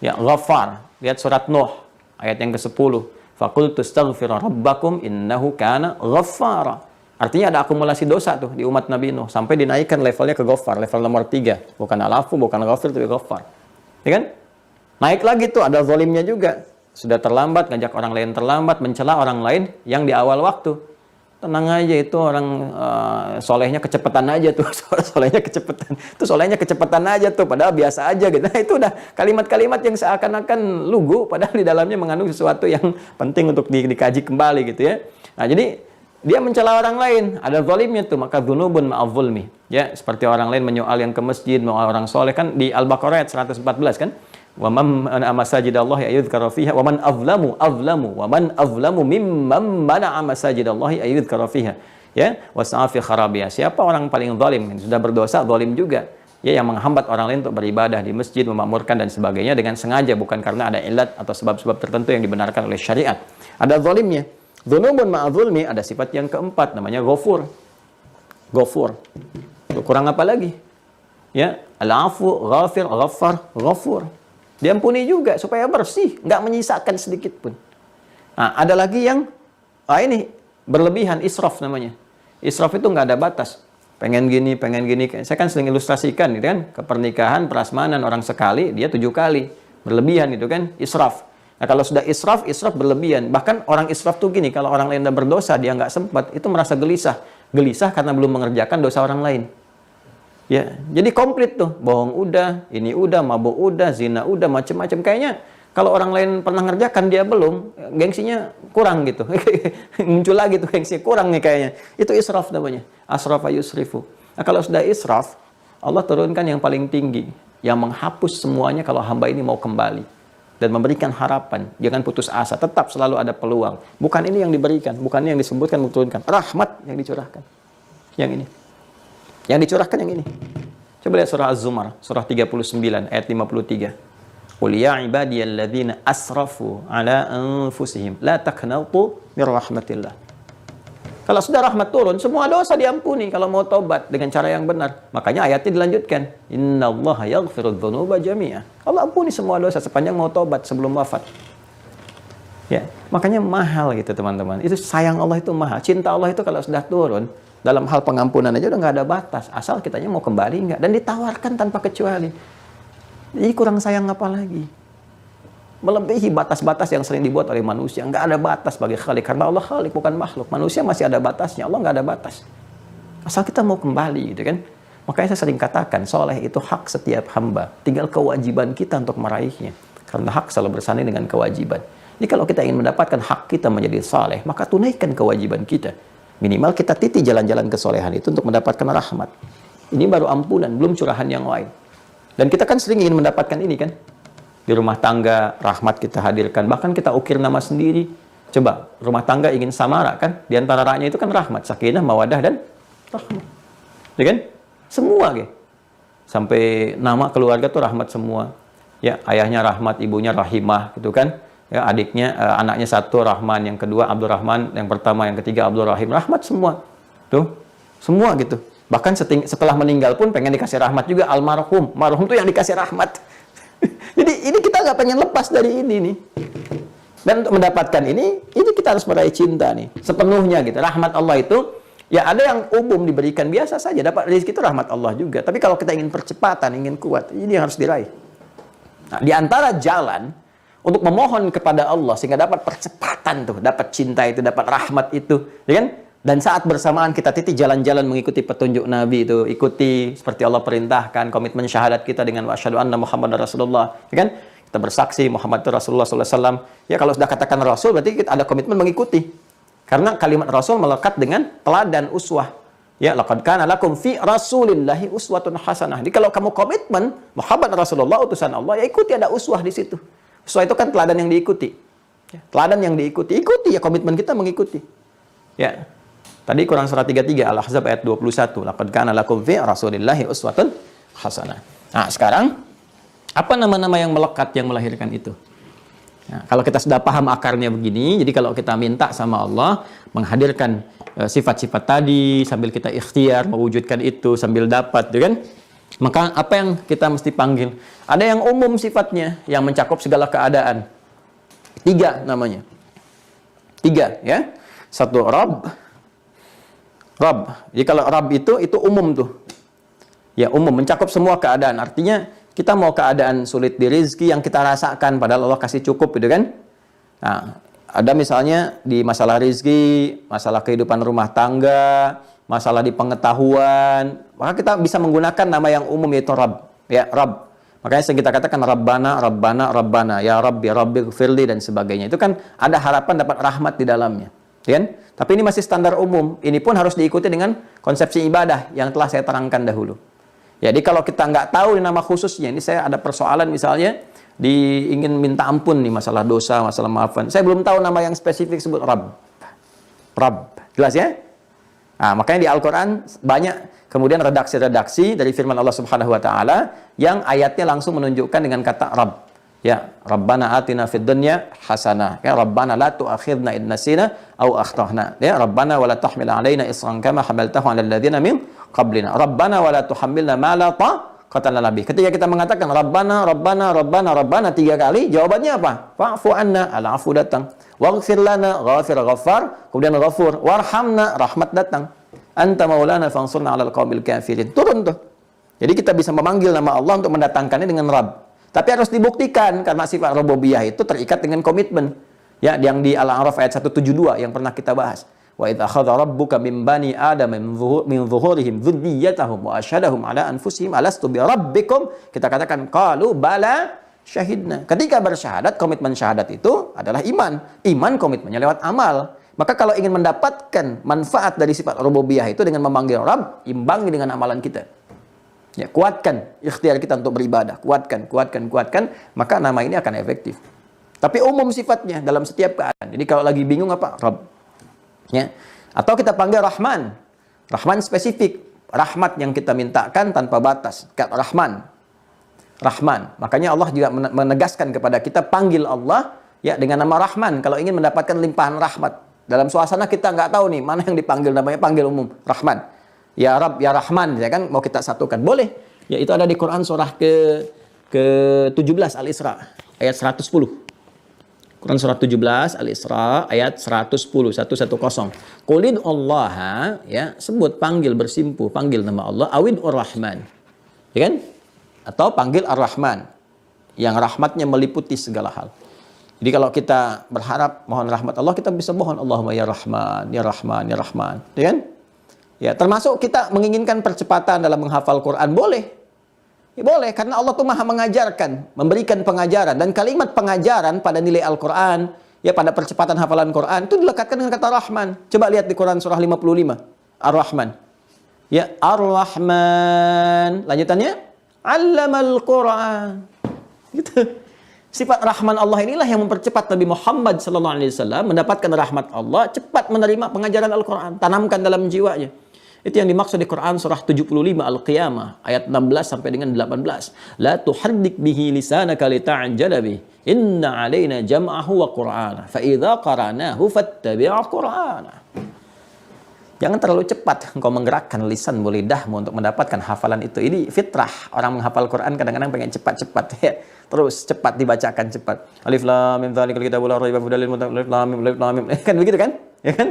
Ya, ghaffar. Lihat surat Nuh ayat yang ke-10. Faqultu astaghfiru rabbakum innahu kana ghaffara. Artinya ada akumulasi dosa tuh di umat Nabi Nuh sampai dinaikkan levelnya ke ghaffar, level nomor 3. Bukan al-afu, bukan ghafir tapi ghaffar. Ya kan? Naik lagi tuh ada zalimnya juga. Sudah terlambat, ngajak orang lain terlambat, mencela orang lain yang di awal waktu. Tenang aja itu orang solehnya kecepatan aja tuh. Solehnya kecepatan aja tuh. Padahal biasa aja gitu. Nah, itu udah kalimat-kalimat yang seakan-akan lugu. Padahal di dalamnya mengandung sesuatu yang penting untuk dikaji kembali gitu ya. Nah, jadi Dia mencela orang lain, ada zalimnya tuh, maka dzunubun ma'adz zulmi. Ya, seperti orang lain menyoal yang ke masjid, menyoal orang soleh kan di Al-Baqarah ayat 114 kan? Wa man masajidallahi ayyudhkara fiha wa man azlamu mimman mana'a masajidallahi ayyudhkara fiha. Ya, wasa'a fi kharabiha. Siapa orang paling zalim? Sudah berdosa, zalim juga. Ya, yang menghambat orang lain untuk beribadah di masjid, memakmurkan dan sebagainya dengan sengaja, bukan karena ada ilat atau sebab-sebab tertentu yang dibenarkan oleh syariat. Ada zalimnya. Dzunubun ma'adz zulmi, ada sifat yang keempat namanya ghafur. Ghafur. Kurang apa lagi? Ya, al-afu, ghafir, ghaffar, ghafur. Diampuni juga supaya bersih, nggak menyisakan sedikit pun. Nah, ada lagi yang ini berlebihan, israf namanya. Israf itu nggak ada batas. Pengen gini. Saya kan sering ilustrasikan gitu kan, ke pernikahan, prasmanan orang sekali, dia 7 kali. Berlebihan itu kan, israf. Nah, kalau sudah israf berlebihan. Bahkan orang israf tuh gini, kalau orang lain udah berdosa, dia nggak sempat, itu merasa gelisah. Gelisah karena belum mengerjakan dosa orang lain. Ya, jadi komplit tuh. Bohong udah, ini udah, mabuk udah, zina udah, macem-macem. Kayaknya kalau orang lain pernah ngerjakan, dia belum, gengsinya kurang gitu. Muncul lagi tuh gengsinya kurang nih kayaknya. Itu israf namanya. Asrafa yusrifu. Nah, kalau sudah israf, Allah turunkan yang paling tinggi, yang menghapus semuanya kalau hamba ini mau kembali. Dan memberikan harapan, jangan putus asa, tetap selalu ada peluang. Bukan ini yang diberikan, bukan ini yang disebutkan, diturunkan. Rahmat yang dicurahkan. Yang ini. Yang dicurahkan yang ini. Coba lihat surah Az-Zumar, surah 39 ayat 53. Qul ya ibadiyalladzina asrafu ala anfusihim la taqnatu mir rahmatillah. Kalau sudah rahmat turun, semua dosa diampuni kalau mau tobat dengan cara yang benar. Makanya ayatnya dilanjutkan. Innallaha yaghfirudz dzunuba jami'a. Allah ampuni semua dosa sepanjang mau tobat sebelum wafat. Ya, makanya mahal gitu teman-teman. Itu sayang Allah itu mahal. Cinta Allah itu kalau sudah turun, dalam hal pengampunan aja udah nggak ada batas. Asal kitanya mau kembali nggak. Dan ditawarkan tanpa kecuali. Jadi kurang sayang apa lagi? Melebihi batas-batas yang sering dibuat oleh manusia. Nggak ada batas bagi Khalik. Karena Allah Khalik, bukan makhluk. Manusia masih ada batasnya. Allah nggak ada batas. Asal kita mau kembali gitu kan. Makanya saya sering katakan, soleh itu hak setiap hamba. Tinggal kewajiban kita untuk meraihnya. Karena hak selalu bersanding dengan kewajiban. Jadi kalau kita ingin mendapatkan hak kita menjadi soleh, maka tunaikan kewajiban kita. Minimal kita titi jalan-jalan kesolehan itu untuk mendapatkan rahmat. Ini baru ampunan, belum curahan yang lain. Dan kita kan sering ingin mendapatkan ini kan. Di rumah tangga, rahmat kita hadirkan. Bahkan kita ukir nama sendiri. Coba, rumah tangga ingin samara kan? Di antara raknya itu kan rahmat, sakinah, mawadah, dan rahmat. Ya kan? Semua gitu. Sampai nama keluarga tuh rahmat semua. Ya, ayahnya rahmat, ibunya rahimah gitu kan. Ya, adiknya, anaknya satu Rahman, yang kedua Abdurrahman, yang pertama, yang ketiga Abdurrahim. Rahmat semua. Tuh, semua gitu. Bahkan setelah meninggal pun pengen dikasih rahmat juga, almarhum. Marhum tuh yang dikasih rahmat. Jadi ini kita nggak pengen lepas dari ini nih. Dan untuk mendapatkan ini kita harus meraih cinta nih. Sepenuhnya gitu. Rahmat Allah itu, ya ada yang umum diberikan biasa saja. Dapat rezeki itu rahmat Allah juga. Tapi kalau kita ingin percepatan, ingin kuat, ini yang harus diraih. Nah, di antara jalan untuk memohon kepada Allah sehingga dapat percepatan tuh, dapat cinta itu, dapat rahmat itu, ya kan? Dan saat bersamaan kita titik jalan-jalan mengikuti petunjuk Nabi itu, ikuti seperti Allah perintahkan, komitmen syahadat kita dengan wasyhadu anna Muhammadar Rasulullah, ya kan? Kita bersaksi Muhammad itu Rasulullah sallallahu alaihi wasallam. Ya kalau sudah katakan Rasul berarti kita ada komitmen mengikuti. Karena kalimat Rasul melekat dengan teladan uswah. Ya, laqad kana lakum fi Rasulillahi uswatun hasanah. Jadi kalau kamu komitmen Muhammad Rasulullah utusan Allah, ya ikuti, ada uswah di situ. Uswah itu kan teladan yang diikuti. Ya, teladan yang diikuti. Ikuti ya, komitmen kita mengikuti. Ya. Tadi Quran surah 33 Al-Ahzab ayat 21. Laqad kana lakum fi Rasulillahi uswatun hasanah. Nah, sekarang apa nama-nama yang melekat yang melahirkan itu? Nah, kalau kita sudah paham akarnya begini, jadi kalau kita minta sama Allah menghadirkan sifat-sifat tadi sambil kita ikhtiar mewujudkan itu sambil dapat, gitu kan? Maka apa yang kita mesti panggil? Ada yang umum sifatnya yang mencakup segala keadaan. 3 namanya. 3 ya. 1 Rabb. Jadi kalau Rabb itu umum tuh. Ya, umum mencakup semua keadaan. Artinya kita mau keadaan sulit di rezeki yang kita rasakan padahal Allah kasih cukup gitu kan. Nah, ada misalnya di masalah rezeki, masalah kehidupan rumah tangga, masalah di pengetahuan, maka kita bisa menggunakan nama yang umum yaitu Rabb. Ya, Rabb. Makanya kita katakan Rabbana, ya Rabbi, Rabbighfirli dan sebagainya. Itu kan ada harapan dapat rahmat di dalamnya. Ya kan? Tapi ini masih standar umum. Ini pun harus diikuti dengan konsepsi ibadah yang telah saya terangkan dahulu. Jadi kalau kita nggak tahu nama khususnya, ini saya ada persoalan misalnya, ingin minta ampun nih masalah dosa, masalah maafan. Saya belum tahu nama yang spesifik sebut Rabb. Rabb. Jelas ya? Nah, makanya di Al-Quran banyak kemudian redaksi-redaksi dari firman Allah Subhanahu wa taala yang ayatnya langsung menunjukkan dengan kata Rabb. Ya, Rabbana atina fid dunya hasanah. Ya, Rabbana la tu'akhidna in nasina aw akhtana. Ya, Rabbana wa la tahmil alaina isran kama hamaltahu 'alal ladzina min qablina. Rabbana wa la tuhammilna ma la taqata lana bih. Ketika kita mengatakan Rabbana, Rabbana, Rabbana, Rabbana 3 kali, jawabannya apa? Fa'fu anna, al-'afu datang. Waghfir lana, ghafir ghaffar, kemudian ghafur. Warhamna, rahmat datang. Anta maulana fansurna 'alal qaumil kafirin. Turun tuh. Jadi kita bisa memanggil nama Allah untuk mendatangkannya dengan Rabb. Tapi harus dibuktikan karena sifat rububiyah itu terikat dengan komitmen. Ya, yang di Al-A'raf ayat 172 yang pernah kita bahas. Wa idz akhadha rabbuka min bani adam min zuhurihim dzurriyyatahum wa asyhadahum ala anfusihim alastu bi rabbikum. Kita katakan qalu bala syahidna. Ketika bersyahadat, komitmen syahadat itu adalah iman. Iman komitmennya lewat amal. Maka kalau ingin mendapatkan manfaat dari sifat rububiyah itu dengan memanggil Rabb, imbangi dengan amalan kita. Ya, kuatkan ikhtiar kita untuk beribadah, kuatkan, maka nama ini akan efektif. Tapi umum sifatnya dalam setiap keadaan. Jadi kalau lagi bingung apa? Rabb. Ya. Atau kita panggil Rahman. Rahman spesifik, rahmat yang kita mintakan tanpa batas. Rahman. Rahman. Makanya Allah juga menegaskan kepada kita panggil Allah ya dengan nama Rahman kalau ingin mendapatkan limpahan rahmat. Dalam suasana kita nggak tahu nih mana yang dipanggil, namanya panggil umum, Rahman. Ya Rabb, ya Rahman, ya kan mau kita satukan. Boleh. Ya itu ada di Quran surah ke-17 Al-Isra ayat 110. Quran surah 17 Al-Isra ayat 110. Qulid Allah, ya, sebut panggil bersimpuh, panggil nama Allah, awid ar-Rahman. Ya kan? Atau panggil Ar-Rahman yang rahmatnya meliputi segala hal. Jadi kalau kita berharap mohon rahmat Allah, kita bisa mohon Allahumma ya Rahman, ya Rahman, ya Rahman. Ya kan? Ya, termasuk kita menginginkan percepatan dalam menghafal Quran, boleh. Ya, boleh, karena Allah tuh maha mengajarkan, memberikan pengajaran. Dan kalimat pengajaran pada nilai Al-Quran, ya pada percepatan hafalan Quran, itu dilekatkan dengan kata Rahman. Coba lihat di Quran surah 55, Ar-Rahman. Ya, Ar-Rahman. Lanjutannya, Allamal Quran. Gitu. Sifat Rahman Allah inilah yang mempercepat Nabi Muhammad SAW mendapatkan rahmat Allah, cepat menerima pengajaran Al-Quran, tanamkan dalam jiwanya. Itu yang dimaksud di Quran surah 75 Al-Qiyamah ayat 16 sampai dengan 18. La tuharrik bihi lisanaka lita'jala bih. Inna 'alaina jam'ahu wa Qur'ana. Fa idza qara'nahu fattabi' Qur'ana. Jangan terlalu cepat engkau menggerakkan lisanmu, lidahmu untuk mendapatkan hafalan itu. Ini fitrah. Orang menghafal Quran kadang-kadang pengen cepat-cepat. Ya. Terus cepat dibacakan cepat. Alif lam mim dzalikal kitabul la raiba fihi hudal lil muttaqin. Alif lam mim. Kan begitu kan? Ya kan?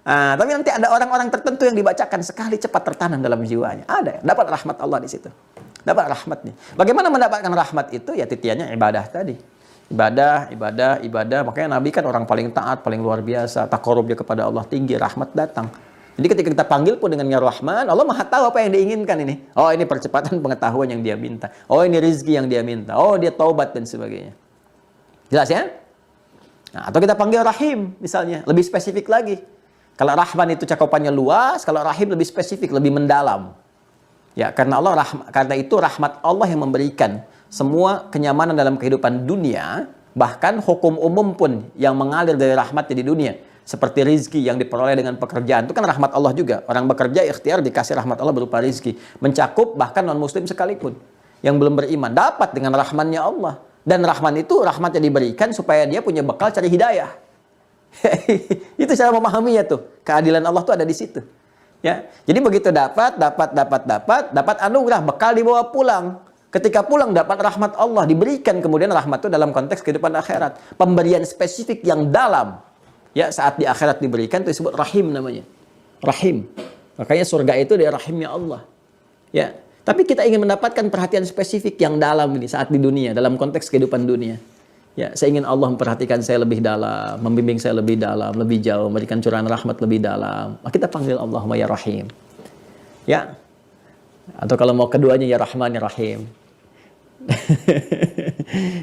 Tapi nanti ada orang-orang tertentu yang dibacakan sekali cepat tertanam dalam jiwanya. Ada, dapat rahmat Allah di situ. Dapat rahmatnya. Bagaimana mendapatkan rahmat itu? Ya titiannya ibadah tadi. Ibadah. Makanya Nabi kan orang paling taat, paling luar biasa. Taqarrub dia kepada Allah tinggi, rahmat datang. Jadi ketika kita panggil pun dengan ya Rahman, Allah maha tahu apa yang diinginkan ini. Oh ini percepatan pengetahuan yang dia minta. Oh ini rezeki yang dia minta. Oh dia taubat dan sebagainya. Jelas ya? Nah, atau kita panggil Rahim misalnya, lebih spesifik lagi. Kalau Rahman itu cakupannya luas, kalau Rahim lebih spesifik, lebih mendalam. Ya, karena itu rahmat Allah yang memberikan semua kenyamanan dalam kehidupan dunia, bahkan hukum umum pun yang mengalir dari rahmatnya di dunia. Seperti rizki yang diperoleh dengan pekerjaan, itu kan rahmat Allah juga. Orang bekerja ikhtiar dikasih rahmat Allah berupa rizki. Mencakup bahkan non-muslim sekalipun yang belum beriman, dapat dengan rahmannya Allah. Dan rahman itu rahmatnya diberikan supaya dia punya bekal cari hidayah. Itu cara memahaminya tuh. Keadilan Allah tuh ada di situ. Ya. Jadi begitu dapat anugerah, bekal dibawa pulang. Ketika pulang dapat rahmat Allah, diberikan kemudian rahmat itu dalam konteks kehidupan akhirat. Pemberian spesifik yang dalam. Ya, saat di akhirat diberikan itu disebut rahim namanya. Rahim. Makanya surga itu dari rahimnya Allah. Ya. Tapi kita ingin mendapatkan perhatian spesifik yang dalam ini saat di dunia, dalam konteks kehidupan dunia. Ya, saya ingin Allah memperhatikan saya lebih dalam, membimbing saya lebih dalam, lebih jauh, memberikan curahan rahmat lebih dalam. Kita panggil Allahumma ya Rahim. Ya. Atau kalau mau keduanya ya Rahman ya Rahim.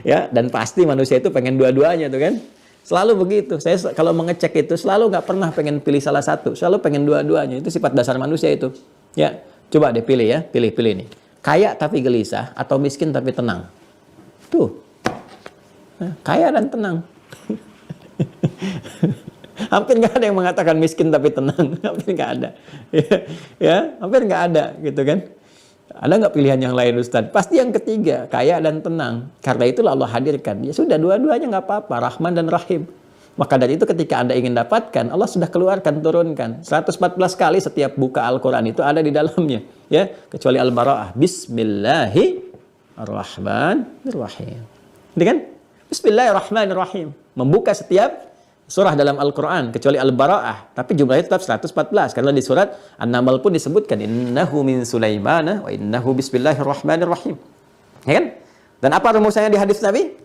Ya, dan pasti manusia itu pengen dua-duanya tuh kan. Selalu begitu. Saya kalau mengecek itu selalu nggak pernah pengen pilih salah satu, selalu pengen dua-duanya. Itu sifat dasar manusia itu. Ya, coba deh pilih ya, pilih nih. Kaya tapi gelisah atau miskin tapi tenang. Tuh, kaya dan tenang. Hampir nggak ada yang mengatakan miskin tapi tenang. Hampir nggak ada. Ya, hampir nggak ada gitu kan. Ada nggak pilihan yang lain Ustaz? Pasti yang ketiga, kaya dan tenang. Karena itulah Allah hadirkan. Ya sudah, dua-duanya nggak apa-apa, Rahman dan Rahim. Maka dari itu ketika Anda ingin dapatkan, Allah sudah keluarkan, turunkan. 114 kali setiap buka Al-Quran itu ada di dalamnya. Ya, kecuali Al-Bara'ah. Bismillahirrahmanirrahim. Ini kan? Bismillahirrahmanirrahim. Membuka setiap surah dalam Al-Quran, kecuali Al-Bara'ah. Tapi jumlahnya tetap 114. Karena di surat An-Naml pun disebutkan, innahu min Sulaimana wa innahu bismillahirrahmanirrahim. Ya kan? Dan apa rumusannya di hadis Nabi?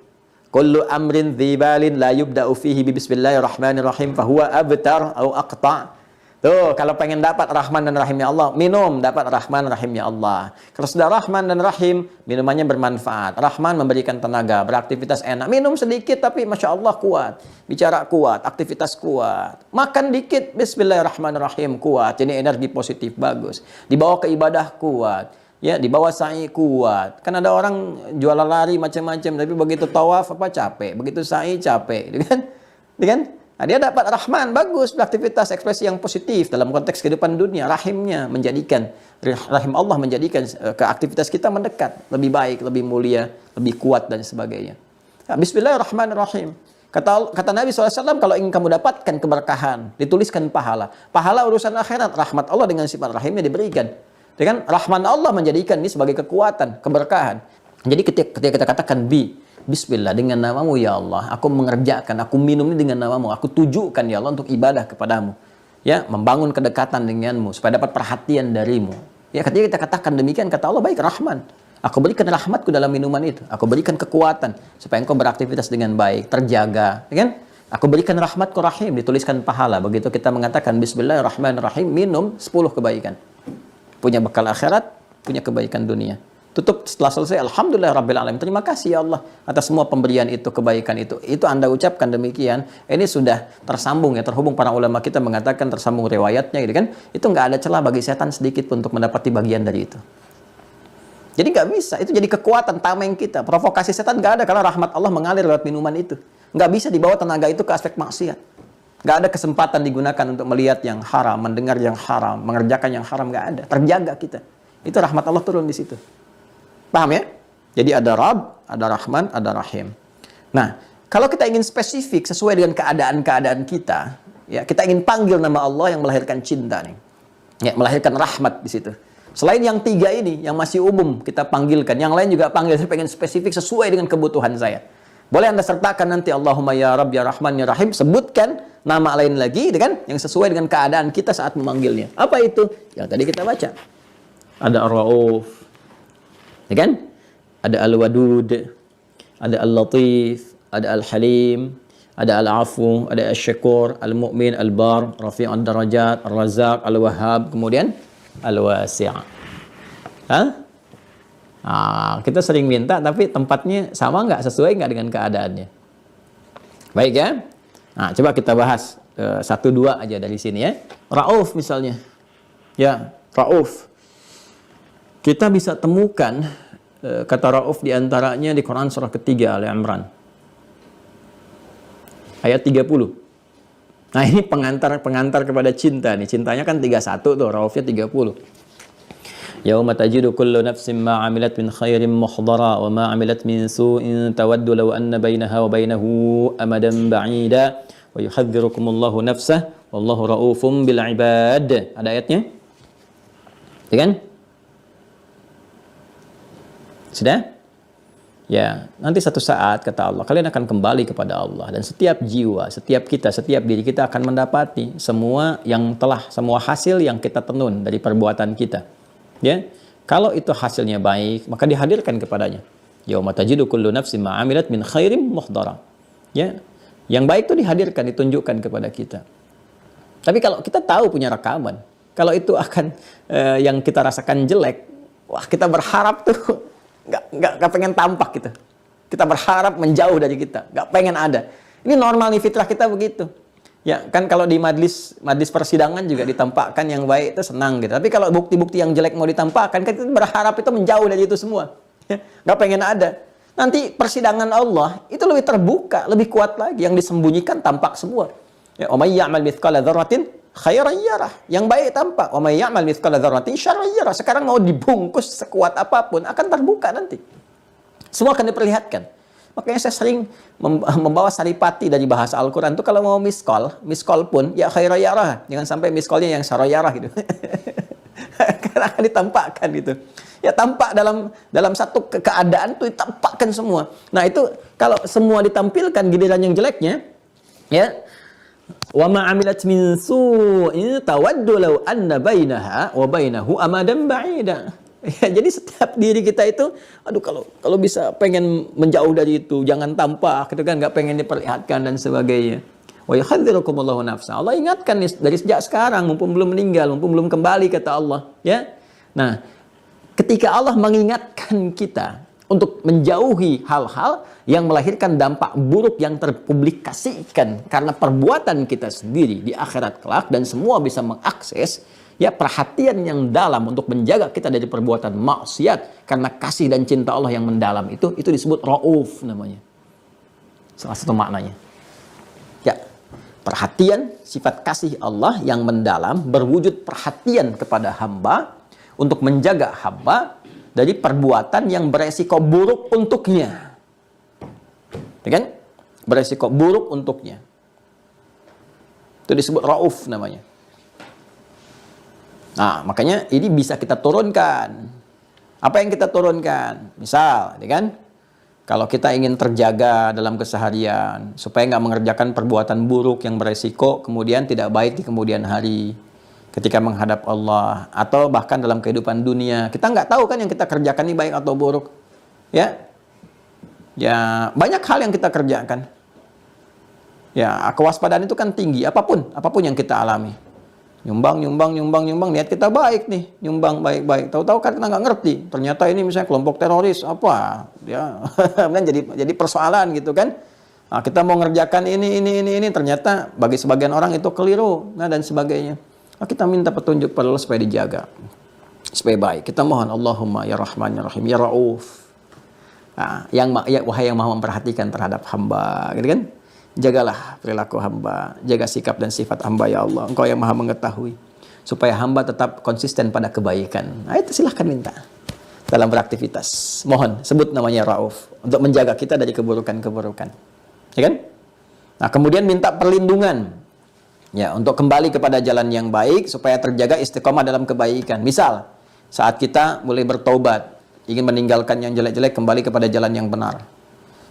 Kullu amrin dhibalin la yubda'u fihi bi bismillahirrahmanirrahim fahuwa abtar au aqta'. Tuh, kalau pengen dapat Rahman dan Rahimnya Allah, minum dapat Rahman Rahimnya Allah. Kalau sudah Rahman dan Rahim, minumannya bermanfaat. Rahman memberikan tenaga, beraktivitas enak. Minum sedikit tapi Masya Allah kuat. Bicara kuat, aktivitas kuat. Makan dikit, Bismillahirrahmanirrahim, kuat. Jadi energi positif, bagus. Dibawa ke ibadah, kuat. Ya, dibawa sa'i, kuat. Kan ada orang jualan lari macam-macam, tapi begitu tawaf apa capek, begitu sa'i capek, gitu kan? Gitu kan? Nah, dia dapat Rahman, bagus, beraktivitas ekspresi yang positif dalam konteks kehidupan dunia. Rahimnya menjadikan, rahim Allah menjadikan ke aktivitas kita mendekat, lebih baik, lebih mulia, lebih kuat dan sebagainya. Nah, Bismillahirrahmanirrahim. Kata Nabi SAW, kalau ingin kamu dapatkan keberkahan, dituliskan pahala. Pahala urusan akhirat, rahmat Allah dengan sifat rahimnya diberikan. Dengan Rahman Allah menjadikan ini sebagai kekuatan, keberkahan. Jadi ketika kita katakan Bismillah, dengan namamu ya Allah, aku mengerjakan, aku minum ini dengan namamu, aku tujukan ya Allah untuk ibadah kepadamu. Ya, membangun kedekatan denganmu, supaya dapat perhatian darimu. Ya, ketika kita katakan demikian, kata Allah, baik Rahman. Aku berikan rahmatku dalam minuman itu. Aku berikan kekuatan, supaya engkau beraktivitas dengan baik, terjaga. Ya kan? Aku berikan rahmatku Rahim, dituliskan pahala. Begitu kita mengatakan Bismillahirrahmanirrahim, minum 10 kebaikan. Punya bekal akhirat, punya kebaikan dunia. Tutup setelah selesai, Alhamdulillah Rabbil Alamin. Terima kasih ya Allah atas semua pemberian itu, kebaikan itu. Itu Anda ucapkan demikian. Ini sudah tersambung ya, terhubung para ulama kita mengatakan tersambung riwayatnya gitu kan. Itu nggak ada celah bagi setan sedikit pun untuk mendapati bagian dari itu. Jadi nggak bisa, itu jadi kekuatan tameng kita. Provokasi setan nggak ada kalau rahmat Allah mengalir lewat minuman itu. Nggak bisa dibawa tenaga itu ke aspek maksiat. Nggak ada kesempatan digunakan untuk melihat yang haram, mendengar yang haram, mengerjakan yang haram, nggak ada. Terjaga kita. Itu rahmat Allah turun di situ. Paham ya? Jadi ada Rabb, ada Rahman, ada Rahim. Nah, kalau kita ingin spesifik sesuai dengan keadaan-keadaan kita, ya kita ingin panggil nama Allah yang melahirkan cinta nih. Ya, melahirkan rahmat di situ. Selain yang 3 ini, yang masih umum kita panggilkan, yang lain juga panggil, saya pengen spesifik sesuai dengan kebutuhan saya. Boleh Anda sertakan nanti Allahumma ya Rabb ya Rahman ya Rahim, sebutkan nama lain lagi, kan? Yang sesuai dengan keadaan kita saat memanggilnya. Apa itu? Yang tadi kita baca. Ada Ar-Rauf, ya kan? Ada Al-Wadud, ada Al-Latif, ada Al-Halim, ada Al-Afu, ada Al-Syakur, Al-Mu'min, Al-Bar, Rafi'ud Darajat, Al-Razzaq, Al-Wahhab, kemudian Al-Wasi'. Kita sering minta tapi tempatnya sama nggak, sesuai nggak dengan keadaannya. Baik ya. Nah, coba kita bahas 1-2 aja dari sini ya. Rauf misalnya. Ya, Rauf. Kita bisa temukan kata Rauf diantaranya di Quran surah ketiga Al-Imran. Ayat 30. Nah, ini pengantar kepada cinta nih. Cintanya kan 31 tuh, Raufnya 30. Yauma tajidu kullu nafsin ma 'amilat min khairin muhdara wa ma 'amilat min su'in tawaddu law anna bainaha wa bainahu amadan ba'ida wa yuhadzirukumullahu nafsah wallahu raufum bil 'ibad. Ada ayatnya? Ya kan? Sudah? Ya, nanti satu saat kata Allah kalian akan kembali kepada Allah, dan setiap jiwa, setiap kita, setiap diri kita akan mendapati semua hasil yang kita tenun dari perbuatan kita. Ya, kalau itu hasilnya baik, maka dihadirkan kepadanya. Yauma tajidu kullu nafsin ma 'amilat min khairin muhdara. Ya, yang baik itu dihadirkan, ditunjukkan kepada kita. Tapi kalau kita tahu punya rekaman, kalau itu akan yang kita rasakan jelek, wah kita berharap tuh nggak pengen tampak gitu. Kita berharap menjauh dari kita, nggak pengen ada. Ini normal nih, fitrah kita begitu. Ya, kan kalau di majlis persidangan juga ditampakkan yang baik itu senang gitu. Tapi kalau bukti-bukti yang jelek mau ditampakkan, kan kita berharap itu menjauh dari itu semua. Nggak pengen ada. Nanti persidangan Allah itu lebih terbuka, lebih kuat lagi. Yang disembunyikan tampak semua. Ya, wa may ya'mal mithqala dzarratin khairan yarah. Yang baik tampak. Wa may ya'mal mithqala dzarratin syarran yarah. Sekarang mau dibungkus sekuat apapun akan terbuka nanti. Semua akan diperlihatkan. Makanya saya sering membawa saripati dari bahasa Al-Quran itu kalau mau miss call pun ya khairan yarah. Jangan sampai miss call-nya yang syarran yarah gitu. Karena akan ditampakkan gitu. Ya tampak dalam satu keadaan tuh ditampakkan semua. Nah itu kalau semua ditampilkan giliran yang jeleknya, ya wa ma amilat min su'in tawaddu law anna bainaha wa bainahu amadan ba'ida. Ya, jadi setiap diri kita itu, aduh kalau bisa pengen menjauh dari itu, jangan tampak, gitu kan, nggak pengen diperlihatkan dan sebagainya. Wa yahadzirukumullahu nafsa. Allah ingatkan nih, dari sejak sekarang, mumpung belum meninggal, mumpung belum kembali, kata Allah. Ya, nah ketika Allah mengingatkan kita untuk menjauhi hal-hal yang melahirkan dampak buruk yang terpublikasikan karena perbuatan kita sendiri di akhirat kelak dan semua bisa mengakses, ya perhatian yang dalam untuk menjaga kita dari perbuatan maksiat karena kasih dan cinta Allah yang mendalam itu disebut Rauf namanya. Salah satu maknanya. Ya, perhatian sifat kasih Allah yang mendalam berwujud perhatian kepada hamba untuk menjaga hamba dari perbuatan yang beresiko buruk untuknya. Ya kan? Beresiko buruk untuknya. Itu disebut Rauf namanya. Nah, makanya ini bisa kita turunkan. Apa yang kita turunkan? Misal, ya kan? Kalau kita ingin terjaga dalam keseharian, supaya nggak mengerjakan perbuatan buruk yang beresiko, kemudian tidak baik di kemudian hari, ketika menghadap Allah, atau bahkan dalam kehidupan dunia. Kita nggak tahu kan yang kita kerjakan ini baik atau buruk. Ya, banyak hal yang kita kerjakan. Ya, kewaspadaan itu kan tinggi, apapun yang kita alami. Nyumbang, niat kita baik nih, nyumbang baik-baik. Tahu-tahu kan kita nggak ngerti, ternyata ini misalnya kelompok teroris, apa, ya, kan jadi persoalan gitu kan. Nah, kita mau ngerjakan ini, ternyata bagi sebagian orang itu keliru, nah dan sebagainya. Nah, kita minta petunjuk pada Allah supaya dijaga, supaya baik. Kita mohon Allahumma ya Rahman ya Rahim ya Rauf. Nah, wahai yang maha memperhatikan terhadap hamba, gitu kan? Jagalah perilaku hamba, jaga sikap dan sifat hamba ya Allah. Engkau yang maha mengetahui. Supaya hamba tetap konsisten pada kebaikan. Nah itu silahkan minta. Dalam beraktivitas. Mohon, sebut namanya Rauf. Untuk menjaga kita dari keburukan-keburukan. Ya kan? Nah kemudian minta perlindungan. Ya, untuk kembali kepada jalan yang baik. Supaya terjaga istiqomah dalam kebaikan. Misal, saat kita mulai bertobat. Ingin meninggalkan yang jelek-jelek, kembali kepada jalan yang benar.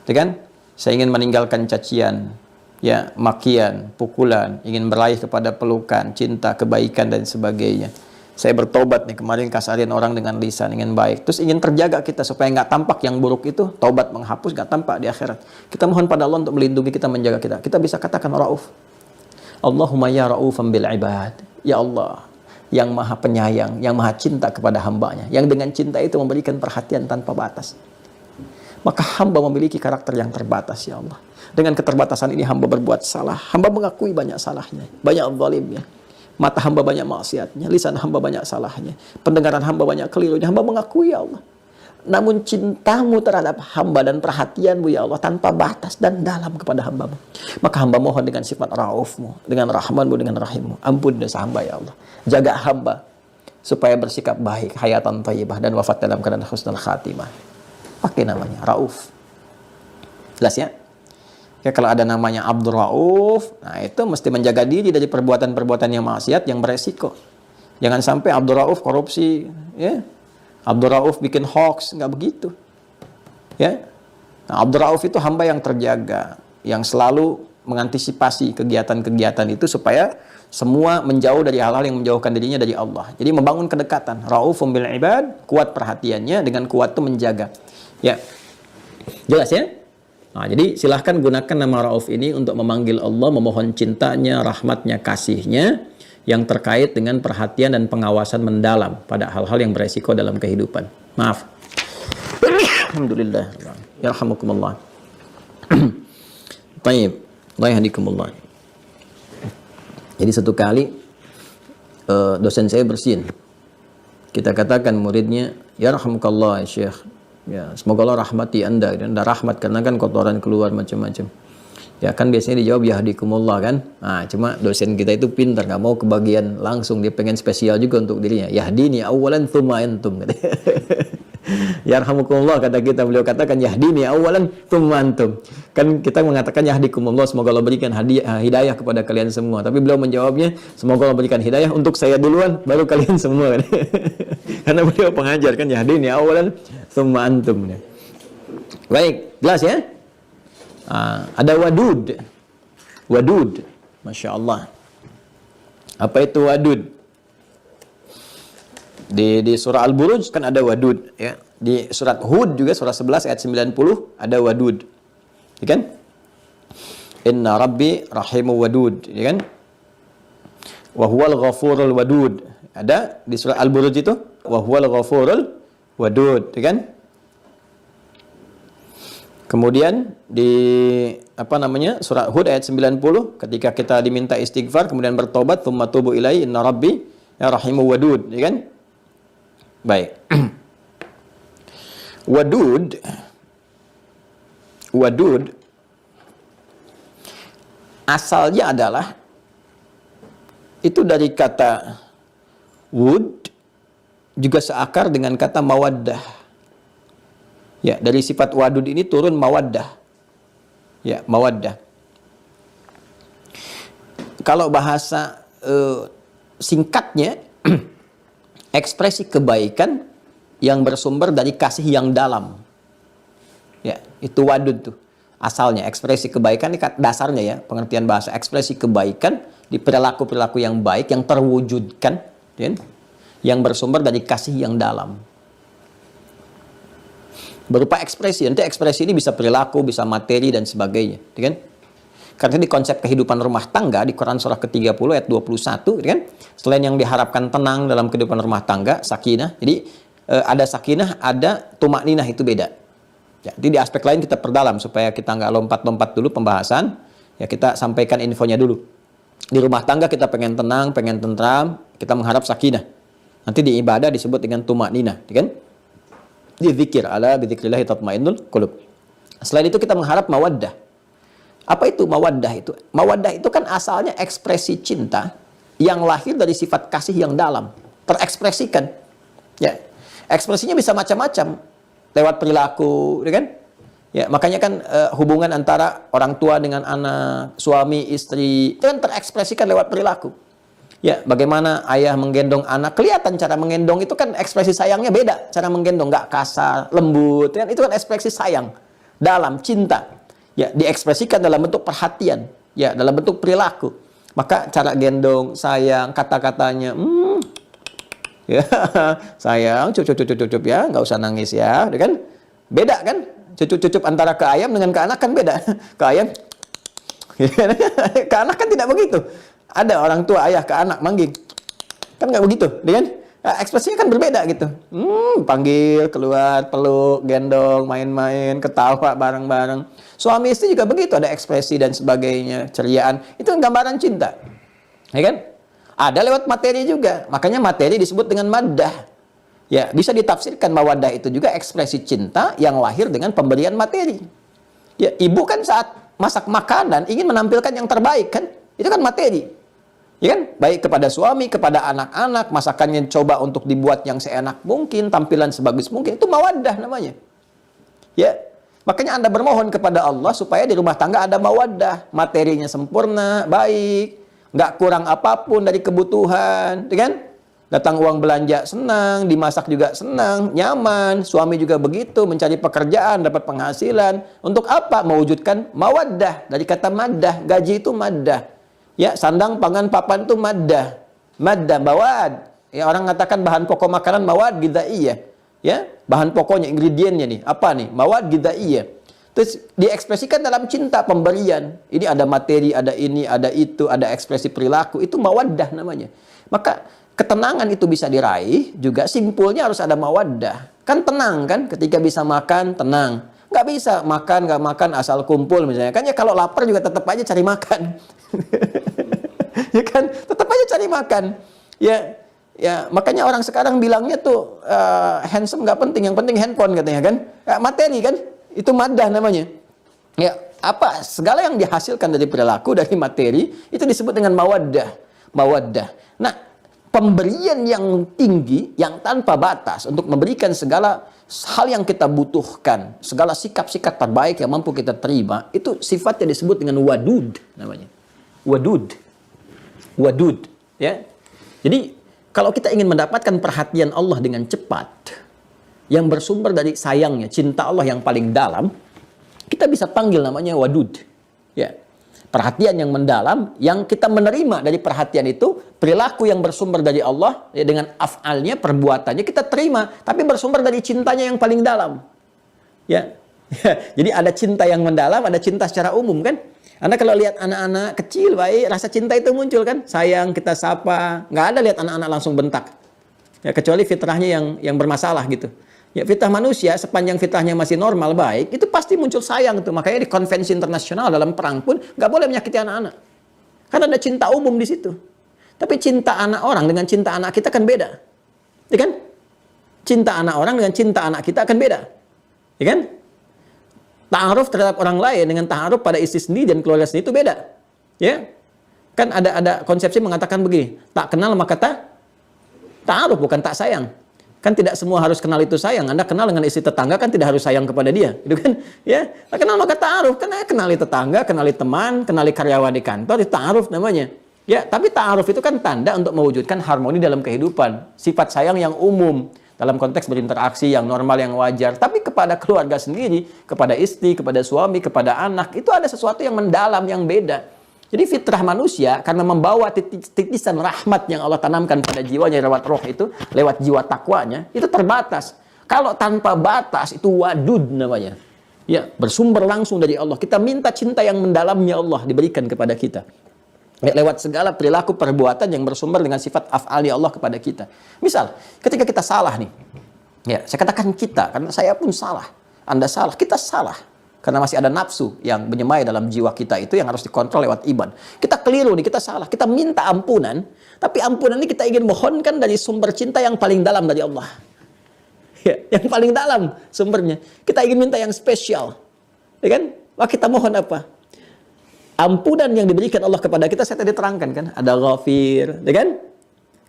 Ya kan? Saya ingin meninggalkan cacian, ya, makian, pukulan, ingin beralih kepada pelukan, cinta, kebaikan dan sebagainya. Saya bertobat nih, kemarin kasarin orang dengan lisan, ingin baik. Terus ingin terjaga kita supaya nggak tampak yang buruk itu, taubat menghapus, nggak tampak di akhirat. Kita mohon pada Allah untuk melindungi kita, menjaga kita. Kita bisa katakan Rauf. Allahumma ya Raufan bil ibad. Ya Allah, yang maha penyayang, yang maha cinta kepada hambanya. Yang dengan cinta itu memberikan perhatian tanpa batas. Maka hamba memiliki karakter yang terbatas, ya Allah. Dengan keterbatasan ini hamba berbuat salah. Hamba mengakui banyak salahnya, banyak zalimnya. Mata hamba banyak maksiatnya, lisan hamba banyak salahnya, pendengaran hamba banyak kelirunya. Hamba mengakui, ya Allah. Namun cintamu terhadap hamba dan perhatianmu, ya Allah, tanpa batas dan dalam kepada hambamu. Maka hamba mohon dengan sifat Raufmu, dengan Rahmanmu, dengan Rahimmu. Ampun dosa hamba, ya Allah. Jaga hamba supaya bersikap baik, hayatan thayyibah, dan wafat dalam keadaan husnul khatimah. Pakai namanya Rauf. Jelas ya? Ya, kalau ada namanya Abdur Rauf, nah itu mesti menjaga diri dari perbuatan-perbuatan yang maksiat yang beresiko. Jangan sampai Abdur Rauf korupsi, ya. Abdur Rauf bikin hoax, nggak begitu. Ya. Nah, Abdur Rauf itu hamba yang terjaga, yang selalu mengantisipasi kegiatan-kegiatan itu supaya semua menjauh dari hal-hal yang menjauhkan dirinya dari Allah. Jadi membangun kedekatan. Raufum bil ibad, kuat perhatiannya, dengan kuat itu menjaga. Ya, jelas ya? Nah, jadi silahkan gunakan nama Rauf ini untuk memanggil Allah, memohon cintanya, rahmatnya, kasihnya yang terkait dengan perhatian dan pengawasan mendalam pada hal-hal yang beresiko dalam kehidupan. Maaf. Alhamdulillah. Yarhamukumullah. Baik. Allah yahdikumullah. Jadi satu kali dosen saya bersin. Kita katakan muridnya, ya rahmukallah ya Syekh. Ya, semoga Allah rahmati Anda. Dan Anda rahmat karena kan kotoran keluar macam-macam. Ya kan biasanya dijawab yahdikumullah kan. Nah, cuma dosen kita itu pintar, nggak mau kebagian langsung, dia pengen spesial juga untuk dirinya. Yahdini awalan tsumma antum. Yarhamukumullah kata kita, beliau katakan yahdini awalan tsumma antum. Kan kita mengatakan yahdikumullah, semoga Allah berikan hidayah kepada kalian semua. Tapi beliau menjawabnya, semoga Allah berikan hidayah untuk saya duluan baru kalian semua. Karena beliau pengajar kan, yahdini awalan tsumma antum. Baik, jelas ya? Ada wadud. Wadud. Masya Allah. Apa itu wadud? Di surah Al-Buruj kan ada wadud. Ya. Di surat Hud juga, surah 11 ayat 90 ada wadud. Ya kan? Inna rabbi rahimu wadud. Ya kan? Wahuwal ghafurul wadud. Ada di surah Al-Buruj itu. Wahuwal ghafurul wadud. Ya kan? Kemudian di surah Hud ayat 90 ketika kita diminta istighfar kemudian bertobat, tsumma tubu ilaihi inna rabbi ya rahimu wadud, ya kan? Baik. Wadud asalnya adalah itu dari kata wud juga seakar dengan kata mawaddah. Ya, dari sifat wadud ini turun mawaddah. Ya, mawaddah. Kalau bahasa singkatnya, ekspresi kebaikan yang bersumber dari kasih yang dalam. Ya, itu wadud tuh. Asalnya, ekspresi kebaikan ini dasarnya ya, pengertian bahasa. Ekspresi kebaikan di perilaku-perilaku yang baik, yang terwujudkan, ya, yang bersumber dari kasih yang dalam. Berupa ekspresi, nanti ekspresi ini bisa perilaku, bisa materi dan sebagainya, kan? Karena di konsep kehidupan rumah tangga di Quran surah ke-30 ayat 21, kan? Selain yang diharapkan tenang dalam kehidupan rumah tangga, sakinah. Jadi ada sakinah, ada tumakninah, itu beda. Ya, jadi di aspek lain kita perdalam supaya kita nggak lompat-lompat dulu pembahasan. Ya, kita sampaikan infonya dulu. Di rumah tangga kita pengen tenang, pengen tentram, kita mengharap sakinah. Nanti di ibadah disebut dengan tumakninah, kan? Di zikir, ala bidzikrillah tatmainnul qulub. Selain itu kita mengharap mawaddah. Apa itu mawaddah itu? Mawaddah itu kan asalnya ekspresi cinta yang lahir dari sifat kasih yang dalam, terekspresikan. Ya, ekspresinya bisa macam-macam lewat perilaku, kan? Ya, makanya kan hubungan antara orang tua dengan anak, suami, istri, itu kan terekspresikan lewat perilaku. Ya, bagaimana ayah menggendong anak, kelihatan cara menggendong itu kan ekspresi sayangnya beda. Cara menggendong nggak kasar, lembut, kan? Itu kan ekspresi sayang, dalam cinta. Ya, diekspresikan dalam bentuk perhatian, ya, dalam bentuk perilaku. Maka cara gendong, sayang, kata-katanya, ya, sayang, cucup ya, nggak usah nangis ya, kan? Beda kan? Cucup antara ke ayam dengan ke anak kan beda. Ke ayam, ke anak kan tidak begitu. Ada orang tua ayah ke anak manggil, kan nggak begitu, kan? Nah, ekspresinya kan berbeda gitu. Panggil, keluar, peluk, gendong, main-main, ketawa bareng-bareng. Suami istri juga begitu, ada ekspresi dan sebagainya, ceriaan. Itu kan gambaran cinta, ya kan? Ada lewat materi juga, makanya materi disebut dengan maddah. Ya, bisa ditafsirkan mawaddah itu juga ekspresi cinta yang lahir dengan pemberian materi. Ya, ibu kan saat masak makanan ingin menampilkan yang terbaik kan? Itu kan materi. Ya kan? Baik kepada suami, kepada anak-anak, masakannya coba untuk dibuat yang seenak mungkin, tampilan sebagus mungkin. Itu mawaddah namanya. Ya. Makanya Anda bermohon kepada Allah supaya di rumah tangga ada mawaddah, materinya sempurna, baik, nggak kurang apapun dari kebutuhan, ya kan? Datang uang belanja senang, dimasak juga senang, nyaman, suami juga begitu, mencari pekerjaan, dapat penghasilan. Untuk apa? Mewujudkan mawaddah, dari kata maddah, gaji itu maddah. Ya, sandang, pangan, papan itu maddah. Maddah, mawad. Ya, orang mengatakan bahan pokok makanan mawad gidzaiyah. Ya, bahan pokoknya, ingredientnya nih. Apa nih? Mawad gidzaiyah. Terus diekspresikan dalam cinta, pemberian. Ini ada materi, ada ini, ada itu, ada ekspresi perilaku. Itu mawaddah namanya. Maka ketenangan itu bisa diraih, juga simpulnya harus ada mawaddah. Kan tenang kan? Ketika bisa makan, tenang. Nggak bisa makan, nggak makan asal kumpul misalnya. Kan ya kalau lapar juga tetap aja cari makan. Ya kan, tetap aja cari makan. Ya, makanya orang sekarang bilangnya tuh handsome nggak penting, yang penting handphone katanya kan. Materi kan, itu maddah namanya. Ya, apa segala yang dihasilkan dari perilaku, dari materi itu disebut dengan mawaddah. Nah, pemberian yang tinggi, yang tanpa batas untuk memberikan segala hal yang kita butuhkan, segala sikap-sikap terbaik yang mampu kita terima, itu sifatnya disebut dengan wadud namanya. Wadud, ya. Jadi kalau kita ingin mendapatkan perhatian Allah dengan cepat, yang bersumber dari sayangnya, cinta Allah yang paling dalam, kita bisa panggil namanya wadud. Ya. Perhatian yang mendalam, yang kita menerima dari perhatian itu, perilaku yang bersumber dari Allah, ya, dengan af'alnya, perbuatannya, kita terima, tapi bersumber dari cintanya yang paling dalam. Ya. Jadi ada cinta yang mendalam, ada cinta secara umum kan. Anda kalau lihat anak-anak kecil, baik, rasa cinta itu muncul kan. Sayang, kita sapa. Nggak ada lihat anak-anak langsung bentak. Ya, kecuali fitrahnya yang bermasalah gitu. Ya, fitrah manusia, sepanjang fitrahnya masih normal, baik, itu pasti muncul sayang tuh. Makanya di konvensi internasional dalam perang pun nggak boleh menyakiti anak-anak. Karena ada cinta umum di situ. Tapi cinta anak orang dengan cinta anak kita kan beda. Ya kan? Cinta anak orang dengan cinta anak kita akan beda. Ya kan? Ta'aruf terhadap orang lain dengan ta'aruf pada istri sendiri dan keluarga sendiri itu beda. Ya? Kan ada konsepsi mengatakan begini, tak kenal maka ta'aruf, bukan tak sayang. Kan tidak semua harus kenal itu sayang. Anda kenal dengan istri tetangga kan tidak harus sayang kepada dia, gitu kan? Ya, tak kenal maka ta'aruf. Kan kenali tetangga, kenali teman, kenali karyawan di kantor, itu ta'aruf namanya. Ya, tapi ta'aruf itu kan tanda untuk mewujudkan harmoni dalam kehidupan, sifat sayang yang umum dalam konteks berinteraksi yang normal, yang wajar. Tapi kepada keluarga sendiri, kepada istri, kepada suami, kepada anak, itu ada sesuatu yang mendalam, yang beda. Jadi fitrah manusia karena membawa titisan rahmat yang Allah tanamkan pada jiwanya lewat roh itu, lewat jiwa takwanya, itu terbatas. Kalau tanpa batas itu wadud namanya. Ya, bersumber langsung dari Allah. Kita minta cinta yang mendalamnya Allah diberikan kepada kita. Ya, lewat segala perilaku perbuatan yang bersumber dengan sifat af'ali Allah kepada kita. Misal, ketika kita salah nih. Ya, saya katakan kita karena saya pun salah. Anda salah, kita salah. Karena masih ada nafsu yang menyemai dalam jiwa kita itu yang harus dikontrol lewat iman. Kita keliru nih, kita salah. Kita minta ampunan. Tapi ampunan ini kita ingin mohonkan dari sumber cinta yang paling dalam dari Allah. Ya, yang paling dalam sumbernya. Kita ingin minta yang spesial. Ya kan? Wah, kita mohon apa? Ampunan yang diberikan Allah kepada kita, saya tadi terangkan kan. Ada ghafir. Ya kan?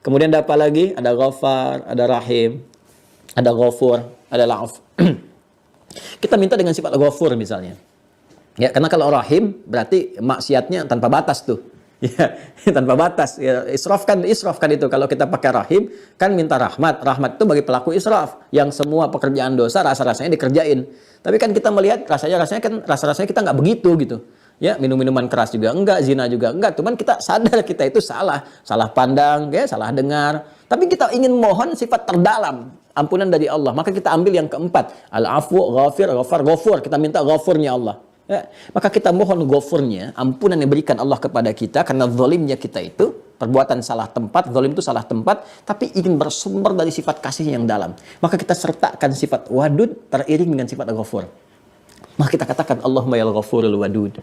Kemudian ada apa lagi? Ada ghafar, ada rahim, ada ghafur, ada la'af. Kita minta dengan sifat ghafur misalnya. Ya, karena kalau rahim berarti maksiatnya tanpa batas tuh. Ya, tanpa batas. Ya, israf kan itu. Kalau kita pakai rahim kan minta rahmat. Rahmat itu bagi pelaku israf yang semua pekerjaan dosa rasa-rasanya dikerjain. Tapi kan kita melihat rasa-rasanya kita nggak begitu gitu. Ya, minum-minuman keras juga enggak, zina juga enggak. Cuman kita sadar kita itu salah pandang, ya, salah dengar. Tapi kita ingin mohon sifat terdalam, ampunan dari Allah. Maka kita ambil yang keempat, al-afwu, ghafir, ghafar, ghafur. Kita minta ghafurnya Allah. Ya, maka kita mohon ghafurnya, ampunan yang berikan Allah kepada kita karena zalimnya kita itu, perbuatan salah tempat, zalim itu salah tempat, tapi ingin bersumber dari sifat kasih yang dalam. Maka kita sertakan sifat wadud teriring dengan sifat ghafur. Maka kita katakan Allahumma ya ghafurul wadud.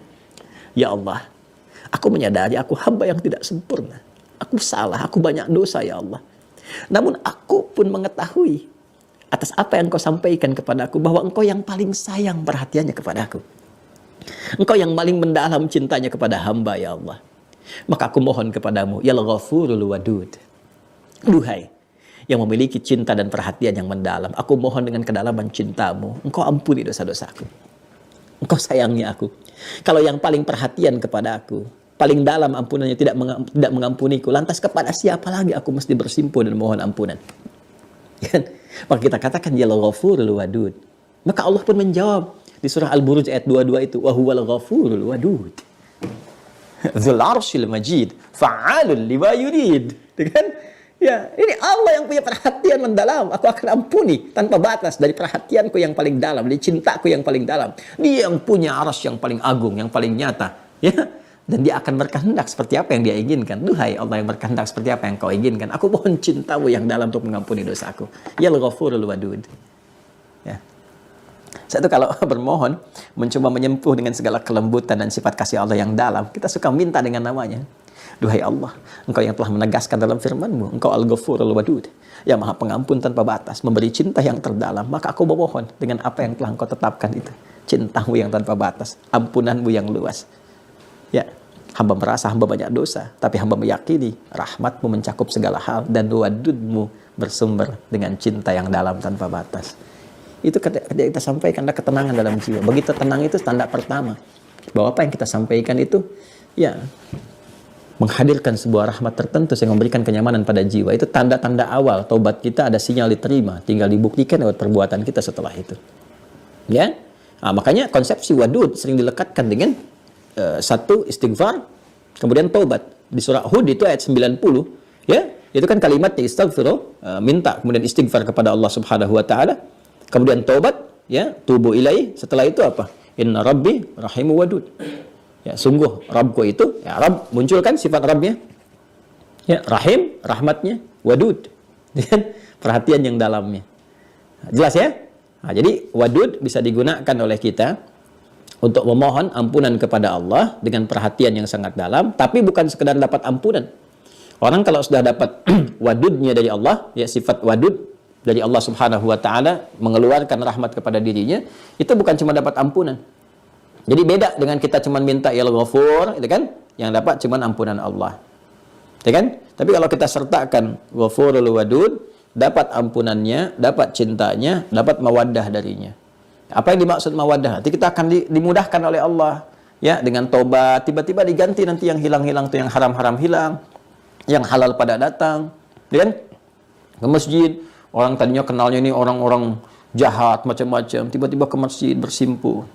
Ya Allah, aku menyadari aku hamba yang tidak sempurna. Aku salah, aku banyak dosa ya Allah. Namun aku pun mengetahui atas apa yang Engkau sampaikan kepadaku bahwa Engkau yang paling sayang perhatiannya kepadaku. Engkau yang paling mendalam cintanya kepada hamba ya Allah. Maka aku mohon kepadamu, ya Ghafurul Wadud. Duhai yang memiliki cinta dan perhatian yang mendalam, aku mohon dengan kedalaman cintamu, Engkau ampuni dosa-dosaku. Engkau sayangi aku. Kalau yang paling perhatian kepada aku, paling dalam ampunannya tidak mengampuniku, lantas kepada siapa lagi aku mesti bersimpuh dan mohon ampunan? Maka kita katakan ya Ghafurul Wadud. Maka Allah pun menjawab di surah Al-Buruj ayat 22 itu, wa huwal ghafurul wadud. Dzul arsyil majid, fa'alul lima yurid. Kan? Ya, ini Allah yang punya perhatian mendalam. Aku akan ampuni tanpa batas dari perhatianku yang paling dalam, dari cintaku yang paling dalam. Dia yang punya arsy yang paling agung, yang paling nyata. Ya, dan dia akan berkehendak seperti apa yang dia inginkan. Duhai Allah yang berkehendak seperti apa yang kau inginkan. Aku mohon cintamu yang dalam untuk mengampuni dosaku. Ya Ghafurul Wadud. Ya. Saya tuh kalau bermohon, mencoba menyempuh dengan segala kelembutan dan sifat kasih Allah yang dalam, kita suka minta dengan namanya. Duhai Allah, Engkau yang telah menegaskan dalam firman-Mu, Engkau Al-Ghafurul Wadud, yang Maha Pengampun tanpa batas, memberi cinta yang terdalam. Maka aku memohon dengan apa yang telah Engkau tetapkan itu, cinta-Mu yang tanpa batas, ampunan-Mu yang luas. Ya, hamba merasa hamba banyak dosa, tapi hamba meyakini rahmat-Mu mencakup segala hal dan wadud-Mu bersumber dengan cinta yang dalam tanpa batas. Itu ketika kita sampaikan, ada ketenangan dalam jiwa. Begitu tenang itu tanda pertama bahwa apa yang kita sampaikan itu ya menghadirkan sebuah rahmat tertentu yang memberikan kenyamanan pada jiwa. Itu tanda-tanda awal taubat kita ada sinyal diterima, tinggal dibuktikan lewat perbuatan kita setelah itu. Ya, nah, makanya konsepsi wadud sering dilekatkan dengan satu istighfar, kemudian taubat. Di surah Hud itu ayat 90, ya, itu kan kalimatnya istighfar, minta, kemudian istighfar kepada Allah Subhanahu wa taala, kemudian taubat, ya, tubu ilaihi. Setelah itu apa? Inna rabbi rahimu wadud. Ya, sungguh Rabbku itu, ya, Rabb, munculkan sifat Rabbnya, ya, Rahim, rahmatnya, Wadud, perhatian yang dalamnya. Jelas ya? Nah, jadi wadud bisa digunakan oleh kita untuk memohon ampunan kepada Allah dengan perhatian yang sangat dalam, tapi bukan sekedar dapat ampunan. Orang kalau sudah dapat wadudnya dari Allah, ya, sifat wadud dari Allah Subhanahu wa taala, mengeluarkan rahmat kepada dirinya, itu bukan cuma dapat ampunan. Jadi beda dengan kita cuma minta ya Ghafur, itu kan, yang dapat cuma ampunan Allah. Ya kan? Tapi kalau kita sertakan Ghafurul Wadud, dapat ampunannya, dapat cintanya, dapat mawaddah darinya. Apa yang dimaksud mawaddah? Nanti kita akan dimudahkan oleh Allah, ya, dengan tobat, tiba-tiba diganti nanti yang hilang-hilang tuh, yang haram-haram hilang, yang halal pada datang, ya kan? Ke masjid, orang tadinya kenalnya ini orang-orang jahat macam-macam, tiba-tiba ke masjid bersimpuh,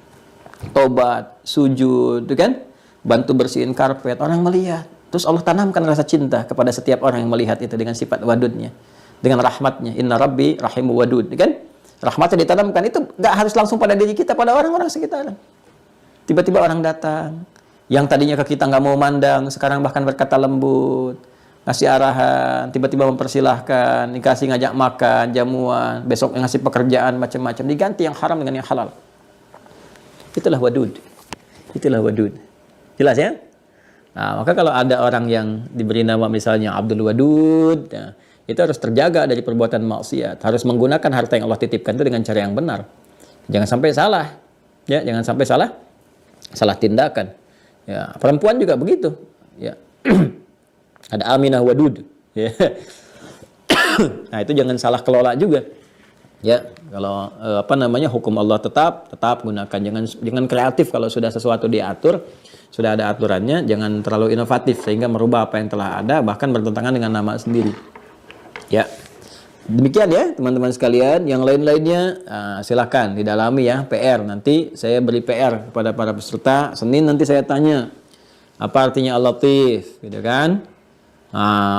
tobat, sujud, kan? Bantu bersihin karpet, orang melihat. Terus Allah tanamkan rasa cinta kepada setiap orang yang melihat itu dengan sifat wadudnya, dengan rahmatnya. Inna rabbi rahimu wadud, kan? Rahmatnya ditanamkan, itu nggak harus langsung pada diri kita, pada orang-orang sekitar. Tiba-tiba orang datang, yang tadinya ke kita nggak mau mandang, sekarang bahkan berkata lembut, ngasih arahan, tiba-tiba mempersilahkan, dikasih ngajak makan, jamuan, besok ngasih pekerjaan macam-macam, diganti yang haram dengan yang halal. Itulah wadud. Itulah wadud. Jelas ya? Nah, maka kalau ada orang yang diberi nama misalnya Abdul Wadud, nah, itu harus terjaga dari perbuatan maksiat. Harus menggunakan harta yang Allah titipkan itu dengan cara yang benar. Jangan sampai salah. Ya, jangan sampai salah tindakan. Ya, perempuan juga begitu. Ya. Ada Aminah Wadud. Ya. Nah, itu jangan salah kelola juga. Ya, kalau hukum Allah tetap gunakan, jangan kreatif kalau sudah sesuatu diatur, sudah ada aturannya, jangan terlalu inovatif sehingga merubah apa yang telah ada, bahkan bertentangan dengan nama sendiri. Ya. Demikian ya, teman-teman sekalian, yang lain-lainnya silakan didalami ya, PR. Nanti saya beri PR kepada para peserta, Senin nanti saya tanya apa artinya Al-Latif, gitu kan?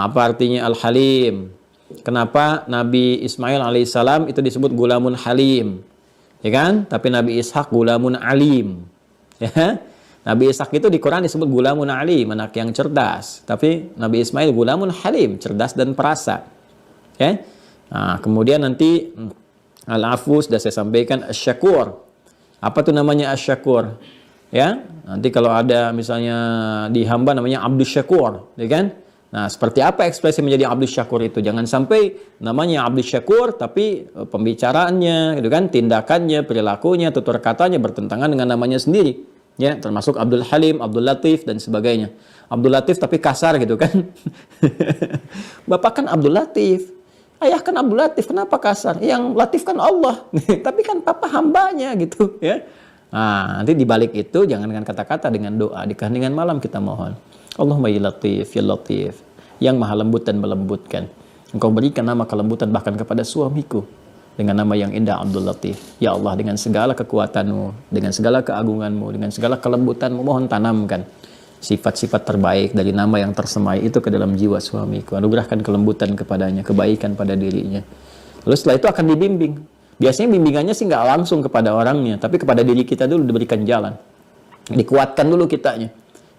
Apa artinya Al-Halim? Kenapa Nabi Ismail alaihissalam itu disebut gulamun halim, ya kan? Tapi Nabi Ishak gulamun alim, ya. Nabi Ishak itu di Quran disebut gulamun alim, anak yang cerdas. Tapi Nabi Ismail gulamun halim, cerdas dan perasa, ya. Nah, kemudian nanti al-afu sudah saya sampaikan, asyakur. Apa tuh namanya asyakur? Ya, nanti kalau ada misalnya di hamba namanya Abdus Syakur, ya kan? Nah, seperti apa ekspresi menjadi Abdus Syakur itu? Jangan sampai namanya Abdus Syakur, tapi pembicaraannya, gitu kan, tindakannya, perilakunya, tutur katanya bertentangan dengan namanya sendiri. Ya, termasuk Abdul Halim, Abdul Latif, dan sebagainya. Abdul Latif tapi kasar gitu kan. Bapak kan Abdul Latif, ayah kan Abdul Latif, kenapa kasar? Yang Latif kan Allah, tapi kan papa hambanya gitu ya. Nah, nanti dibalik itu jangan dengan kata-kata, dengan doa, di keheningan malam kita mohon. Allahumma ya Latif, ya Latif, yang maha lembut dan melembutkan. Engkau berikan nama kelembutan bahkan kepada suamiku dengan nama yang indah Abdul Latif. Ya Allah, dengan segala kekuatanmu, dengan segala keagunganmu, dengan segala kelembutanmu, mohon tanamkan sifat-sifat terbaik dari nama yang tersemai itu ke dalam jiwa suamiku. Anugerahkan kelembutan kepadanya, kebaikan pada dirinya. Lalu setelah itu akan dibimbing. Biasanya bimbingannya sih nggak langsung kepada orangnya, tapi kepada diri kita dulu diberikan jalan. Dikuatkan dulu kitanya.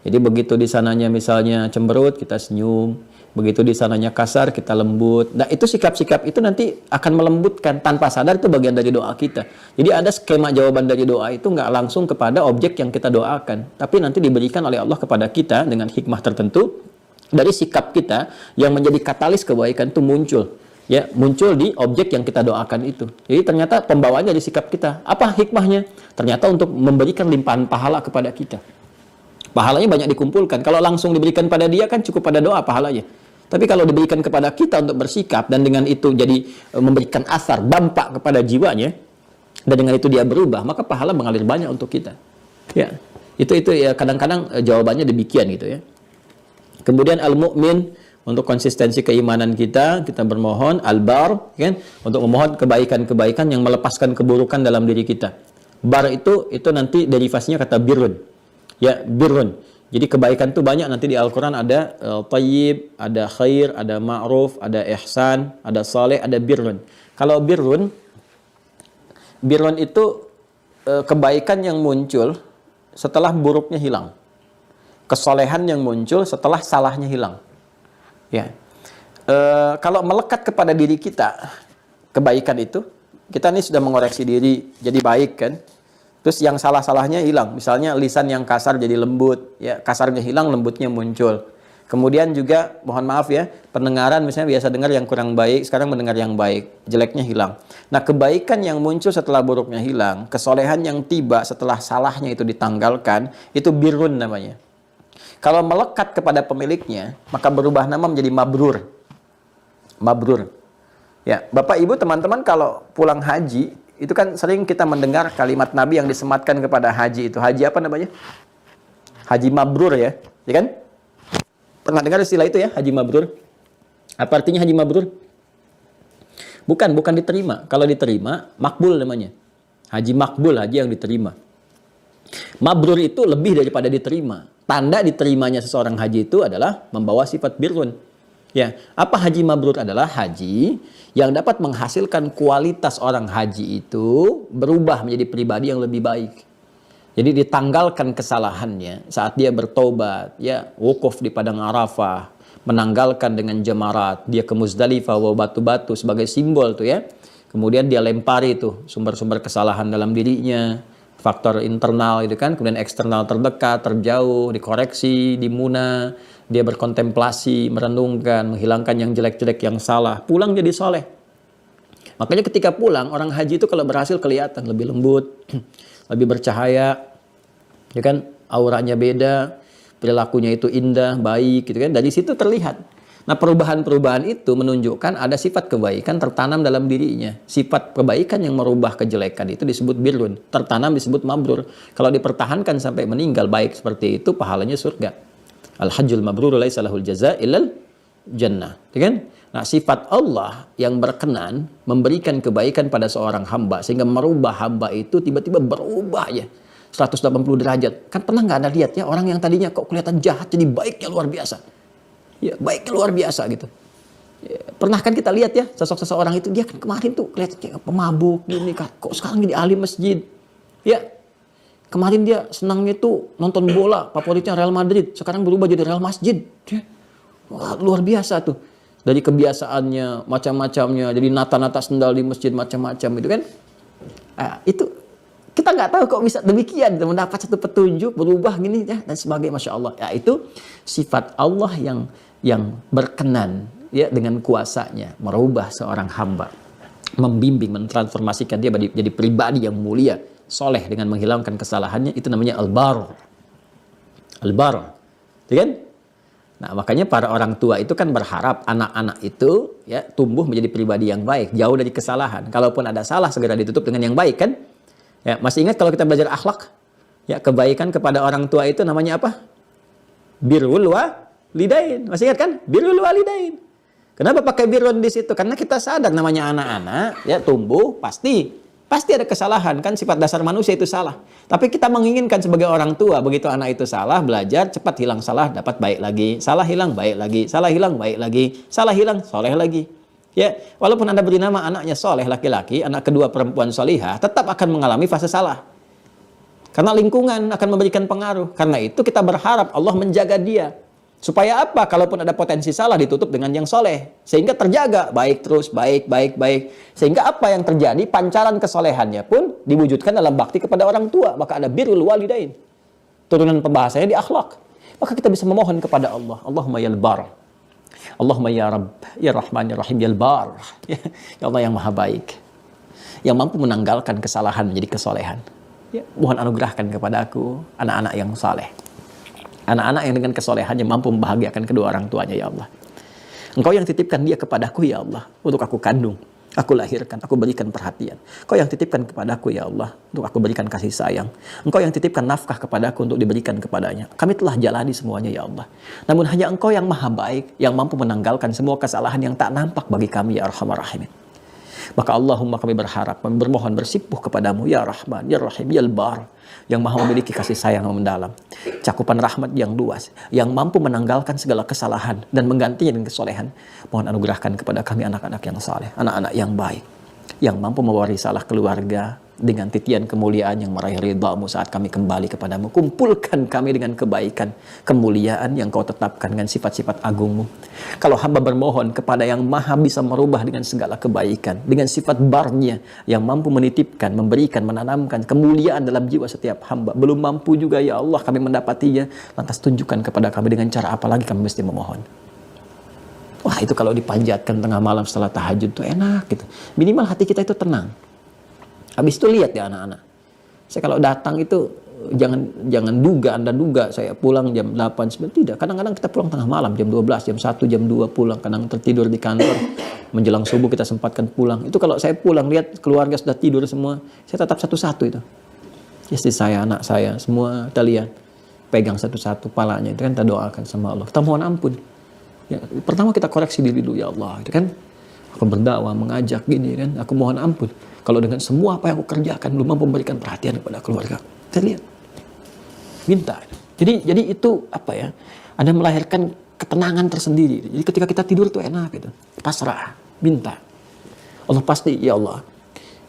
Jadi begitu di sananya misalnya cemberut, kita senyum. Begitu di sananya kasar, kita lembut. Nah, itu sikap-sikap itu nanti akan melembutkan. Tanpa sadar itu bagian dari doa kita. Jadi ada skema jawaban dari doa itu nggak langsung kepada objek yang kita doakan. Tapi nanti diberikan oleh Allah kepada kita dengan hikmah tertentu. Dari sikap kita yang menjadi katalis kebaikan itu muncul. Ya, muncul di objek yang kita doakan itu. Jadi ternyata pembawaannya dari sikap kita. Apa hikmahnya? Ternyata untuk memberikan limpahan pahala kepada kita. Pahalanya banyak dikumpulkan. Kalau langsung diberikan pada dia kan cukup pada doa pahalanya. Tapi kalau diberikan kepada kita untuk bersikap dan dengan itu jadi memberikan asar, dampak kepada jiwanya dan dengan itu dia berubah, maka pahala mengalir banyak untuk kita. Ya, itu ya kadang-kadang jawabannya demikian gitu ya. Kemudian al-mu'min untuk konsistensi keimanan kita bermohon al-bar kan untuk memohon kebaikan-kebaikan yang melepaskan keburukan dalam diri kita. Bar itu nanti derivasinya kata birrun. Ya, birrun. Jadi kebaikan itu banyak nanti di Al-Quran ada tayyib, ada khair, ada ma'ruf, ada ihsan, ada saleh, ada birrun. Kalau birrun itu kebaikan yang muncul setelah buruknya hilang. Kesolehan yang muncul setelah salahnya hilang. Ya. Kalau melekat kepada diri kita, kebaikan itu, kita ini sudah mengoreksi diri jadi baik kan. Terus yang salah-salahnya hilang. Misalnya lisan yang kasar jadi lembut, ya kasarnya hilang, lembutnya muncul. Kemudian juga mohon maaf ya, pendengaran misalnya biasa dengar yang kurang baik, sekarang mendengar yang baik, jeleknya hilang. Nah, kebaikan yang muncul setelah buruknya hilang, kesolehan yang tiba setelah salahnya itu ditanggalkan, itu birrun namanya. Kalau melekat kepada pemiliknya, maka berubah nama menjadi mabrur. Mabrur. Ya, Bapak Ibu teman-teman kalau pulang haji, itu kan sering kita mendengar kalimat Nabi yang disematkan kepada haji itu. Haji apa namanya? Haji mabrur ya. Ya kan? Pernah dengar istilah itu ya, haji mabrur? Apa artinya haji mabrur? Bukan diterima. Kalau diterima, makbul namanya. Haji makbul, haji yang diterima. Mabrur itu lebih daripada diterima. Tanda diterimanya seseorang haji itu adalah membawa sifat birrun. Ya, apa haji mabrur adalah haji yang dapat menghasilkan kualitas orang haji itu berubah menjadi pribadi yang lebih baik. Jadi ditanggalkan kesalahannya saat dia bertobat, ya wukuf di padang Arafah, menanggalkan dengan jamarat, dia ke Muzdalifah bawa batu-batu sebagai simbol tuh ya. Kemudian dia lempari itu sumber-sumber kesalahan dalam dirinya, faktor internal itu kan, kemudian eksternal terdekat, terjauh, dikoreksi, dimuna. Dia berkontemplasi, merenungkan, menghilangkan yang jelek-jelek yang salah. Pulang jadi soleh. Makanya ketika pulang, orang haji itu kalau berhasil kelihatan lebih lembut, lebih bercahaya. Ya kan, auranya beda, perilakunya itu indah, baik gitu kan. Dari situ terlihat. Nah, perubahan-perubahan itu menunjukkan ada sifat kebaikan tertanam dalam dirinya. Sifat kebaikan yang merubah kejelekan itu disebut birrun. Tertanam disebut mabrur. Kalau dipertahankan sampai meninggal baik seperti itu, pahalanya surga. Al-hajjul mabrur laisa lahul jazaa illal jannah. Ya kan? Nah, sifat Allah yang berkenan memberikan kebaikan pada seorang hamba sehingga merubah hamba itu tiba-tiba berubah ya 180 derajat. Kan pernah nggak Anda lihat ya orang yang tadinya kok kelihatan jahat jadi baiknya luar biasa. Ya, baiknya luar biasa gitu. Ya, pernah kan kita lihat ya sosok seseorang itu dia kan kemarin tuh kelihatannya pemabuk gini kok sekarang jadi ahli masjid. Ya. Kemarin dia senangnya tuh nonton bola, favoritnya Real Madrid. Sekarang berubah jadi Real Masjid. Wah, luar biasa tuh. Dari kebiasaannya, macam-macamnya. Jadi nata-nata sendal di masjid, macam-macam itu kan. Nah, itu kita nggak tahu kok bisa demikian. Mendapat satu petunjuk, berubah gini ya, dan sebagainya. Masya Allah. Ya, itu sifat Allah yang berkenan ya dengan kuasanya. Merubah seorang hamba. Membimbing, mentransformasikan dia jadi pribadi yang mulia. Soleh dengan menghilangkan kesalahannya, itu namanya al-bar. Al-bar. Ya kan? Nah, makanya para orang tua itu kan berharap anak-anak itu ya tumbuh menjadi pribadi yang baik, jauh dari kesalahan. Kalaupun ada salah segera ditutup dengan yang baik kan? Ya, masih ingat kalau kita belajar akhlak? Ya, kebaikan kepada orang tua itu namanya apa? Birrul walidain. Masih ingat kan? Birrul walidain. Kenapa pakai birrun di situ? Karena kita sadar namanya anak-anak ya tumbuh pasti ada kesalahan, kan sifat dasar manusia itu salah. Tapi kita menginginkan sebagai orang tua, begitu anak itu salah, belajar, cepat hilang salah, dapat baik lagi. Salah hilang, baik lagi. Salah hilang, baik lagi. Salah hilang, soleh lagi. Ya, walaupun Anda beri nama anaknya soleh laki-laki, anak kedua perempuan solihah, tetap akan mengalami fase salah. Karena lingkungan akan memberikan pengaruh. Karena itu kita berharap Allah menjaga dia. Supaya apa? Kalaupun ada potensi salah ditutup dengan yang soleh. Sehingga terjaga. Baik terus, baik. Sehingga apa yang terjadi? Pancaran kesolehannya pun diwujudkan dalam bakti kepada orang tua. Maka ada birrul walidain. Turunan pembahasannya di akhlak. Maka kita bisa memohon kepada Allah. Allahumma yal bar. Allahumma ya Rabb, ya Rahman, ya Rahim, yal bar. Ya Allah yang maha baik. Yang mampu menanggalkan kesalahan menjadi kesolehan. Ya, mohon anugerahkan kepada aku anak-anak yang saleh. Anak-anak yang dengan kesolehannya mampu membahagiakan kedua orang tuanya, ya Allah. Engkau yang titipkan dia kepadaku, ya Allah, untuk aku kandung, aku lahirkan, aku berikan perhatian. Engkau yang titipkan kepadaku, ya Allah, untuk aku berikan kasih sayang. Engkau yang titipkan nafkah kepadaku untuk diberikan kepadanya. Kami telah jalani semuanya, ya Allah. Namun hanya Engkau yang maha baik, yang mampu menanggalkan semua kesalahan yang tak nampak bagi kami, ya Arhamar Rahimin. Maka Allahumma kami berharap, kami bermohon bersimpuh kepadamu, ya Rahman, ya Rahim, ya Al-Bar, yang maha memiliki kasih sayang yang mendalam, cakupan rahmat yang luas, yang mampu menanggalkan segala kesalahan dan menggantinya dengan kesolehan. Mohon anugerahkan kepada kami anak-anak yang saleh, anak-anak yang baik, yang mampu mewarisi salah keluarga dengan titian kemuliaan yang meraih ridha-Mu saat kami kembali kepadamu. Kumpulkan kami dengan kebaikan, kemuliaan yang Kau tetapkan dengan sifat-sifat agung-Mu. Kalau hamba bermohon kepada yang maha bisa merubah dengan segala kebaikan, dengan sifat barnya yang mampu menitipkan, memberikan, menanamkan kemuliaan dalam jiwa setiap hamba, belum mampu juga, ya Allah, kami mendapatinya, lantas tunjukkan kepada kami dengan cara apa lagi kami mesti memohon. Wah, itu kalau dipanjatkan tengah malam setelah tahajud tuh enak gitu. Minimal hati kita itu tenang. Habis itu lihat ya anak-anak. Saya kalau datang itu jangan duga, Anda duga saya pulang jam 8, 9. Tidak, kadang-kadang kita pulang tengah malam, jam 12, jam 1, jam 2 pulang. Kadang tertidur di kantor, menjelang subuh kita sempatkan pulang. Itu kalau saya pulang, lihat keluarga sudah tidur semua, saya tetap satu-satu itu. Istri saya, anak saya, semua kita lihat. Pegang satu-satu palanya, itu kan kita doakan sama Allah. Kita mohon ampun. Ya, pertama kita koreksi diri dulu, ya Allah, itu kan. Aku berdakwah, mengajak gini kan, aku mohon ampun. Kalau dengan semua apa yang aku kerjakan belum mampu memberikan perhatian kepada keluarga. Kita lihat. Minta. Jadi itu apa ya? Ada melahirkan ketenangan tersendiri. Jadi ketika kita tidur tuh enak gitu. Pasrah, minta. Allah pasti, ya Allah.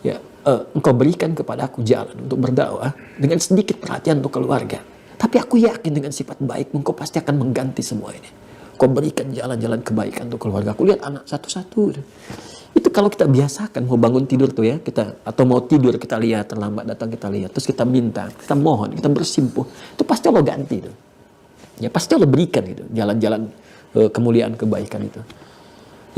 Ya, Engkau berikan kepada aku jalan untuk berdakwah dengan sedikit perhatian untuk keluarga. Tapi aku yakin dengan sifat baik Engkau pasti akan mengganti semua ini. Kau berikan jalan-jalan kebaikan untuk keluarga. Aku lihat anak satu-satu. Itu kalau kita biasakan mau bangun tidur tuh ya, kita atau mau tidur kita lihat, terlambat datang kita lihat, terus kita minta, kita mohon, kita bersimpuh, itu pasti Allah ganti tuh. Ya pasti Allah berikan gitu, jalan-jalan kemuliaan kebaikan itu.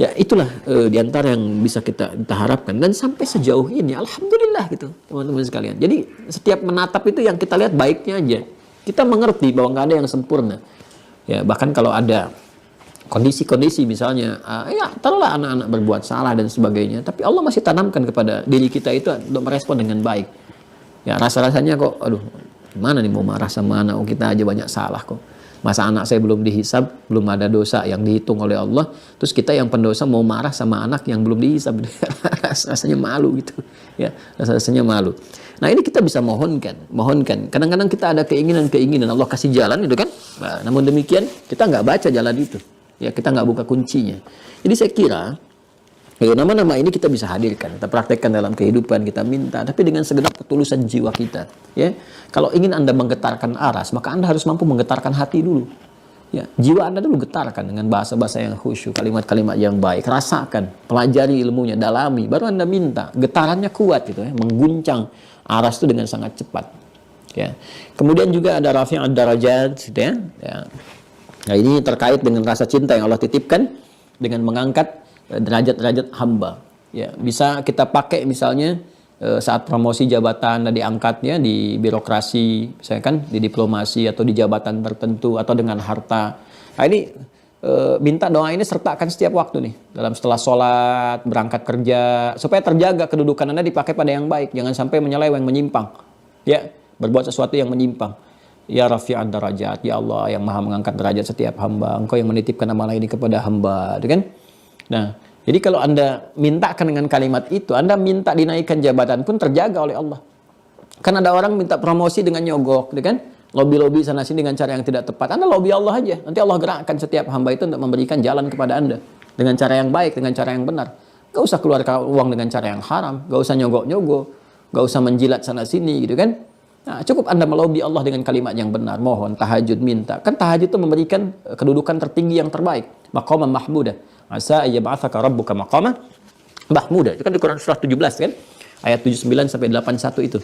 Ya itulah diantara yang bisa kita harapkan, dan sampai sejauh ini alhamdulillah gitu teman-teman sekalian. Jadi setiap menatap itu yang kita lihat baiknya aja. Kita mengerti bahwa nggak ada yang sempurna. Ya bahkan kalau ada kondisi-kondisi misalnya, ya taruhlah anak-anak berbuat salah dan sebagainya, tapi Allah masih tanamkan kepada diri kita itu untuk merespon dengan baik. Ya rasa-rasanya kok, aduh, gimana nih mau marah sama anak, kita aja banyak salah kok. Masa anak saya belum dihisab, belum ada dosa yang dihitung oleh Allah, terus kita yang pendosa mau marah sama anak yang belum dihisab, rasanya malu gitu. Ya, rasanya malu. Nah ini kita bisa mohonkan. Kadang-kadang kita ada keinginan Allah kasih jalan itu kan. Nah, namun demikian kita nggak baca jalan itu. Ya kita nggak buka kuncinya. Jadi saya kira nama-nama ini kita bisa hadirkan, kita praktekkan dalam kehidupan, kita minta, tapi dengan segenap ketulusan jiwa kita. Ya, kalau ingin Anda menggetarkan aras, maka Anda harus mampu menggetarkan hati dulu. Ya, jiwa Anda dulu getarkan dengan bahasa-bahasa yang khusyuk, kalimat-kalimat yang baik. Rasakan, pelajari ilmunya, dalami, baru Anda minta. Getarannya kuat gitu ya, mengguncang aras itu dengan sangat cepat. Ya, kemudian juga ada rafi'ud darajat, gitu ya. Ya. Nah ini terkait dengan rasa cinta yang Allah titipkan dengan mengangkat derajat-derajat hamba. Ya, bisa kita pakai misalnya saat promosi jabatan dan diangkatnya di birokrasi, misalnya kan di diplomasi atau di jabatan tertentu atau dengan harta. Nah ini minta doa ini sertakan setiap waktu nih, dalam setelah sholat, berangkat kerja, supaya terjaga kedudukan Anda dipakai pada yang baik, jangan sampai menyeleweng, menyimpang. Ya, berbuat sesuatu yang menyimpang. Ya Rafi'an darajat, ya Allah yang maha mengangkat derajat setiap hamba, Engkau yang menitipkan amalan ini kepada hamba, kan? Nah, jadi kalau Anda mintakan dengan kalimat itu, Anda minta dinaikkan jabatan pun terjaga oleh Allah. Kan ada orang minta promosi dengan nyogok, kan? Lobby-lobby sana sini dengan cara yang tidak tepat. Anda lobby Allah aja, nanti Allah gerakkan setiap hamba itu untuk memberikan jalan kepada Anda dengan cara yang baik, dengan cara yang benar. Gak usah keluarkan uang dengan cara yang haram, gak usah nyogok-nyogok, gak usah menjilat sana sini, gitu kan? Nah, cukup Anda melobi Allah dengan kalimat yang benar, mohon, tahajud, minta. Kan tahajud itu memberikan kedudukan tertinggi yang terbaik. Maqaman mahmuda. Asa ayyab'atsaka rabbuka maqaman mahmuda. Itu kan di Quran surah 17 kan? Ayat 79 sampai 81 itu.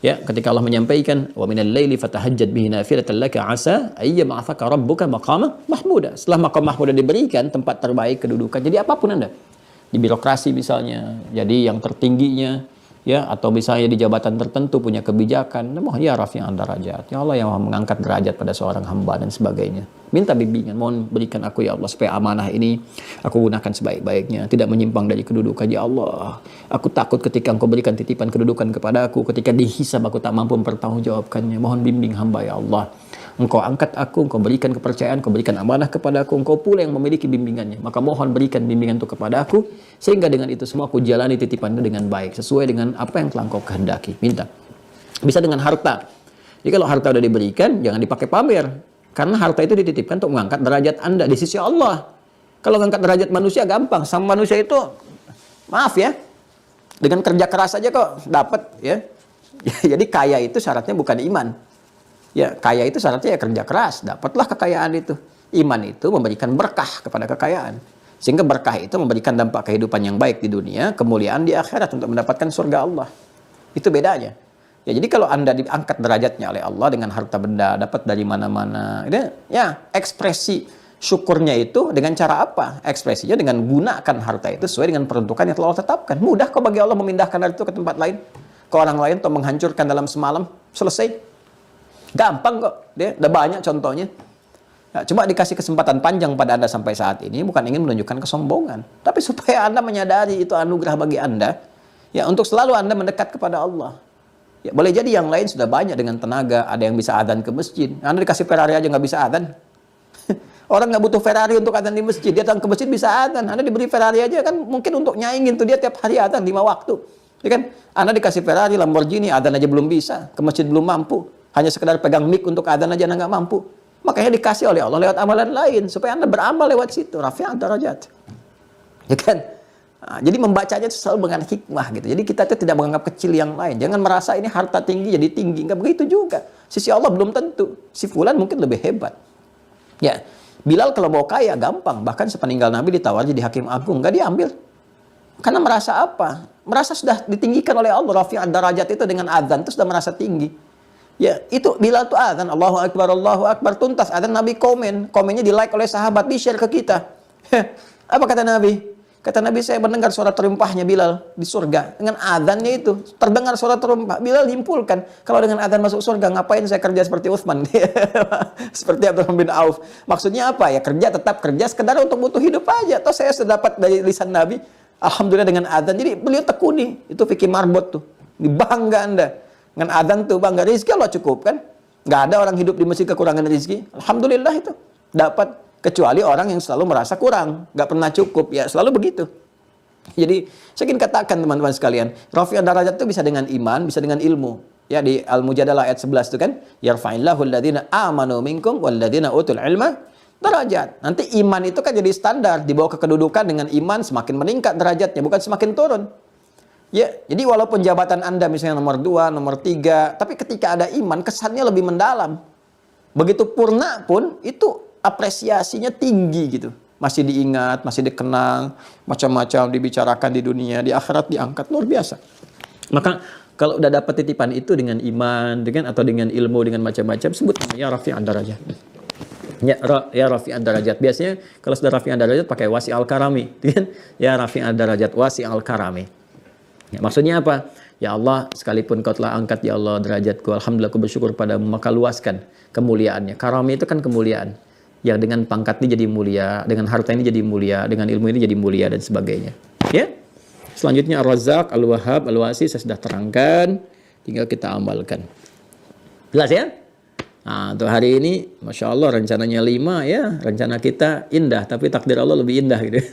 Ya, ketika Allah menyampaikan wa minal laili fatahajjad bihi nafilatan laka asa ayyab'atsaka rabbuka maqaman mahmuda. Setelah maqam mahmuda diberikan tempat terbaik kedudukan. Jadi apapun Anda. Di birokrasi misalnya, jadi yang tertingginya, ya, atau misalnya di jabatan tertentu punya kebijakan, mohon ya rafi'an darajat, ya Allah yang mengangkat derajat pada seorang hamba dan sebagainya. Minta bimbingan, mohon berikan aku ya Allah supaya amanah ini aku gunakan sebaik-baiknya, tidak menyimpang dari kedudukan. Ya Allah, aku takut ketika Engkau berikan titipan kedudukan kepada aku, ketika dihisab aku tak mampu mempertanggungjawabkannya. Mohon bimbing hamba ya Allah. Engkau angkat aku, Engkau berikan kepercayaan, Engkau berikan amanah kepada aku, Engkau pula yang memiliki bimbingannya. Maka mohon berikan bimbingan itu kepada aku, sehingga dengan itu semua aku jalani titipan dengan baik, sesuai dengan apa yang telah Engkau kehendaki. Minta. Bisa dengan harta. Jadi kalau harta sudah diberikan, jangan dipakai pamer. Karena harta itu dititipkan untuk mengangkat derajat Anda di sisi Allah. Kalau mengangkat derajat manusia gampang. Sama manusia itu, maaf ya, dengan kerja keras saja kok dapat ya. Jadi kaya itu syaratnya bukan iman. Ya, kaya itu syaratnya ya kerja keras, dapatlah kekayaan itu. Iman itu memberikan berkah kepada kekayaan. Sehingga berkah itu memberikan dampak kehidupan yang baik di dunia, kemuliaan di akhirat untuk mendapatkan surga Allah. Itu bedanya. Ya, jadi kalau Anda diangkat derajatnya oleh Allah dengan harta benda, dapat dari mana-mana, ya, ekspresi syukurnya itu dengan cara apa? Ekspresinya dengan gunakan harta itu sesuai dengan peruntukan yang telah Allah tetapkan. Mudah kok bagi Allah memindahkan harta itu ke tempat lain, ke orang lain, atau menghancurkan dalam semalam, selesai. Gampang kok, dia udah banyak contohnya. Nah, cuma dikasih kesempatan panjang pada Anda sampai saat ini bukan ingin menunjukkan kesombongan, tapi supaya Anda menyadari itu anugerah bagi Anda, ya, untuk selalu Anda mendekat kepada Allah. Ya, boleh jadi yang lain sudah banyak dengan tenaga, ada yang bisa adzan ke masjid. Anda dikasih Ferrari aja nggak bisa adzan. Orang nggak butuh Ferrari untuk adzan di masjid, dia datang ke masjid bisa adzan. Anda diberi Ferrari aja kan mungkin untuk nyaingin tuh dia tiap hari adzan 5 waktu. Ya kan? Anda dikasih Ferrari, Lamborghini, adzan aja belum bisa, ke masjid belum mampu. Hanya sekedar pegang mic untuk adzan aja Anda nggak mampu. Makanya dikasih oleh Allah lewat amalan lain supaya Anda beramal lewat situ. Rafi'an darajat. Ya kan? Nah, jadi membacanya itu selalu dengan hikmah gitu. Jadi kita itu tidak menganggap kecil yang lain. Jangan merasa ini harta tinggi jadi tinggi. Enggak begitu juga. Sisi Allah belum tentu. Si fulan mungkin lebih hebat. Ya, Bilal kalau mau kaya gampang. Bahkan sepeninggal Nabi ditawar jadi hakim agung, nggak diambil. Karena merasa apa? Merasa sudah ditinggikan oleh Allah. Rafi'an darajat itu dengan adzan itu sudah merasa tinggi. Ya, itu Bilal tuh adzan, Allahu Akbar, tuntas adzan, Nabi komennya di like oleh sahabat, di share ke kita. Apa kata Nabi? Kata Nabi, saya mendengar suara terumpahnya Bilal di surga. Dengan adzannya itu, terdengar suara terumpah. Bilal yimpulkan, kalau dengan adzan masuk surga, ngapain saya kerja seperti Utsman? Seperti Abdurrahman bin Auf. Maksudnya apa? Ya kerja, tetap kerja, sekedar untuk butuh hidup aja. Atau saya sudah dapat dari lisan Nabi, alhamdulillah dengan adzan. Jadi beliau tekuni, itu fikih marbot tuh. Bangga Anda. Dengan adzan tuh bangga, rezeki Allah cukup kan? Nggak ada orang hidup di masjid kekurangan rezeki. Alhamdulillah itu dapat. Kecuali orang yang selalu merasa kurang, nggak pernah cukup, ya selalu begitu. Jadi saya ingin katakan teman-teman sekalian, rafi'an darajat itu bisa dengan iman, bisa dengan ilmu. Ya, di Al-Mujadalah ayat 11 itu kan, yarfa'illahu alladhina amanu minkum walladhina utul ilma darajat. Nanti iman itu kan jadi standar, dibawa ke kedudukan dengan iman semakin meningkat derajatnya, bukan semakin turun. Ya, jadi walaupun jabatan Anda misalnya nomor 2, nomor 3, tapi ketika ada iman, kesannya lebih mendalam. Begitu purna pun, itu apresiasinya tinggi gitu. Masih diingat, masih dikenang, macam-macam dibicarakan di dunia, di akhirat diangkat, luar biasa. Maka, kalau udah dapat titipan itu dengan iman, atau dengan ilmu, dengan macam-macam, sebut namanya rafi'an darajat. Ya rafi'an darajat. Biasanya, kalau sudah rafi'an darajat, pakai wasi al-karami. Ya rafi'an darajat, wasi al-karami. Ya, maksudnya apa? Ya Allah, sekalipun kau telah angkat ya Allah derajatku, alhamdulillah aku bersyukur padamu, maka luaskan kemuliaannya. Karami itu kan kemuliaan. Yang dengan pangkat ini jadi mulia, dengan harta ini jadi mulia, dengan ilmu ini jadi mulia dan sebagainya. Ya. Selanjutnya Ar-Razzaq, Al-Wahhab, Al-Wasi saya sudah terangkan, tinggal kita amalkan. Jelas ya? Nah, untuk hari ini Masya Allah rencananya 5 ya, rencana kita indah, tapi takdir Allah lebih indah gitu.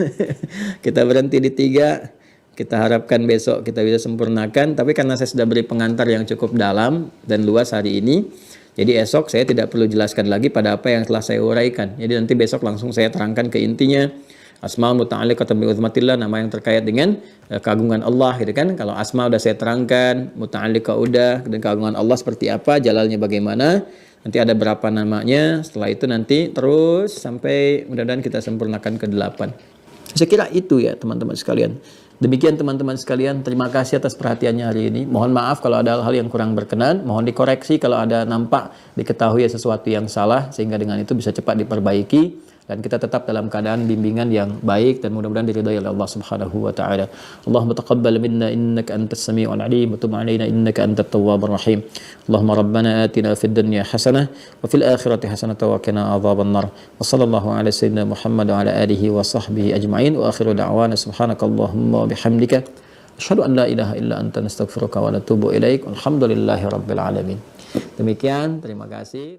Kita berhenti di 3. Kita harapkan besok kita bisa sempurnakan. Tapi karena saya sudah beri pengantar yang cukup dalam dan luas hari ini, jadi esok saya tidak perlu jelaskan lagi pada apa yang telah saya uraikan. Jadi nanti besok langsung saya terangkan ke intinya. Asma muta'alliqatun bi uzmatillah, nama yang terkait dengan keagungan Allah gitu kan. Kalau asma udah saya terangkan, muta'alliqah udah, dan keagungan Allah seperti apa, jalalnya bagaimana, nanti ada berapa namanya, setelah itu nanti terus sampai mudah-mudahan kita sempurnakan ke 8. Saya kira itu ya teman-teman sekalian. Demikian teman-teman sekalian, terima kasih atas perhatiannya hari ini. Mohon maaf kalau ada hal yang kurang berkenan, mohon dikoreksi kalau ada nampak diketahui sesuatu yang salah, sehingga dengan itu bisa cepat diperbaiki dan kita tetap dalam keadaan bimbingan yang baik dan mudah-mudahan diridhai oleh Allah Subhanahu wa taala. Allahumma taqabbal minna innaka antas samiul alim wa tub alaina innaka antat tawwabur rahim. Allahumma rabbana atina fid dunya hasanah wa fil akhirati hasanah wa qina adzaban nar. Wa sallallahu ala sayyidina Muhammad wa ala alihi wa sahbihi ajma'in wa akhiru da'wana subhanakallahumma wa bihamdika asyhadu an la ilaha illa anta nastaghfiruka wa natubu ilaik. Alhamdulillahi rabbil alamin. Demikian, terima kasih.